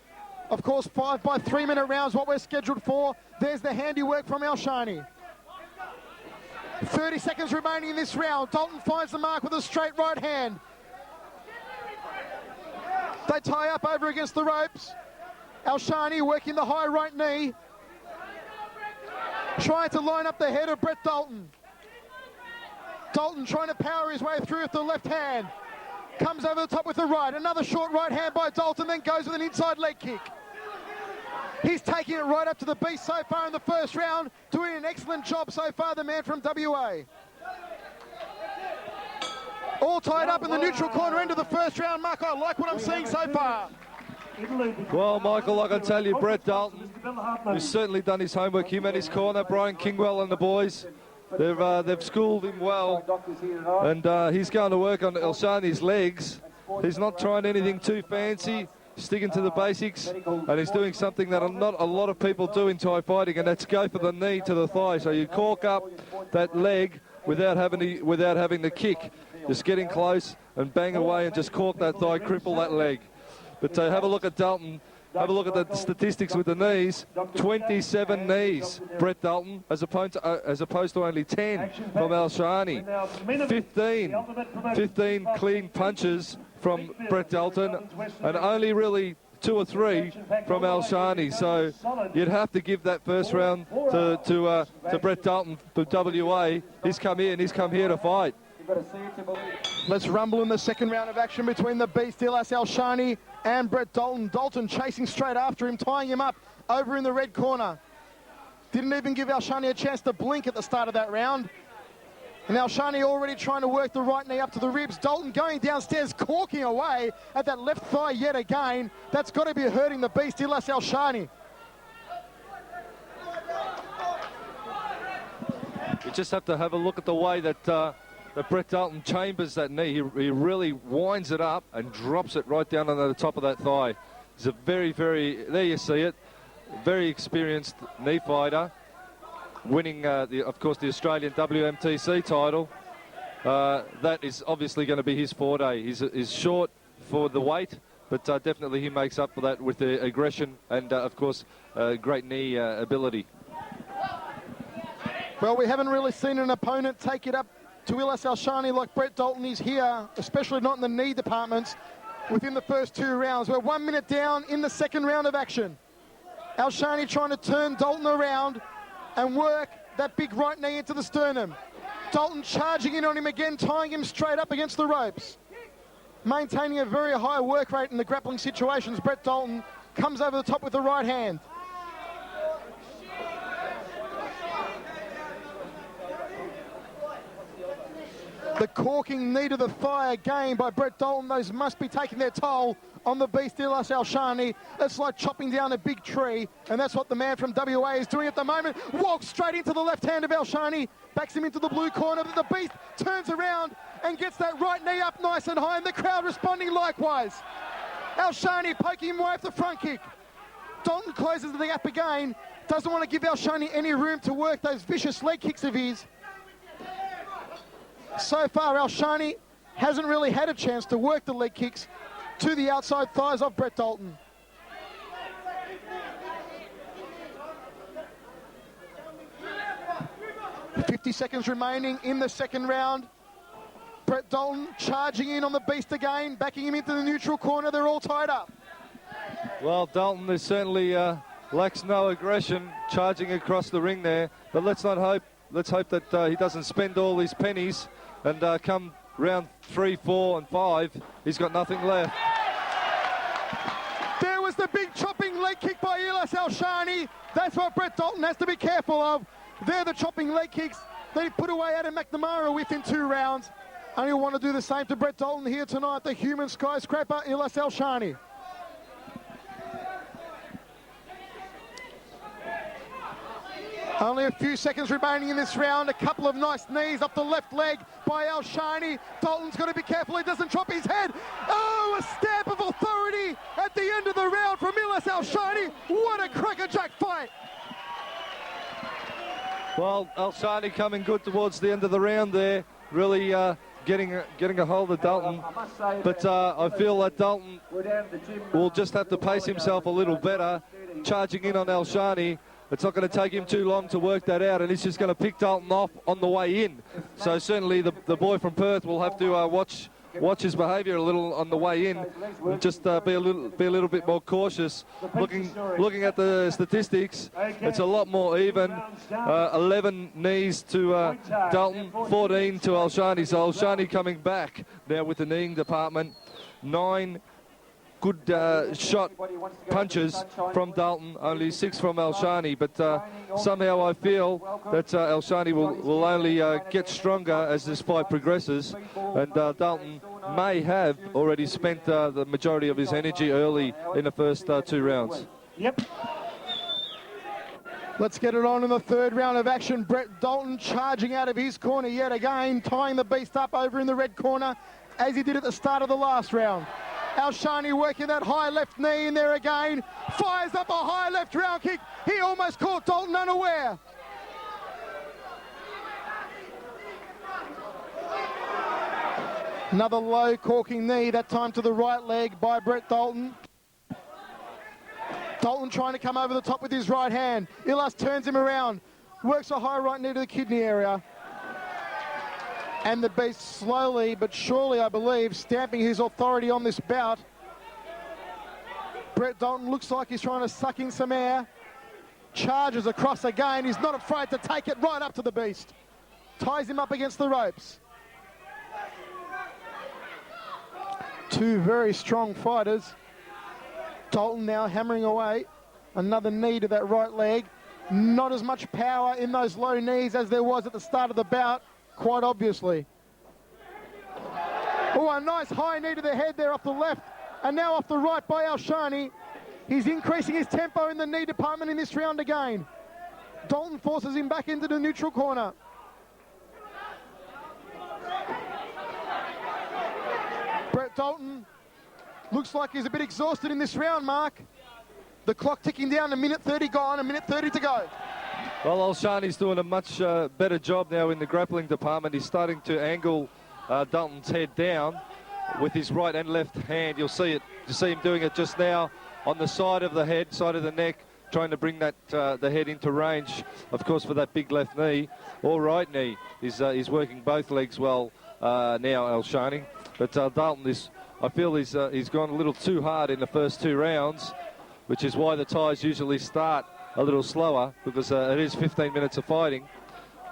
Of course, 5 by 3 minute rounds, what we're scheduled for. There's the handiwork from Alshani. 30 seconds remaining in this round. Dalton finds the mark with a straight right hand. They tie up over against the ropes. Alshani working the high right knee. Trying to line up the head of Brett Dalton. Dalton trying to power his way through with the left hand. Comes over the top with the right. Another short right hand by Dalton, then goes with an inside leg kick. He's taking it right up to the beast so far in the first round. Doing an excellent job so far, the man from WA. All tied up in the neutral corner end of the first round, Mark. I like what I'm seeing so far. Well, Michael, I can tell you, Brett Dalton has certainly done his homework. Him and his corner, Brian Kingwell and the boys, they've schooled him well. And he's going to work on Elshani's legs. He's not trying anything too fancy, sticking to the basics. And he's doing something that not a lot of people do in Thai fighting, and that's go for the knee to the thigh. So you cork up that leg without having the kick. Just getting close and bang away and just cork that thigh, cripple that leg. But have a look at Dalton. Have a look at the statistics with the knees. 27 knees, Brett Dalton, as opposed to only 10 from Alshani. 15 clean punches from Brett Dalton, and only really 2 or 3 from Alshani. So you'd have to give that first round to Brett Dalton for WA. He's come here to fight. Let's rumble in the second round of action between the beast Ilaz Alshani and Brett Dalton. Dalton chasing straight after him, tying him up over in the red corner. Didn't even give Alshani a chance to blink at the start of that round. And Alshani already trying to work the right knee up to the ribs. Dalton going downstairs, corking away at that left thigh yet again. That's got to be hurting the beast Ilaz Alshani. You just have to have a look at the way that Brett Dalton chambers that knee. He really winds it up and drops it right down on the top of that thigh. He's a very, there you see it, very experienced knee fighter, winning, of course, the Australian WMTC title. That is obviously going to be his forte. He's short for the weight, but definitely he makes up for that with the aggression and, of course, great knee ability. Well, we haven't really seen an opponent take it up to Ilaz Alshani like Brett Dalton is here, especially not in the knee departments, within the first 2 rounds. We're 1 minute down in the second round of action. Alshani trying to turn Dalton around and work that big right knee into the sternum. Dalton charging in on him again, tying him straight up against the ropes. Maintaining a very high work rate in the grappling situations. Brett Dalton comes over the top with the right hand. The corking knee to the thigh again by Brett Dalton. Those must be taking their toll on the beast Ilaz Alshani. It's like chopping down a big tree, and that's what the man from WA is doing at the moment. Walks straight into the left hand of Alshani, backs him into the blue corner. The beast turns around and gets that right knee up nice and high, and the crowd responding likewise. Alshani poking him away with the front kick. Dalton closes the gap again. Doesn't want to give Alshani any room to work those vicious leg kicks of his. So far, Alshani hasn't really had a chance to work the leg kicks to the outside thighs of Brett Dalton. .50 seconds remaining in the second round. Brett Dalton charging in on the beast again, backing him into the neutral corner. They're all tied up. Well, Dalton is certainly lacks no aggression, charging across the ring there. But let's hope that he doesn't spend all his pennies. And come round 3, 4 and 5, he's got nothing left. There was the big chopping leg kick by Ilaz Alshani. That's what Brett Dalton has to be careful of. They're the chopping leg kicks that he put away Adam McNamara with in 2 rounds. And he'll want to do the same to Brett Dalton here tonight, the human skyscraper, Ilaz Alshani. Only a few seconds remaining in this round. A couple of nice knees up the left leg by Alshani. Dalton's got to be careful he doesn't drop his head. Oh, a stamp of authority at the end of the round from Ilaz Alshani. What a crackerjack fight. Well, Alshani coming good towards the end of the round there. Really getting a hold of Dalton. But I feel that Dalton will just have to pace himself a little better. Charging in on Alshani. It's not going to take him too long to work that out, and he's just going to pick Dalton off on the way in. So certainly the boy from Perth will have to watch his behaviour a little on the way in, and just be a little bit more cautious. Looking at the statistics, it's a lot more even. 11 knees to Dalton, 14 to Alshani. So Alshani coming back now with the kneeing department. 9 good shot punches from Dalton, only 6 from Alshani, but somehow I feel that Alshani will only get stronger as this fight progresses, and Dalton may have already spent the majority of his energy early in the first 2 rounds. Yep. Let's get it on in the third round of action. Brett Dalton charging out of his corner yet again, tying the beast up over in the red corner as he did at the start of the last round. Alshani working that high left knee in there again. Fires up a high left round kick. He almost caught Dalton unaware. Another low corking knee, that time to the right leg by Brett Dalton. Dalton trying to come over the top with his right hand. Ilaz turns him around. Works a high right knee to the kidney area. And the beast slowly but surely, I believe, stamping his authority on this bout. Brett Dalton looks like he's trying to suck in some air. Charges across again. He's not afraid to take it right up to the beast. Ties him up against the ropes. 2 very strong fighters. Dalton now hammering away. Another knee to that right leg. Not as much power in those low knees as there was at the start of the bout. Quite obviously. Oh, a nice high knee to the head there off the left, and now off the right by Alshani. He's increasing his tempo in the knee department in this round again. Dalton forces him back into the neutral corner. Brett Dalton looks like he's a bit exhausted in this round, Mark. The clock ticking down, 1:30 gone, 1:30 to go. Well, Alshani's doing a much better job now in the grappling department. He's starting to angle Dalton's head down with his right and left hand. You'll see it. You see him doing it just now on the side of the head, side of the neck, trying to bring that the head into range, of course, for that big left knee or right knee. He's working both legs well now, Alshani. But Dalton I feel he's gone a little too hard in the first 2 rounds, which is why the ties usually start a little slower, because it is 15 minutes of fighting.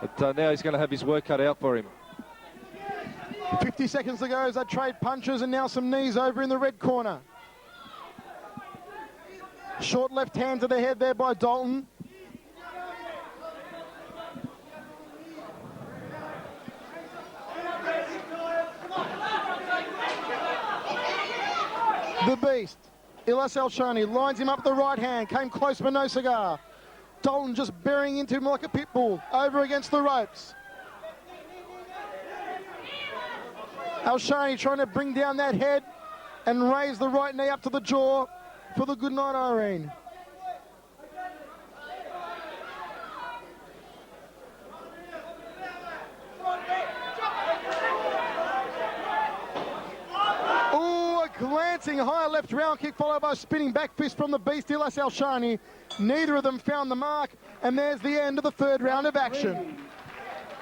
But now he's going to have his work cut out for him. 50 seconds to go as they trade punches, and now some knees over in the red corner. Short left hand to the head there by Dalton. The beast. Ilaz Alshani lines him up the right hand, came close but no cigar. Dalton just burying into him like a pit bull, over against the ropes. Alshani trying to bring down that head and raise the right knee up to the jaw for the good night, Irene. Glancing high left round kick followed by a spinning back fist from the beast, Ilaz Alshani. Neither of them found the mark, and there's the end of the third round of action.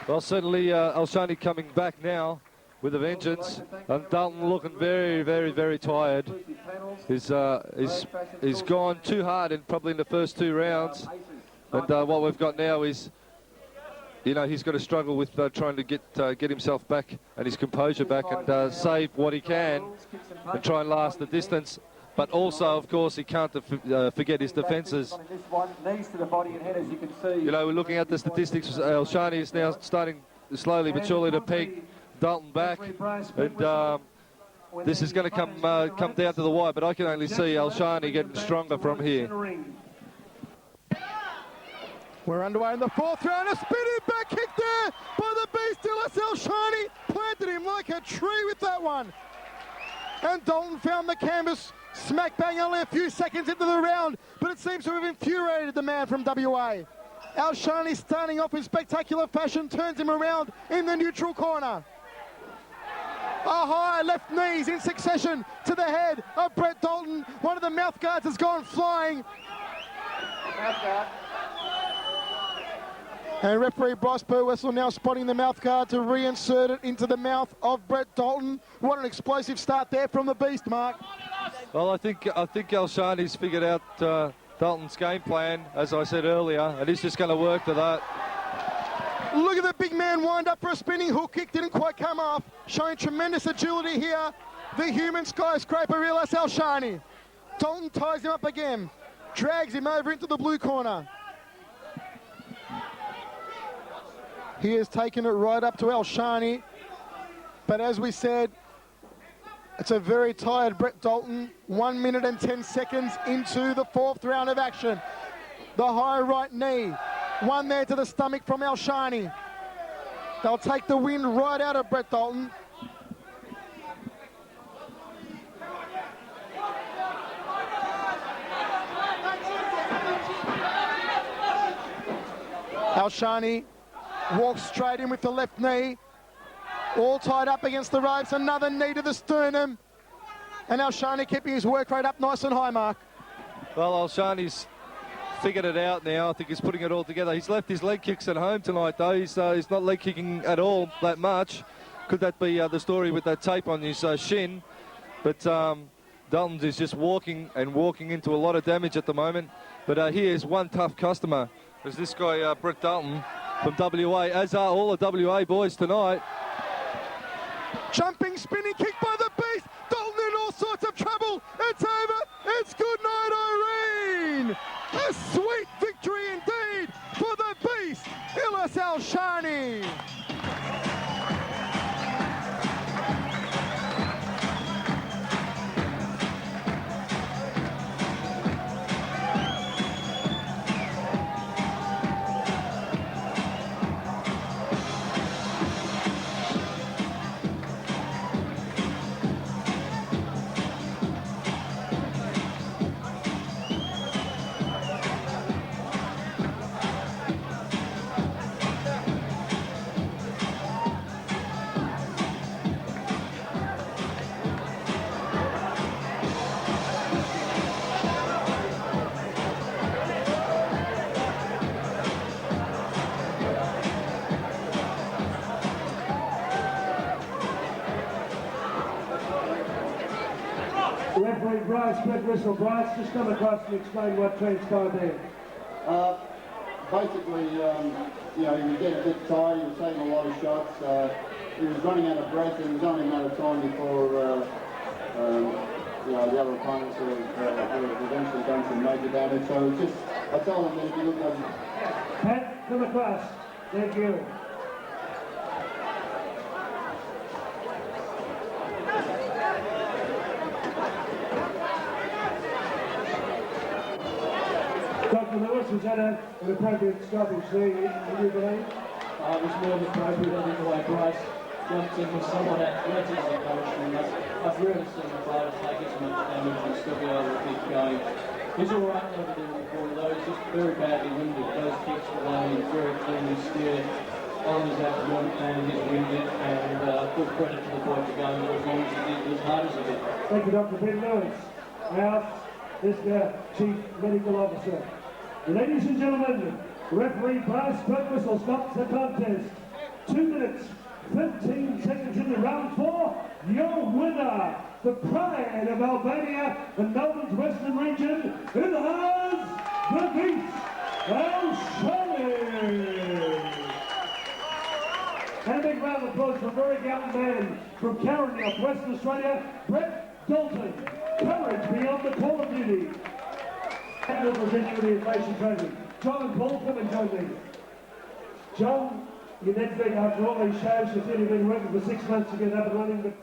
Well, certainly Alshani coming back now with a vengeance, and Dalton looking very, very, very tired. He's gone too hard probably in the first 2 rounds, and what we've got now is, he's got to struggle with trying to get himself back and his composure back and save what he can and try and last the distance. But also, of course, he can't forget his defences. We're looking at the statistics. Alshani is now starting slowly but surely to peg Dalton back, and this is going to come down to the wire. But I can only see Alshani getting stronger from here. We're underway in the fourth round. A spinning back kick there by the beast Ilaz. Elshani planted him like a tree with that one. And Dalton found the canvas smack bang only a few seconds into the round, but it seems to have infuriated the man from WA. Alshani starting off in spectacular fashion, turns him around in the neutral corner. A high left knees in succession to the head of Brett Dalton. One of the mouth guards has gone flying. Mouth guard. And referee Bryce Burwessel now spotting the mouth guard to reinsert it into the mouth of Brett Dalton. What an explosive start there from the beast, Mark. Well, I think Alshani's figured out Dalton's game plan, as I said earlier, and he's just going to work to that. Look at the big man wind up for a spinning hook kick, didn't quite come off. Showing tremendous agility here. The human skyscraper, Ilaz Elshani. Dalton ties him up again, drags him over into the blue corner. He has taken it right up to Elshani, but as we said, it's a very tired Brett Dalton. 1 minute and 10 seconds into the fourth round of action. The high right knee, one there to the stomach from Elshani. They'll take the wind right out of Brett Dalton. Alshani walks straight in with the left knee. All tied up against the ropes. Another knee to the sternum. And Alshani keeping his work rate up nice and high, Mark. Well, Alshani's figured it out now. I think he's putting it all together. He's left his leg kicks at home tonight, though. He's not leg kicking at all that much. Could that be the story with that tape on his shin? But Dalton is just walking into a lot of damage at the moment. But here's one tough customer. There's this guy, Brett Dalton from WA, as are all the WA boys tonight. Jumping, spinning kick by the beast. Dalton in all sorts of trouble. It's over. It's good night, Irene. A sweet victory indeed for the beast, Ilaz Elshani. Referee Bryce, red whistle. Bryce, just come across and explain what transpired there. Basically, you know, he was getting a bit tired, he was taking a lot of shots, he was running out of breath, and it was only a matter of time before, you know, the other opponents would have eventually done some major damage. So it's just, I told him that if you look at Pat, come across. Thank you. Dr. Lewis, was that an appropriate stoppage there, you believe? It was more than appropriate. I think the way Bryce jumped in with somewhat athletic and I've really seen the fighter take as much damage and still be able to keep going. He's all right over there before those, just very badly winded. Those kicks were landing very cleanly steered on his abdomen and he's winded, and full credit to the boy for going as long as he did, as hard as he did. Thank you, Dr. Ben Lewis. Now, this Chief Medical Officer. Ladies and gentlemen, referee Bryce Whistle stops the contest. 2 minutes, 15 seconds into round 4. Your winner, the pride of Albania and Melbourne's Western region, Ilaz the Beast, Alshani. And a big round of applause for a very gallant man from Carrick, Western Australia, Brett Dalton. Courage beyond the call of duty. And we'll present you with the inflation trophy. John and Paul, come and join me. John, your next week after all these shows, you've only been working for 6 months to get up and running, but